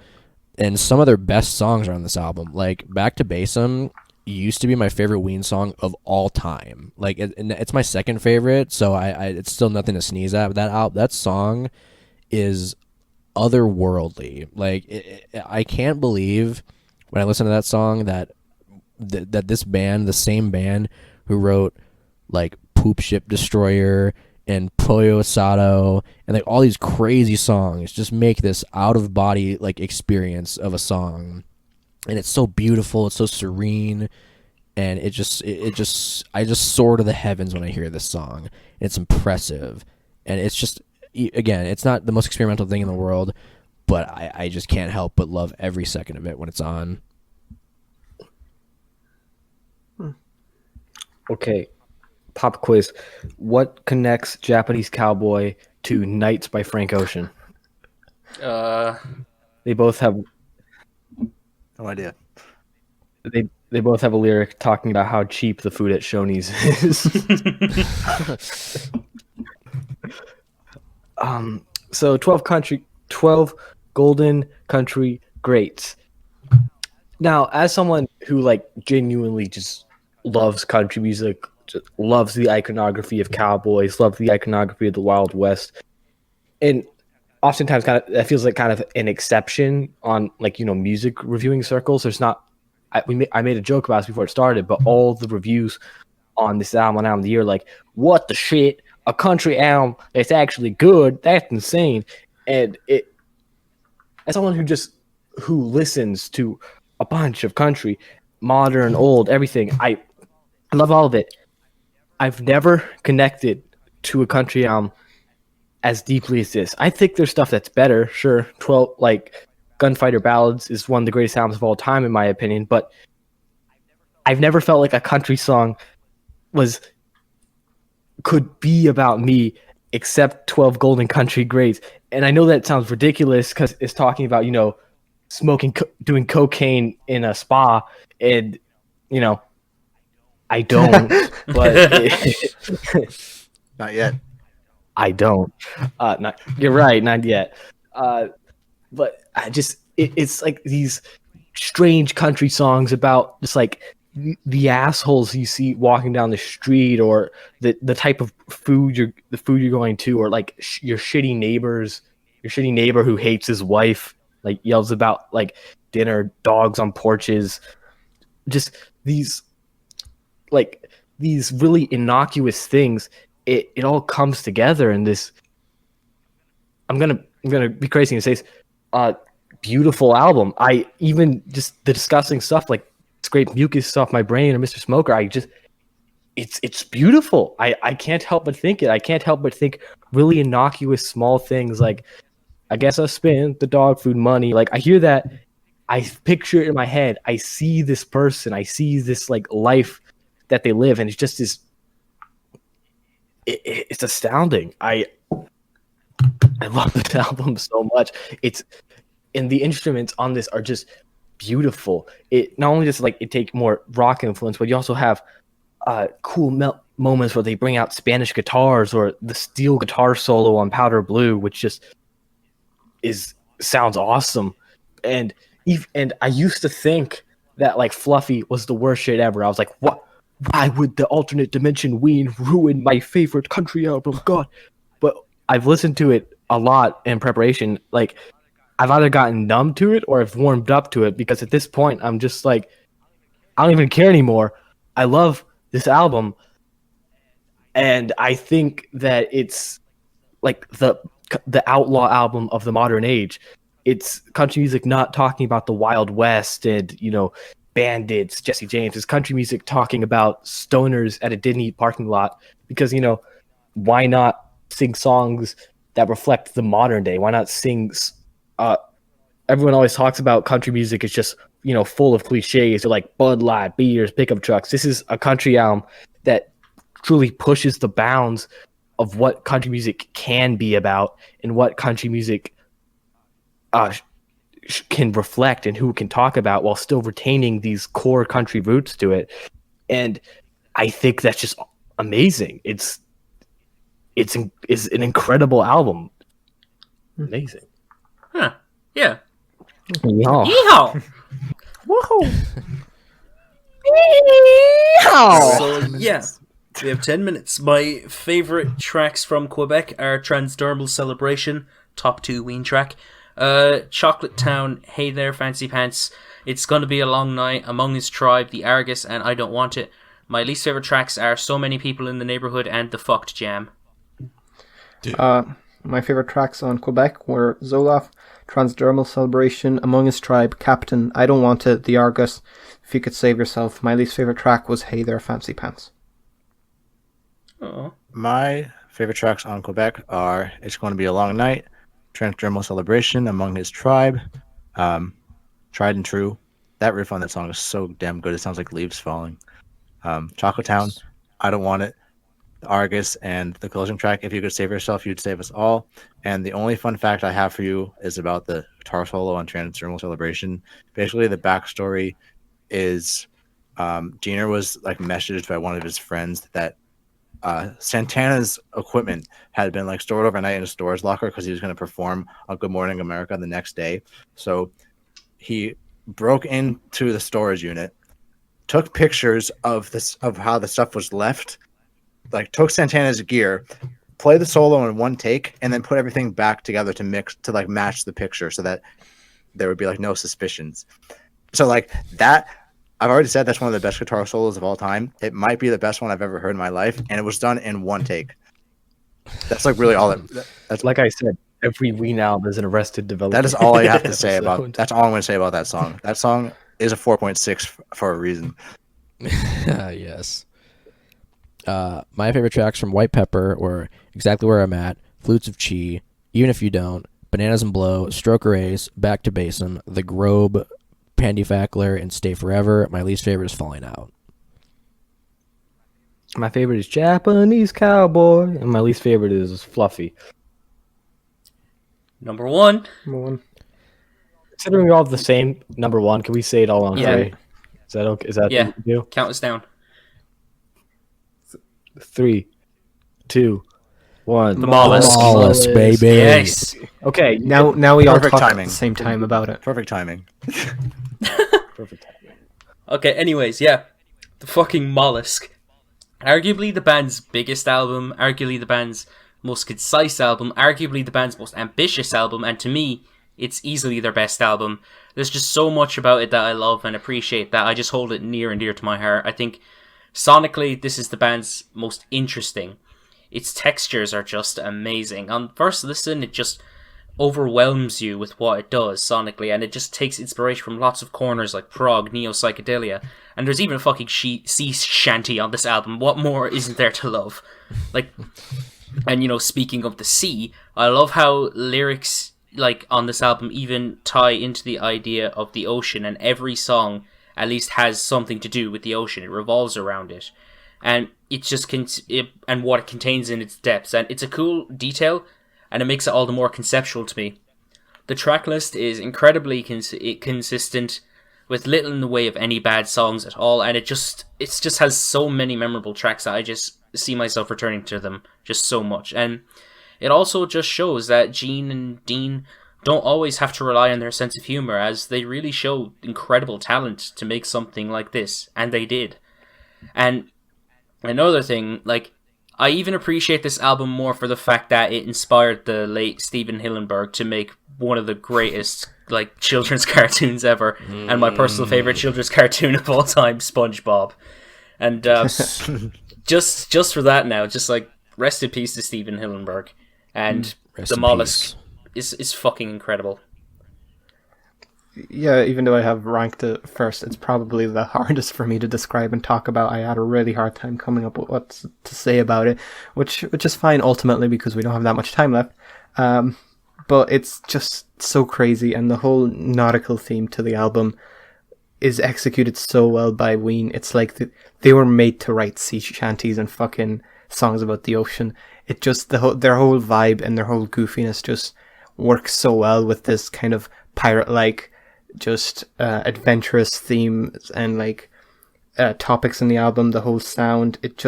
[SPEAKER 4] and some of their best songs are on this album. Like Back to Basin, used to be my favorite Ween song of all time. Like it's my second favorite, so I it's still nothing to sneeze at. But that song is otherworldly. Like I can't believe when I listen to that song that this band, the same band who wrote like Poop Ship Destroyer and Pollo Asado and like all these crazy songs, just make this out of body like experience of a song. And it's so beautiful, it's so serene, and I just soar to the heavens when I hear this song. It's impressive, and it's just, again, it's not the most experimental thing in the world, but I just can't help but love every second of it when it's on.
[SPEAKER 5] Okay, pop quiz. What connects Japanese Cowboy to Nights by Frank Ocean? They both have
[SPEAKER 3] No idea.
[SPEAKER 5] they both have a lyric talking about how cheap the food at Shoney's is. So 12 golden country greats. Now, as someone who like genuinely just loves country music, just loves the iconography of cowboys, loves the iconography of the Wild West, and oftentimes kind of that feels like kind of an exception on like, you know, music reviewing circles. There's not, I made a joke about this before it started, but all the reviews on this album of the year, like, what the shit, a country album that's actually good, that's insane. And it, as someone who listens to a bunch of country, modern, old, everything, I love all of it. I've never connected to a country album as deeply as this. I think there's stuff that's better, sure. 12 like Gunfighter Ballads is one of the greatest albums of all time in my opinion, but I've never felt like a country song could be about me except 12 Golden Country Greats. And I know that sounds ridiculous because it's talking about, you know, smoking, doing cocaine in a spa, and you know, I don't, but
[SPEAKER 3] Not yet.
[SPEAKER 5] I don't. You're right, not yet. But I just, it's like these strange country songs about just like the assholes you see walking down the street, or the type of food you're going to, or like your shitty neighbor who hates his wife, like yells about like dinner, dogs on porches, just these really innocuous things. It all comes together in this. I'm gonna be crazy and say this, beautiful album. I even just the disgusting stuff like scrape mucus off my brain or Mr. Smoker. It's beautiful. I can't help but think it. I can't help but think really innocuous small things like, I guess I spent the dog food money. Like I hear that, I picture it in my head. I see this person. I see this like life that they live, and it's just this. It's astounding. I love this album so much. And the instruments on this are just beautiful. It not only just like it take more rock influence, but you also have cool moments where they bring out Spanish guitars or the steel guitar solo on Powder Blue, which just sounds awesome. And I used to think that like Fluffy was the worst shit ever. I was like, what? Why would the alternate dimension Ween ruin my favorite country album? God. But I've listened to it a lot in preparation. Like, I've either gotten numb to it or I've warmed up to it, because at this point, I'm just like, I don't even care anymore. I love this album. And I think that it's like the outlaw album of the modern age. It's country music not talking about the Wild West and, you know, bandits, Jesse James. Is country music talking about stoners at a Disney parking lot, because, you know, why not sing songs that reflect the modern day? Why not sing everyone always talks about country music is just, you know, full of cliches. They're like Bud Light, beers, pickup trucks. This is a country album that truly pushes the bounds of what country music can be about and what country music can reflect and who can talk about, while still retaining these core country roots to it. And I think that's just amazing. It's an incredible album. Amazing.
[SPEAKER 1] Huh. Yeah.
[SPEAKER 5] Yeehaw.
[SPEAKER 1] Yeehaw!
[SPEAKER 2] Woohoo!
[SPEAKER 1] So yeah, we have 10 minutes. My favorite tracks from Quebec are Transdermal Celebration, top 2 Ween track, Chocolate Town, Hey There Fancy Pants, It's Gonna Be a Long Night, Among His Tribe, The Argus, and I Don't Want It. My least favorite tracks are So Many People in the Neighborhood and The Fucked Jam.
[SPEAKER 2] My favorite tracks on Quebec were Zoloft, Transdermal Celebration, Among His Tribe, Captain, I Don't Want It, The Argus, If You Could Save Yourself. My least favorite track was Hey There Fancy Pants.
[SPEAKER 1] Oh.
[SPEAKER 3] My favorite tracks on Quebec are It's Going to Be a Long Night, Transdermal Celebration, Among His Tribe, Tried and True. That riff on that song is so damn good. It sounds like leaves falling. Chocolate Town, I Don't Want It, The Argus, and the closing track, If You Could Save Yourself, You'd Save Us All. And the only fun fact I have for you is about the guitar solo on Transdermal Celebration. Basically, the backstory is Jenner was like messaged by one of his friends that Santana's equipment had been like stored overnight in a storage locker because he was going to perform on Good Morning America the next day. So he broke into the storage unit, took pictures of how the stuff was left, like took Santana's gear, played the solo in one take, and then put everything back together to match the picture so that there would be like no suspicions. So like that, I've already said that's one of the best guitar solos of all time. It might be the best one I've ever heard in my life, and it was done in one take. That's like really all that's
[SPEAKER 5] Like I said, every Ween album is an Arrested Development.
[SPEAKER 3] That is all I have to say
[SPEAKER 5] episode.
[SPEAKER 3] about. That's all I'm going to say about that song. That song is a 4.6 for a reason.
[SPEAKER 4] Yes. My favorite tracks from White Pepper were Exactly Where I'm At, Flutes of Chi, Even If You Don't, Bananas and Blow, Stroker Ace, Back to Basin, The Grobe, Pandyfackler, and Stay Forever. My least favorite is Falling Out.
[SPEAKER 5] My favorite is Japanese Cowboy, and my least favorite is Fluffy.
[SPEAKER 1] Number 1.
[SPEAKER 5] Considering we all have the same number 1, can we say it all on
[SPEAKER 1] Yeah.
[SPEAKER 5] 3? Is that okay? Is that
[SPEAKER 1] Yeah.
[SPEAKER 5] what we do?
[SPEAKER 1] Count us down.
[SPEAKER 5] 3, 2, 1.
[SPEAKER 1] The Mollusk.
[SPEAKER 4] Mollusk, baby.
[SPEAKER 1] Yes.
[SPEAKER 5] Okay,
[SPEAKER 2] Now we all
[SPEAKER 3] Perfect
[SPEAKER 2] talk at
[SPEAKER 3] timing.
[SPEAKER 2] the same time about it.
[SPEAKER 3] Perfect timing.
[SPEAKER 5] perfect timing.
[SPEAKER 1] Okay, anyways, yeah. The fucking Mollusk. Arguably the band's biggest album, arguably the band's most concise album, arguably the band's most ambitious album, and to me, it's easily their best album. There's just so much about it that I love and appreciate that I just hold it near and dear to my heart. I think sonically, this is the band's most interesting. Its textures are just amazing. On first listen, it just overwhelms you with what it does sonically, and it just takes inspiration from lots of corners like prog, neo-psychedelia, and there's even a fucking sea shanty on this album. What more isn't there to love? Like, and speaking of the sea, I love how lyrics like on this album even tie into the idea of the ocean, and every song at least has something to do with the ocean. It revolves around it, and it just and what it contains in its depths, and it's a cool detail, and it makes it all the more conceptual to me. The track list is incredibly consistent, with little in the way of any bad songs at all, and it just has so many memorable tracks that I just see myself returning to them just so much. And it also just shows that Gene and Dean don't always have to rely on their sense of humor, as they really show incredible talent to make something like this, and they did. And another thing, like, I even appreciate this album more for the fact that it inspired the late Steven Hillenburg to make one of the greatest like children's cartoons ever, and my personal favorite children's cartoon of all time, SpongeBob. And just for that now, just like rest in peace to Steven Hillenburg. And
[SPEAKER 4] Rest
[SPEAKER 1] the
[SPEAKER 4] in
[SPEAKER 1] Mollusk
[SPEAKER 4] peace.
[SPEAKER 1] is fucking incredible.
[SPEAKER 2] Yeah, even though I have ranked it first, it's probably the hardest for me to describe and talk about. I had a really hard time coming up with what to say about it, which is fine ultimately because we don't have that much time left. But it's just so crazy, and the whole nautical theme to the album is executed so well by Ween. It's like they were made to write sea shanties and fucking songs about the ocean. It just their whole vibe and their whole goofiness just works so well with this kind of pirate-like, just adventurous themes and like topics in the album. The whole sound, it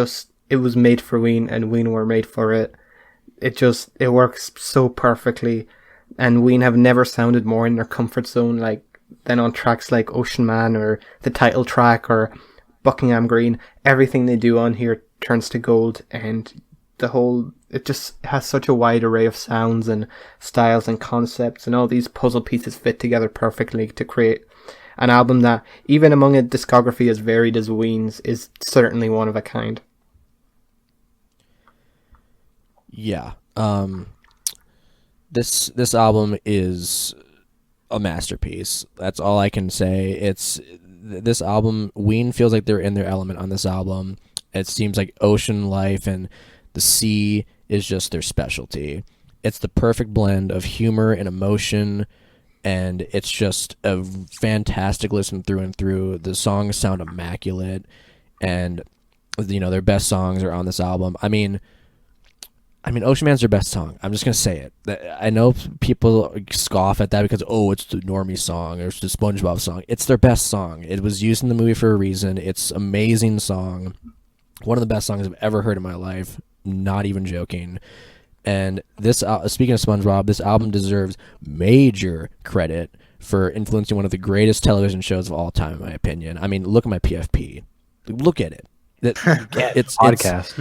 [SPEAKER 2] was made for Ween, and Ween were made for it. It works so perfectly, and Ween have never sounded more in their comfort zone than on tracks like Ocean Man or the title track or Buckingham Green. Everything they do on here turns to gold, and it just has such a wide array of sounds and styles and concepts, and all these puzzle pieces fit together perfectly to create an album that, even among a discography as varied as Ween's, is certainly one of a kind.
[SPEAKER 4] Yeah. This album is a masterpiece. That's all I can say. This album, Ween feels like they're in their element on this album. It seems like ocean life and the sea is just their specialty. It's the perfect blend of humor and emotion, and it's just a fantastic listen through and through. The songs sound immaculate, and their best songs are on this album. I mean, Ocean Man's their best song. I'm just gonna say it. I know people scoff at that because it's the normie song or it's the SpongeBob song. It's their best song. It was used in the movie for a reason. It's an amazing song. One of the best songs I've ever heard in my life. Not even joking. And this, speaking of SpongeBob, this album deserves major credit for influencing one of the greatest television shows of all time, in my opinion. I mean, look at my PFP. Look at it. It's podcast.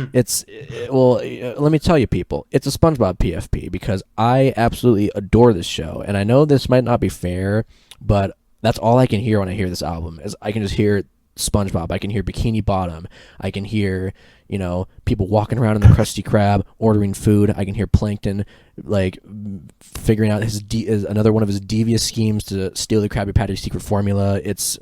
[SPEAKER 4] Let me tell you, people, it's a SpongeBob PFP because I absolutely adore this show, and I know this might not be fair, but that's all I can hear when I hear this album. Is I can just hear SpongeBob. I can hear Bikini Bottom. I can hear people walking around in the Krusty Krab ordering food. I can hear Plankton figuring out another one of his devious schemes to steal the Krabby Patty secret formula. It's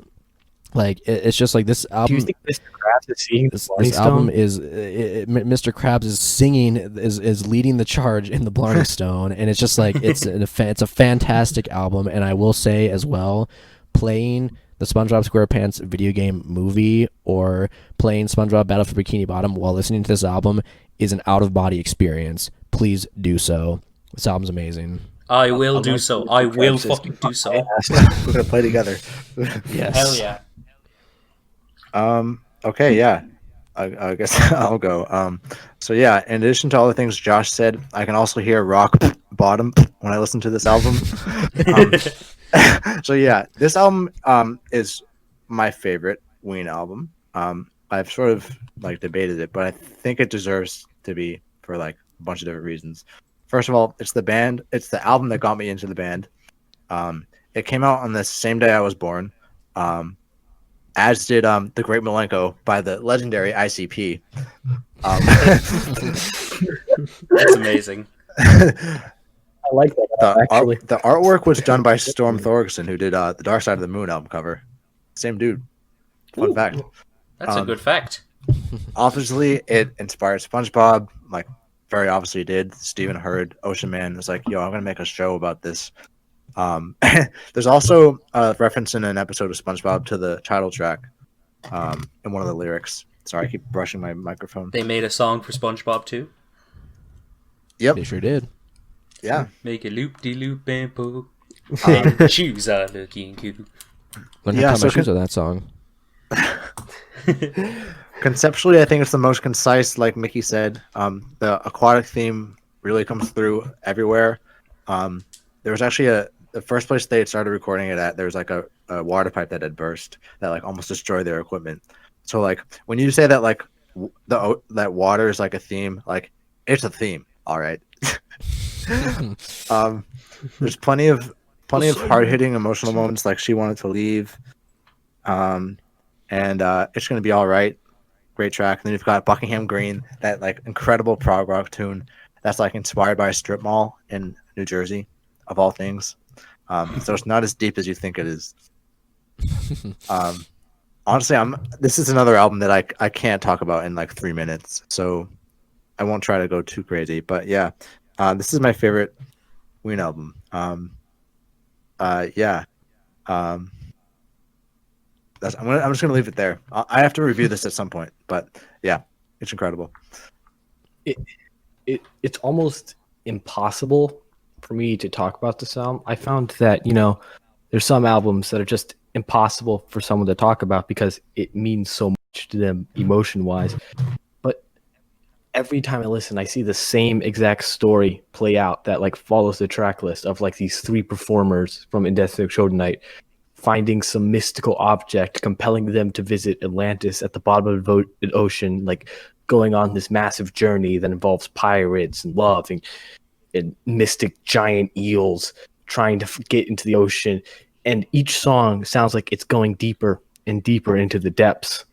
[SPEAKER 4] just like this album.
[SPEAKER 5] Do you think Mr. Krabs is seeing
[SPEAKER 4] this album is Mr. Krabs is singing is leading the charge in the Blarney Stone, and it's just like it's a fantastic album. And I will say as well, playing the SpongeBob SquarePants video game movie or playing SpongeBob Battle for Bikini Bottom while listening to this album is an out of body experience. Please do so. This album's amazing.
[SPEAKER 1] I will do so. I will fucking do so.
[SPEAKER 3] We're gonna play together.
[SPEAKER 4] Yes.
[SPEAKER 1] Hell yeah.
[SPEAKER 3] Okay, yeah. I guess I'll go. So yeah, in addition to all the things Josh said, I can also hear rock bottom when I listen to this album. So yeah, this album is my favorite Ween album. I've sort of debated it, but I think it deserves to be for a bunch of different reasons. First of all, it's the album that got me into the band. It came out on the same day I was born. As did The Great Milenko by the legendary ICP.
[SPEAKER 1] That's amazing.
[SPEAKER 5] I like that. Actually,
[SPEAKER 3] the artwork was done by Storm Thorgerson, who did the Dark Side of the Moon album cover. Same dude. Fun fact.
[SPEAKER 1] That's a good fact.
[SPEAKER 3] Obviously, it inspired SpongeBob. Very obviously did. Stephen heard Ocean Man was like, "Yo, I'm gonna make a show about this." There's also a reference in an episode of SpongeBob to the title track in one of the lyrics. Sorry, I keep brushing my microphone.
[SPEAKER 1] They made a song for SpongeBob too.
[SPEAKER 3] Yep,
[SPEAKER 4] They sure did.
[SPEAKER 3] Yeah.
[SPEAKER 1] Make a loop-de-loop and poke. And shoes are looking cute.
[SPEAKER 4] Learn how to tie my shoes on that song.
[SPEAKER 3] Conceptually, I think it's the most concise, like Mickey said. The aquatic theme really comes through everywhere. There was actually the first place they had started recording it at, there was a water pipe that had burst that almost destroyed their equipment. So when you say that that water is a theme, it's a theme, all right. There's plenty of hard-hitting emotional moments, like She Wanted to Leave, and It's Gonna Be All Right. Great track. And then you've got Buckingham Green, that incredible prog rock tune that's inspired by a strip mall in New Jersey, of all things. So it's not as deep as you think it is. Honestly, this is another album that I can't talk about in 3 minutes, so I won't try to go too crazy. But yeah, this is my favorite Ween album. Yeah. I'm just gonna leave it there. I have to review this at some point, but yeah, it's incredible.
[SPEAKER 5] It's almost impossible for me to talk about this album. I found that there's some albums that are just impossible for someone to talk about because it means so much to them emotion wise. But every time I listen, I see the same exact story play out that follows the track list of these three performers from Indecent Show Tonight finding some mystical object, compelling them to visit Atlantis at the bottom of the ocean, like going on this massive journey that involves pirates and love and mystic giant eels trying to get into the ocean. And each song sounds like it's going deeper and deeper into the depths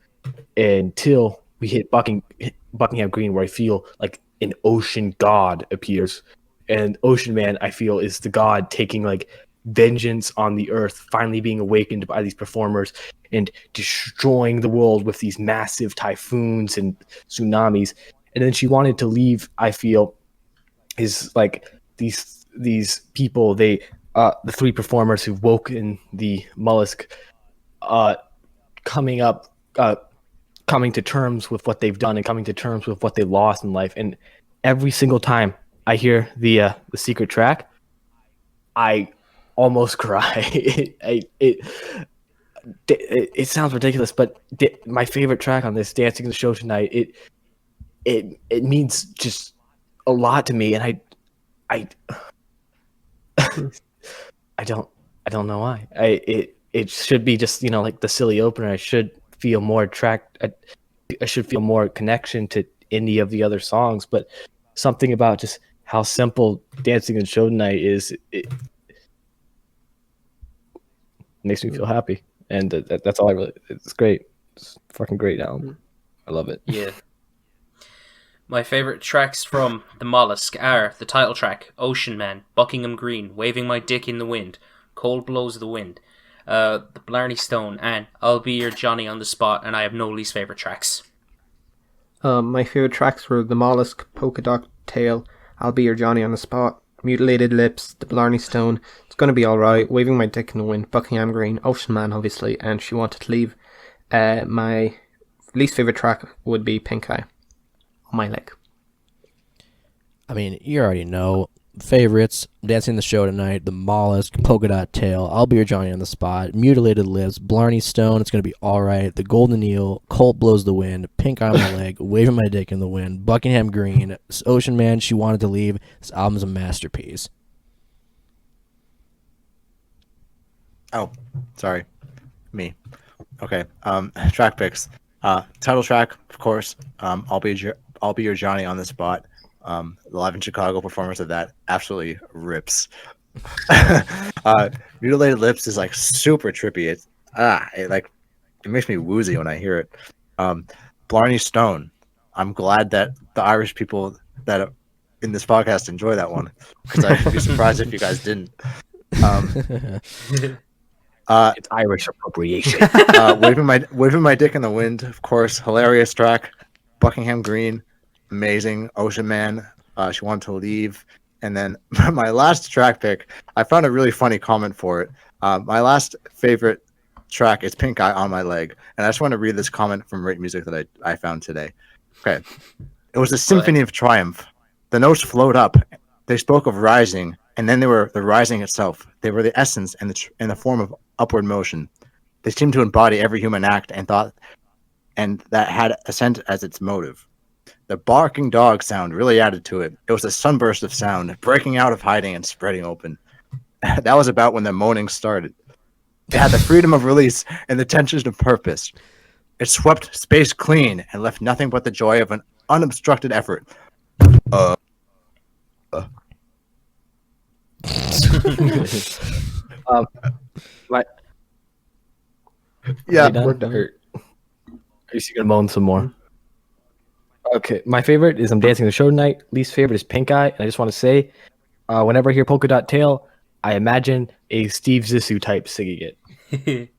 [SPEAKER 5] until we hit Buckingham Green, where I feel like an ocean god appears. And Ocean Man, I feel, is the god taking like vengeance on the earth, finally being awakened by these performers and destroying the world with these massive typhoons and tsunamis. And then she wanted to leave, I feel, is like these people, the three performers who woke in the mollusk, coming to terms with what they've done and coming to terms with what they lost in life. And every single time I hear the secret track, I almost cry. It sounds ridiculous, but my favorite track on this, "Dancing in the Show Tonight," it means just a lot to me, and I don't know why. It should be just, like the silly opener. I should feel more I should feel more connection to any of the other songs, but something about just how simple "Dancing in the Show Tonight" is, it makes me feel happy, and that's all I really. It's great. It's fucking great album. I love it.
[SPEAKER 1] Yeah. My favourite tracks from The Mollusk are the title track, Ocean Man, Buckingham Green, Waving My Dick in the Wind, Cold Blows the Wind, the Blarney Stone, and I'll Be Your Johnny on the Spot, and I have no least favourite tracks.
[SPEAKER 2] My favourite tracks were The Mollusk, Polka Dot Tail, I'll Be Your Johnny on the Spot, Mutilated Lips, The Blarney Stone, It's Gonna Be Alright, Waving My Dick in the Wind, Buckingham Green, Ocean Man, obviously, and She Wanted to Leave. My least favourite track would be Pink Eye on my leg.
[SPEAKER 4] I mean, you already know. Favorites: Dancing in the Show Tonight, The Mollusk, Polka Dot Tail, I'll Be Your Johnny on the Spot, Mutilated Lips, Blarney Stone, It's Gonna Be Alright, The Golden Eel, Colt Blows the Wind, Pink Eye on my leg, Waving My Dick in the Wind, Buckingham Green, Ocean Man, She Wanted to Leave. This album's a masterpiece.
[SPEAKER 3] Oh, sorry. Me. Okay. Track picks. Title track, of course. I'll Be Your Johnny on the Spot. The Live in Chicago performance of that absolutely rips. Mutilated Lips is like super trippy. It makes me woozy when I hear it. Blarney Stone. I'm glad that the Irish people that are in this podcast enjoy that one, because I'd be surprised if you guys didn't.
[SPEAKER 5] It's Irish appropriation.
[SPEAKER 3] Waving my dick in the wind, of course, hilarious track. Buckingham Green, amazing. Ocean Man, She Wanted to Leave. And then my last track pick, I found a really funny comment for it. My last favorite track is Pink Eye on My Leg. And I just want to read this comment from Rate Music that I found today. Okay. It was a symphony of triumph. The notes flowed up. They spoke of rising, and then they were the rising itself. They were the essence and in the form of upward motion. They seemed to embody every human act and thought, and that had ascent as its motive. The barking dog sound really added to it. It was a sunburst of sound, breaking out of hiding and spreading open. That was about when the moaning started. It had the freedom of release and the tension of purpose. It swept space clean and left nothing but the joy of an unobstructed effort. Yeah,
[SPEAKER 5] we're done. Are you gonna moan some more? Okay, my favorite is I'm Dancing in the Show Tonight. Least favorite is Pink Eye. And I just want to say, whenever I hear Polka Dot Tail, I imagine a Steve Zissou type singing it.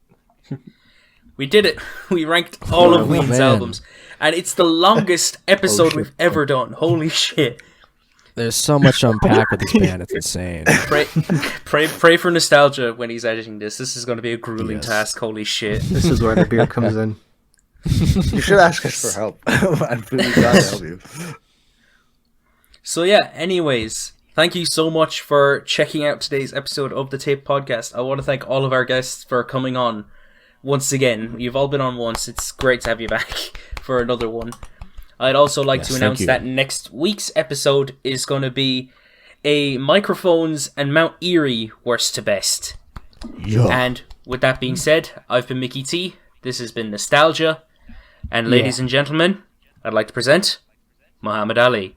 [SPEAKER 1] We did it. We ranked all of Ween's albums, and it's the longest episode we've ever done. Holy shit!
[SPEAKER 4] There's so much to unpack with this band. It's insane.
[SPEAKER 1] Pray for nostalgia when he's editing this. This is going to be a grueling task. Holy shit!
[SPEAKER 2] This is where the beer comes in.
[SPEAKER 3] You should ask us for help. I'd really glad to help you.
[SPEAKER 1] So yeah, anyways, thank you so much for checking out today's episode of the Tape Podcast. I want to thank all of our guests for coming on once again. You've all been on once. It's great to have you back for another one. I'd also like to announce that next week's episode is going to be a Microphones and Mount Erie worst to best.
[SPEAKER 4] Yeah.
[SPEAKER 1] And with that being said, I've been MickyT. This has been Nostalgia. And ladies and gentlemen, I'd like to present Muhammad Ali.